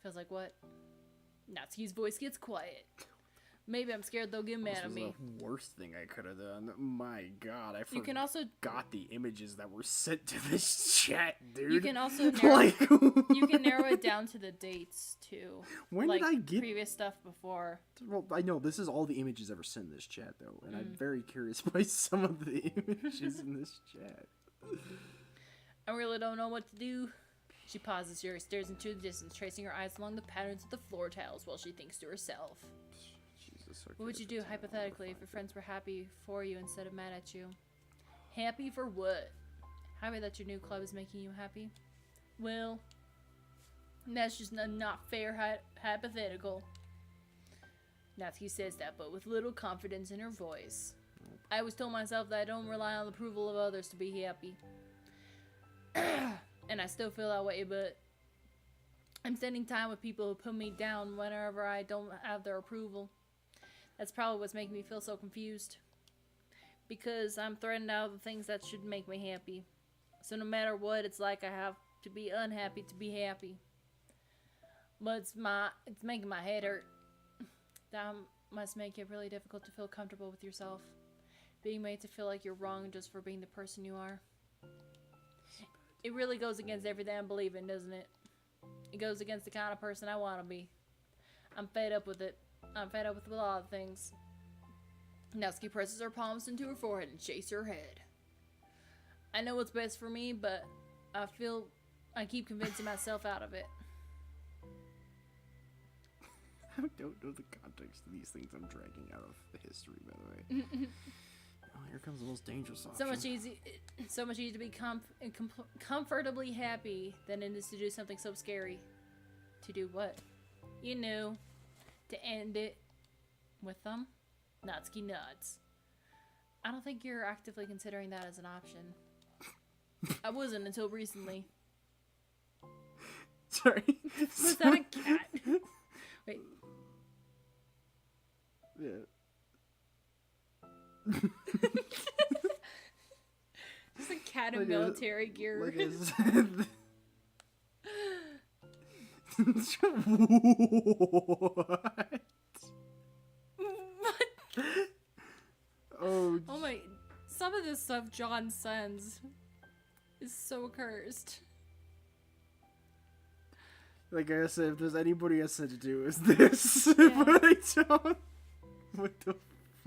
Feels like what? Natsuki's voice gets quiet. Maybe I'm scared they'll get mad at me. This was the worst thing I could have done. My God, I You can also forgot the images that were sent to this chat, dude. you can also narrow, like, you can narrow it down to the dates too. when like did I get? previous stuff before? Well, I know this is all the images ever sent in this chat, though, and I'm very curious by some of the images in this chat. I really don't know what to do. She pauses here, stares into the distance, tracing her eyes along the patterns of the floor tiles while she thinks to herself. Jesus, What would you do, hypothetically, if your friends were happy for you instead of mad at you? Happy for what? Happy that your new club is making you happy? Well, that's just a not fair hypothetical. Natsuki says that, but with little confidence in her voice. I always told myself that I don't rely on the approval of others to be happy. And I still feel that way, but I'm spending time with people who put me down whenever I don't have their approval. That's probably what's making me feel so confused. Because I'm threatened out of the things that should make me happy. So no matter what, it's like I have to be unhappy to be happy. But it's making my head hurt. That must make it really difficult to feel comfortable with yourself. Being made to feel like you're wrong just for being the person you are. It really goes against everything I believe in, doesn't it? It goes against the kind of person I want to be. I'm fed up with it. I'm fed up with a lot of things. Natsuki presses her palms into her forehead and shakes her head. I know what's best for me, but I keep convincing myself out of it. I don't know the context of these things I'm dragging out of the history, by the way. Oh, here comes the most dangerous option. So much easier to be comfortably happy than it is to do something so scary. To do what? You know, to end it with them. Natsuki nods. I don't think you're actively considering that as an option. I wasn't until recently. Sorry. Was that a cat? Wait. Yeah. Just a cat in military gear. Like I said. What? Oh my. Some of this stuff John sends is so cursed. Like I said, if there's anybody I said to do, it's this. Yeah. But I don't. What the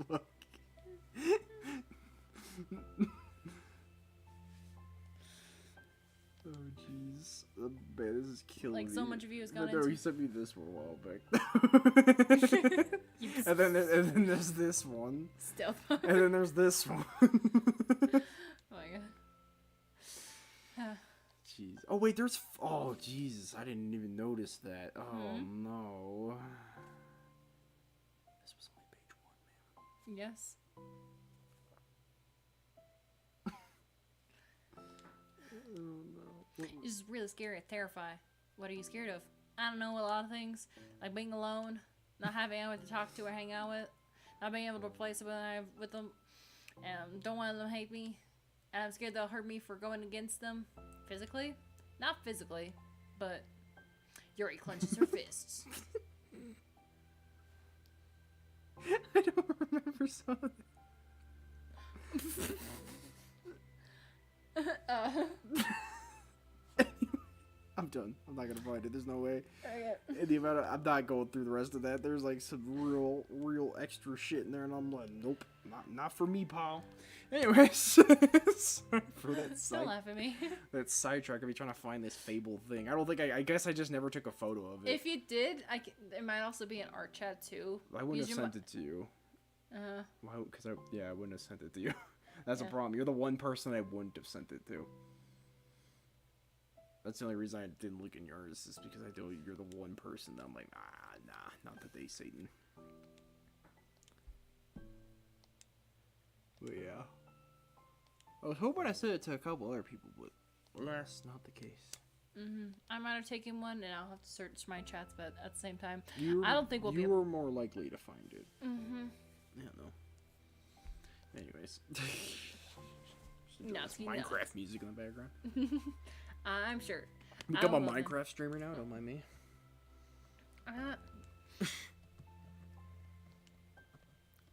fuck? Oh jeez. Oh, man, this is killing me. Like, so much of you has gone No, into... he sent me this one a while back. and then there's this one. Stealth. And then there's this one. Oh my god. Jeez. Oh wait, there's... Oh Jesus, I didn't even notice that. Oh no. This was only page 1, man. Yes. Oh no. This is really scary and terrifying. What are you scared of? I don't know, a lot of things. Like being alone, not having anyone to talk to or hang out with, not being able to replace it with them, and don't want them to hate me. And I'm scared they'll hurt me for going against them. Physically? Not physically, but Yuri clenches her fists. I don't remember some of I'm done. I'm not gonna find it. There's no way. Okay. In the amount of, I'm not going through the rest of that. There's like some real extra shit in there, and I'm like, nope, not for me, pal. Anyways, sorry for that Don't laugh at me. that sidetrack of me trying to find this Fable thing. I don't think I guess I just never took a photo of it. If you did, it might also be an art chat too. I wouldn't have sent it to you. Why? Because I wouldn't have sent it to you. That's a problem. You're the one person I wouldn't have sent it to. That's the only reason I didn't look in yours, is because I know you're the one person that I'm like, nah, not today, Satan. But yeah. I was hoping I sent it to a couple other people, but that's not the case. I might have taken one, and I'll have to search my chats, but at the same time, You I don't think we'll be You able... were more likely to find it. Yeah, no. Anyways. Just Natsuki Minecraft nuts. music in the background. I'm sure. Become I a will then. Minecraft streamer now. Don't mind me.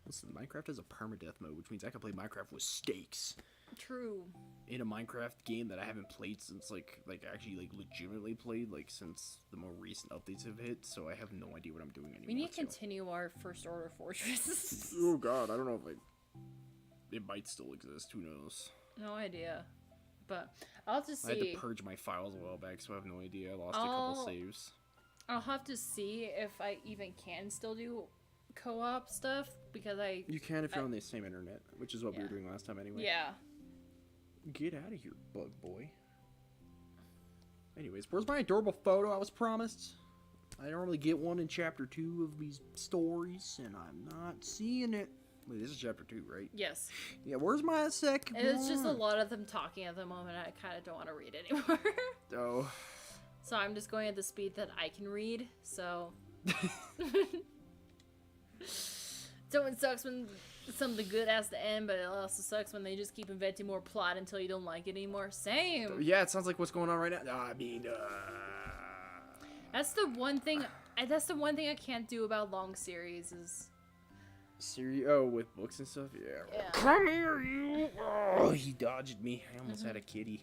Listen, Minecraft has a permadeath mode, which means I can play Minecraft with stakes. True. In a Minecraft game that I haven't played since like actually legitimately played since the more recent updates have hit, so I have no idea what I'm doing anymore. We need to continue our First Order Fortress. Oh god, I don't know if it might still exist. Who knows? No idea. But I'll just see. I had to purge my files a while back, so I have no idea. I lost a couple saves. I'll have to see if I even can still do co-op stuff because You can if you're on the same internet, which is what we were doing last time anyway. Yeah. Get out of here, bug boy. Anyways, where's my adorable photo I was promised? I normally get one in chapter 2 of these stories, and I'm not seeing it. Wait, this is chapter 2, right? Yes. Yeah, where's my second one? It's just a lot of them talking at the moment. I kind of don't want to read anymore. Oh. So I'm just going at the speed that I can read, so... So it sucks when something good has to end, but it also sucks when they just keep inventing more plot until you don't like it anymore. Same. Yeah, it sounds like what's going on right now. I mean, That's the one thing. That's the one thing I can't do about long series is. With books and stuff. Yeah. Yeah. Come here, you. Oh, he dodged me. I almost had a kitty.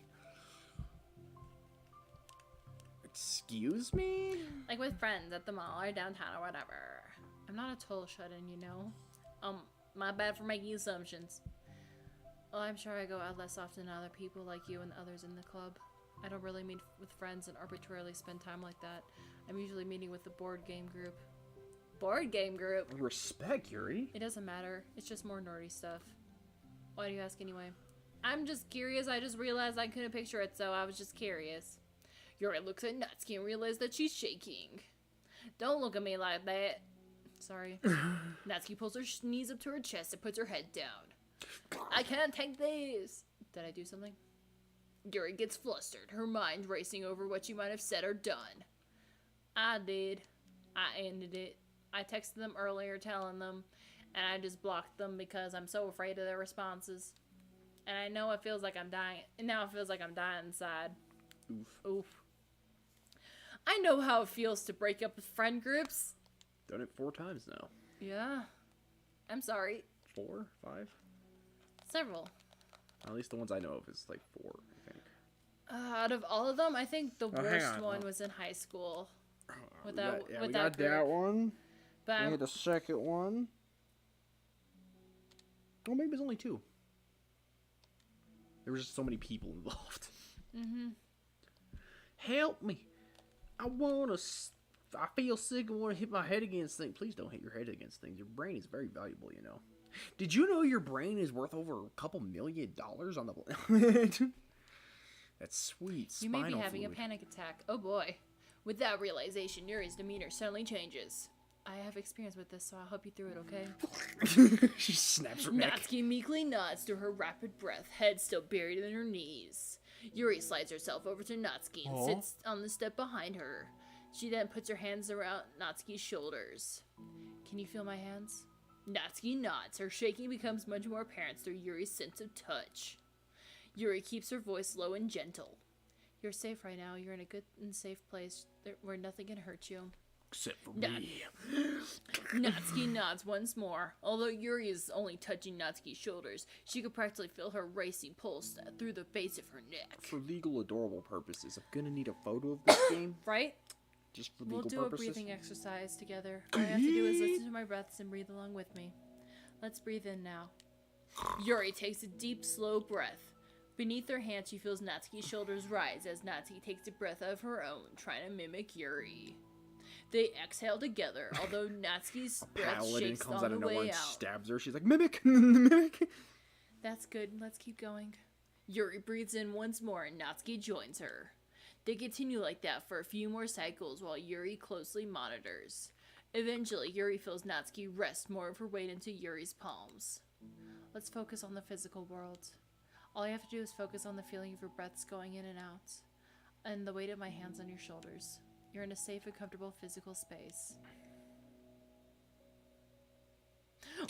Excuse me? Like with friends at the mall or downtown or whatever. I'm not a total shut-in, you know. My bad for making assumptions. Well, I'm sure I go out less often than other people like you and others in the club. I don't really meet with friends and arbitrarily spend time like that. I'm usually meeting with the board game group. Board game group? Respect, Yuri. It doesn't matter. It's just more nerdy stuff. Why do you ask anyway? I'm just curious. I just realized I couldn't picture it, so I was just curious. Yuri looks at Natsuki and realizes that she's shaking. Don't look at me like that. Sorry. Natsuki pulls her knees up to her chest and puts her head down. I can't take this. Did I do something? Yuri gets flustered, her mind racing over what she might have said or done. I did. I ended it. I texted them earlier telling them, and I just blocked them because I'm so afraid of their responses. And I know it feels like I'm dying. And now it feels like I'm dying inside. Oof. I know how it feels to break up with friend groups. Done it 4 times now. Yeah. I'm sorry. 4? 5? Several. At least the ones I know of is 4, I think. Out of all of them, I think the hang worst on. one was in high school. We With got that that group. one. But We had the second one. Oh, maybe it's only 2. There were just so many people involved. mm-hmm. Help me. I feel sick and want to hit my head against things. Please don't hit your head against things. Your brain is very valuable, you know. Did you know your brain is worth over a couple $1 million on the planet? That's sweet. You may be spinal having a fluid. panic attack. Oh boy. With that realization, Yuri's demeanor suddenly changes. I have experience with this, so I'll help you through it, okay? She snaps her neck. Natsuki meekly nods to her rapid breath, head still buried in her knees. Yuri slides herself over to Natsuki and sits on the step behind her. She then puts her hands around Natsuki's shoulders. Can you feel my hands? Natsuki nods. Her shaking becomes much more apparent through Yuri's sense of touch. Yuri keeps her voice low and gentle. You're safe right now. You're in a good and safe place where nothing can hurt you. Except for me. Natsuki nods once more. Although Yuri is only touching Natsuki's shoulders, she could practically feel her racing pulse through the base of her neck. For legal adorable purposes, I'm gonna need a photo of this game. Right? Just for We'll legal do purposes. a breathing exercise together. All I have to do is listen to my breaths and breathe along with me. Let's breathe in now. Yuri takes a deep, slow breath. Beneath her hand, she feels Natsuki's shoulders rise as Natsuki takes a breath of her own, trying to mimic Yuri. They exhale together, although Natsuki's breath Paladin shakes comes on out the of nowhere way and out. stabs her. She's like, mimic, mimic. That's good. Let's keep going. Yuri breathes in once more and Natsuki joins her. They continue like that for a few more cycles while Yuri closely monitors. Eventually, Yuri feels Natsuki rest more of her weight into Yuri's palms. Let's focus on the physical world. All you have to do is focus on the feeling of your breaths going in and out, and the weight of my hands on your shoulders. You're in a safe and comfortable physical space.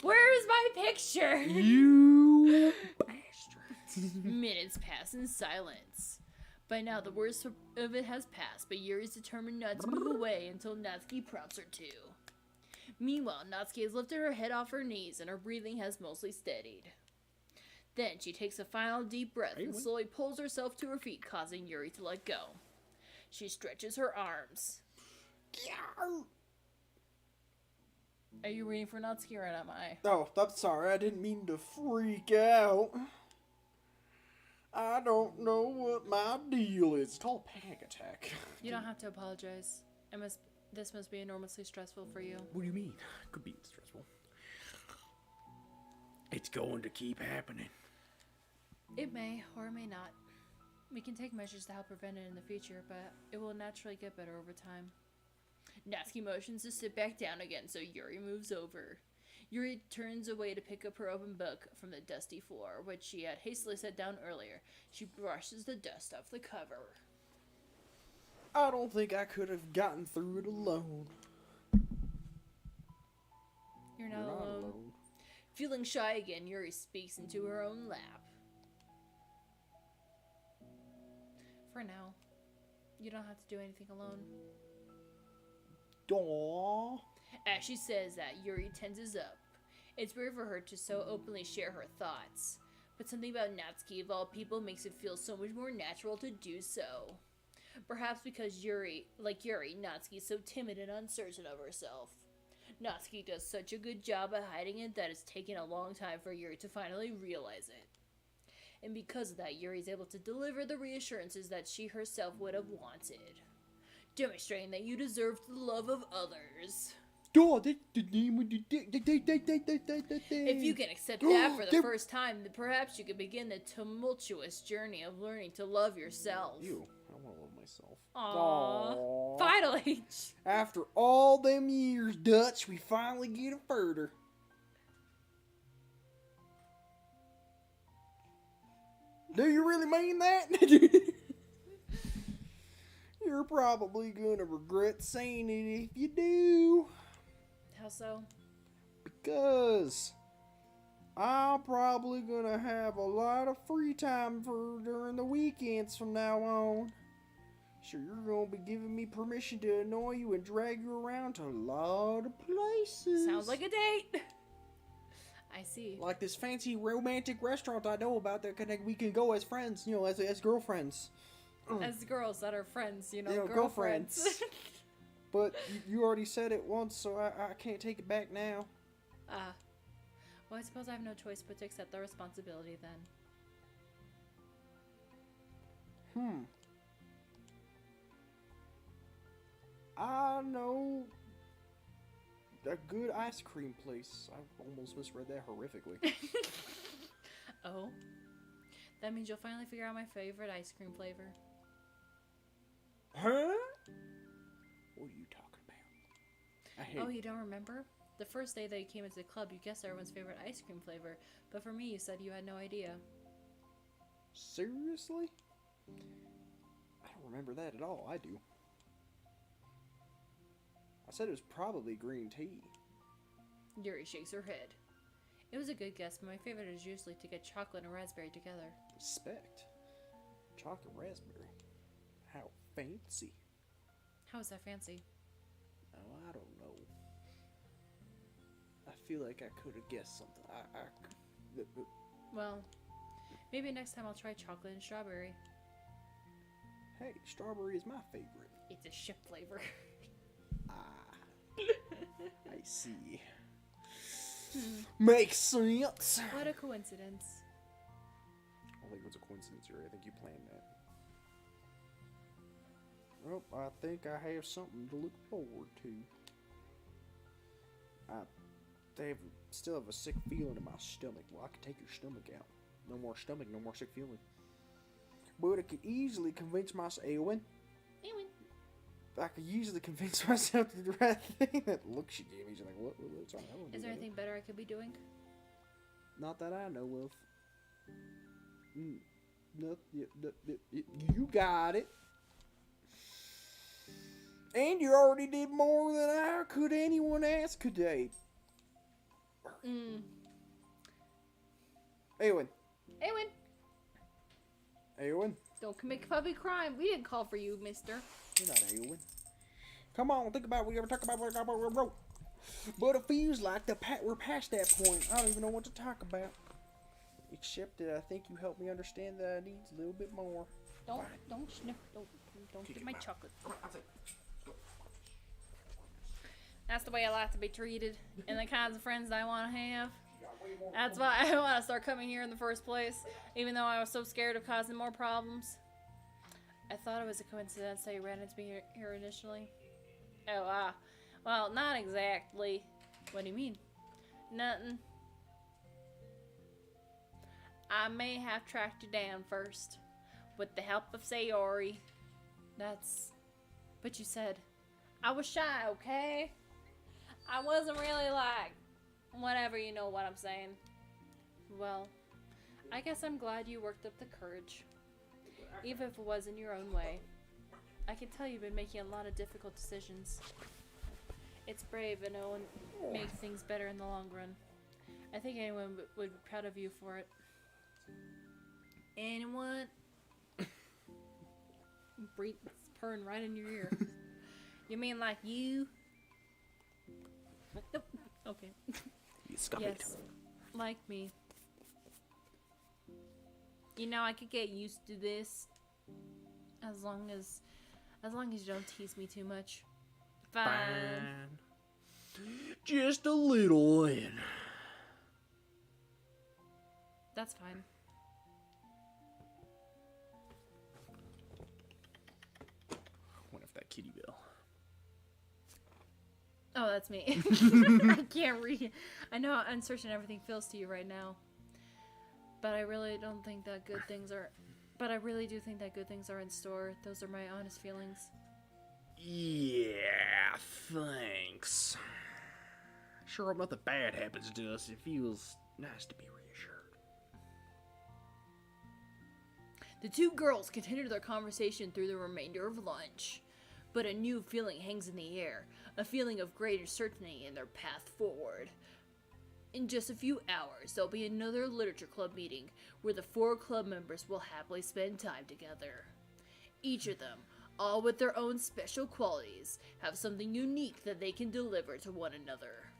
Where's my picture? You bastard. Minutes pass in silence. By now, the worst of it has passed, but Yuri's determined not to move away until Natsuki prompts her to. Meanwhile, Natsuki has lifted her head off her knees and her breathing has mostly steadied. Then she takes a final deep breath and slowly pulls herself to her feet, causing Yuri to let go. She stretches her arms. Are you waiting for Natsuki or am I? Oh, I'm sorry. I didn't mean to freak out. I don't know what my deal is. It's called a panic attack. You don't have to apologize. This must be enormously stressful for you. What do you mean? Could be stressful. It's going to keep happening. It may or may not. We can take measures to help prevent it in the future, but it will naturally get better over time. Natsuki motions to sit back down again, so Yuri moves over. Yuri turns away to pick up her open book from the dusty floor, which she had hastily set down earlier. She brushes the dust off the cover. I don't think I could have gotten through it alone. You're not alone. Feeling shy again, Yuri speaks into her own lap. For now, you don't have to do anything alone. Aww. As she says that, Yuri tenses up. It's weird for her to so openly share her thoughts, but something about Natsuki of all people makes it feel so much more natural to do so. Perhaps because Natsuki is so timid and uncertain of herself. Natsuki does such a good job at hiding it that it's taken a long time for Yuri to finally realize it. And because of that, Yuri is able to deliver the reassurances that she herself would have wanted. Demonstrating that you deserve the love of others. If you can accept that for the first time, then perhaps you can begin the tumultuous journey of learning to love yourself. I want to love myself. Aww. Finally. After all them years, Dutch, we finally get it further. Do you really mean that? You're probably gonna regret saying it if you do. How so? Because I'm probably gonna have a lot of free time during the weekends from now on. Sure, you're gonna be giving me permission to annoy you and drag you around to a lot of places. Sounds like a date. I see. Like this fancy romantic restaurant I know about that we can go as friends, as girlfriends. As girls that are friends, girlfriends. But you already said it once, so I can't take it back now. Well, I suppose I have no choice but to accept the responsibility then. I know a good ice cream place. I almost misread that horrifically. Oh? That means you'll finally figure out my favorite ice cream flavor. Huh? What are you talking about? Oh, you don't remember? The first day that you came into the club, you guessed everyone's favorite ice cream flavor. But for me, you said you had no idea. Seriously? I don't remember that at all. I do. I said it was probably green tea. Yuri shakes her head. It was a good guess, but my favorite is usually to get chocolate and raspberry together. Respect. Chocolate raspberry. How fancy. How is that fancy? Oh, I don't know. I feel like I could have guessed something. Well, maybe next time I'll try chocolate and strawberry. Hey, strawberry is my favorite. It's a ship flavor. I see. Makes sense. What a coincidence. I don't think it was a coincidence, Yuri. I think you planned that. Well, I think I have something to look forward to. Still have a sick feeling in my stomach. Well, I can take your stomach out. No more stomach, no more sick feeling. But I could easily convince myself... I could usually convince myself to do the right thing. That look she gave me, she's like, what's wrong? Is there anything better I could be doing? Not that I know of. No, you got it. And you already did more than I could anyone ask today. Mm. Eowyn. Eowyn? Don't commit a public crime. We didn't call for you, mister. You're not Eowyn. Come on, think about it. We ever talk about what. But it feels like we're past that point. I don't even know what to talk about. Except that I think you helped me understand that I need a little bit more. Don't sniff. Don't get my chocolate. That's the way I like to be treated, and the kinds of friends I want to have. That's why I want to start coming here in the first place, even though I was so scared of causing more problems. I thought it was a coincidence that you ran into me here initially. Oh, well, not exactly. What do you mean? Nothing. I may have tracked you down first, with the help of Sayori. But you said, I was shy, okay? I wasn't really like, whatever, you know what I'm saying. Well, I guess I'm glad you worked up the courage. Even if it was in your own way. I can tell you've been making a lot of difficult decisions. It's brave and it'll make things better in the long run. I think anyone would be proud of you for it. Anyone? It's purring right in your ear. You mean like you? Nope. Okay. Yes, like me. You know, I could get used to this as long as you don't tease me too much. Fine. Just a little then. That's fine. What if that kitty bill? Oh, that's me. I can't read. I know how uncertain everything feels to you right now. But I really don't think that good things are... But I really do think that good things are in store. Those are my honest feelings. Yeah, thanks. Sure hope nothing bad happens to us. It feels nice to be reassured. The two girls continued their conversation through the remainder of lunch. But a new feeling hangs in the air. A feeling of greater certainty in their path forward. In just a few hours, there'll be another literature club meeting where the 4 club members will happily spend time together. Each of them, all with their own special qualities, have something unique that they can deliver to one another.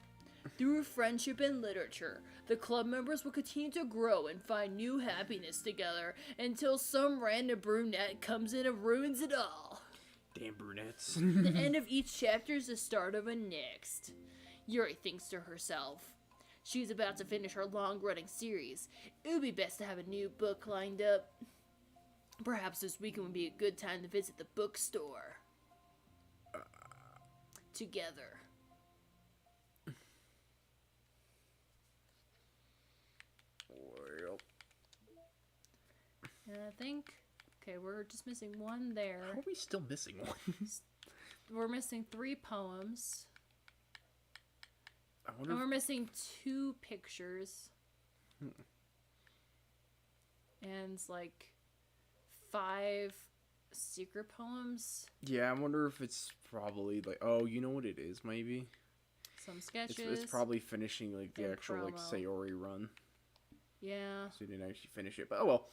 Through friendship and literature, the club members will continue to grow and find new happiness together until some random brunette comes in and ruins it all. Damn brunettes. The end of each chapter is the start of a next. Yuri thinks to herself. She's about to finish her long-running series. It would be best to have a new book lined up. Perhaps this weekend would be a good time to visit the bookstore. Together. Well. And I think... Okay, we're just missing one there. How are we still missing one? We're missing 3 poems. I wonder And we're missing 2 pictures. And like 5 secret poems. Yeah, I wonder if it's probably like, oh, you know what it is, maybe? Some sketches. It's probably finishing like the and actual like promo. Sayori run. Yeah. So you didn't actually finish it, but oh well.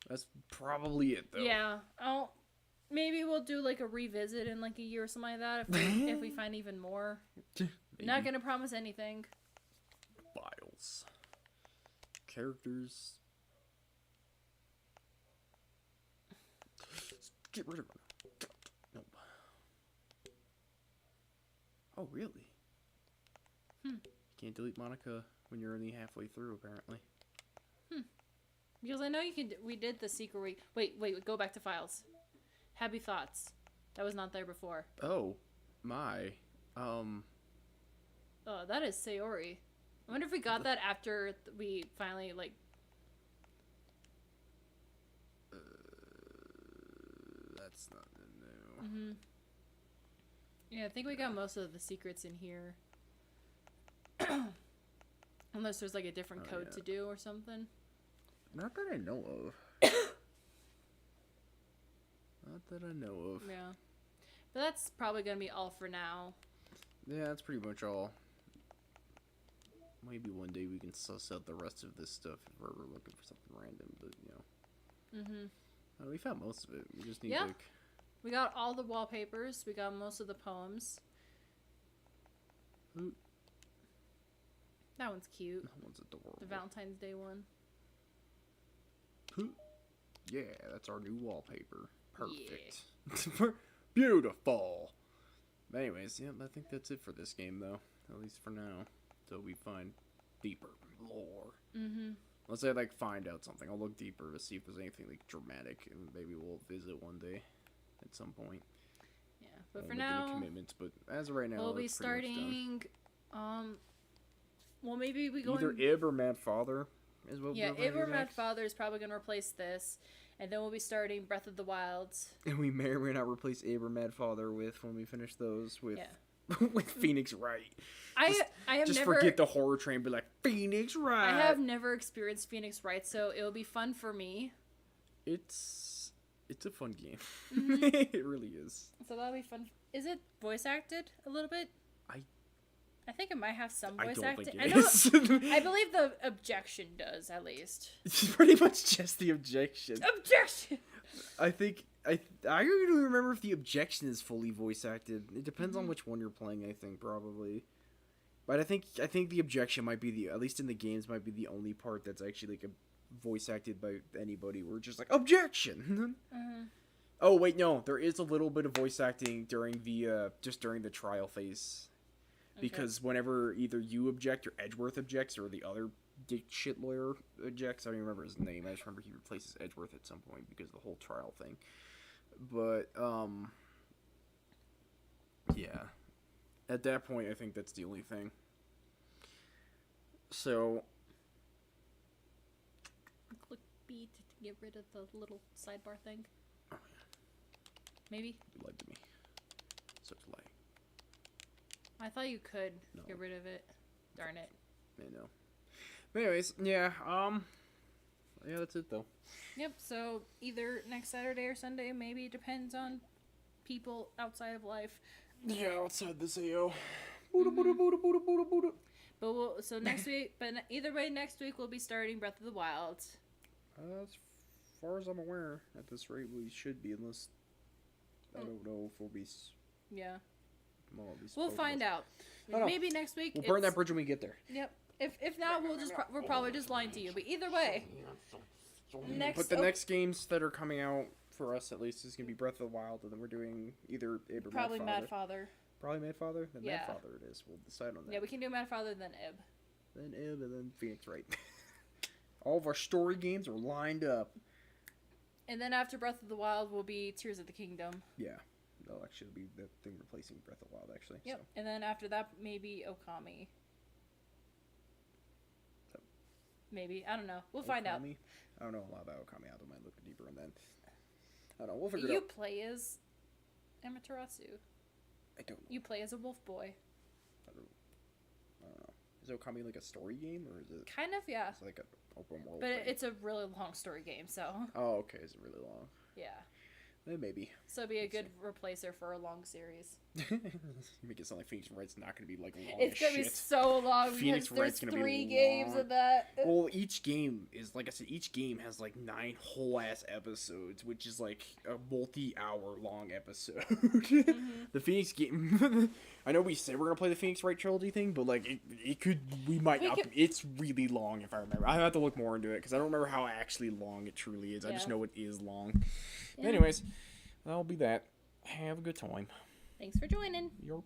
That's probably it though. Yeah. Oh, maybe we'll do like a revisit in like a year or something like that if we find even more. Not gonna promise anything. Files. Characters. Get rid of her. No. Oh, really? You can't delete Monika when you're only halfway through, apparently. Because I know you can. We did the secret. Wait. Go back to files. Happy thoughts. That was not there before. Oh, my. Oh, that is Sayori. I wonder if we got that after we finally like. That's not new. Yeah, I think we got most of the secrets in here. Unless there's like a different code to do or something. Not that I know of. Not that I know of. Yeah. But that's probably going to be all for now. Yeah, that's pretty much all. Maybe one day we can suss out the rest of this stuff if we're looking for something random, but you know. We found most of it. We just need Yeah. like. We got all the wallpapers. We got most of the poems. Ooh. That one's cute. That one's adorable. The Valentine's Day one. Yeah, that's our new wallpaper. Perfect. Beautiful. But anyways, yeah, I think that's it for this game, though. At least for now. Till we find deeper lore. Mm-hmm. Let's say I find out something. I'll look deeper to see if there's anything like dramatic, and maybe we'll visit one day at some point. Yeah, but Won't for make any now, commitments. But as of right now, we'll be it's pretty much done. starting. Well, maybe we go Either Ib or Mad Father is what Yeah, we're Ib or running Mad next. Father is probably gonna replace this, and then we'll be starting Breath of the Wild. And we may or may not replace Ib or Mad Father with when we finish those with Yeah. with Phoenix Wright. I have Just never forget the horror train, be like Phoenix Wright. I have never experienced Phoenix Wright, so it'll be fun for me. It's a fun game. Mhm. It really is. So that'll be fun. Is it voice acted a little bit? I think it might have some I voice don't acting. think I it know. is. I believe the objection does at least. It's pretty much just the objection. Objection. I think I don't even remember if the objection is fully voice acted. It depends on which one you're playing. I think probably, but I think the objection might be at least in the games might be the only part that's actually like a voice acted by anybody. We're just like objection. Mm-hmm. Oh wait, no, there is a little bit of voice acting during the during the trial phase. Because whenever either you object or Edgeworth objects or the other dick shit lawyer objects, I don't even remember his name. I just remember he replaces Edgeworth at some point because of the whole trial thing. But yeah, at that point I think that's the only thing. So Click B to get rid of the little sidebar thing. Oh, Maybe. you lied to me. So it's light. I thought you could No. get rid of it. Darn it. I know. But anyways, yeah. Yeah, that's it though. Yep. So either next Saturday or Sunday, maybe it depends on people outside of life. Yeah, outside this AO. Buddha, Buddha, Buddha, Buddha, Buddha, Buddha. But so next week. But either way, next week we'll be starting Breath of the Wild. As far as I'm aware, at this rate, we should be, unless I don't know if we'll be. Yeah. Well, at least We'll find out. I don't know. Maybe next week. We'll burn it's- that bridge when we get there. Yep. If not, we're probably just lying to you. But either way, next. But the next games that are coming out for us, at least, is gonna be Breath of the Wild, and then we're doing either Abe or probably Mad Father. Mad Father. Probably Mad Father. Then Yeah. Mad Father it is. We'll decide on that. Yeah, we can do Mad Father then Ib. Then Ib and then Phoenix Wright. All of our story games are lined up. And then after Breath of the Wild will be Tears of the Kingdom. Yeah. That'll actually be the thing replacing Breath of the Wild, actually. Yep. So. And then after that, maybe Okami. So- Maybe. I don't know. We'll find out. Okami? I don't know a lot about Okami. I might look deeper on that. I don't know. We'll figure it You out. play as Amaterasu. I don't know. You play as a wolf boy. I don't know. Is Okami like a story game, or is it Kind of, yeah. it's like an open world But thing? it's a really long story game, so Oh, okay. Is it really long? yeah. Maybe. So it'd be a good replacer for a long series. You make it sound like Phoenix Wright's not going to be like long It's as gonna be shit. so long Phoenix because Wright's there's gonna be 3 games long. of that. Well, each game is, like I said, each game has like 9 whole ass episodes, which is like a multi-hour long episode. The Phoenix game, I know we said we're gonna play the Phoenix Wright trilogy thing, but like it could, we might We not. could- It's really long if I remember. I have to look more into it because I don't remember how actually long it truly is. I just Yeah. know it is long. Yeah. Anyways, that'll be that. Have a good time. Thanks for joining. Yarp.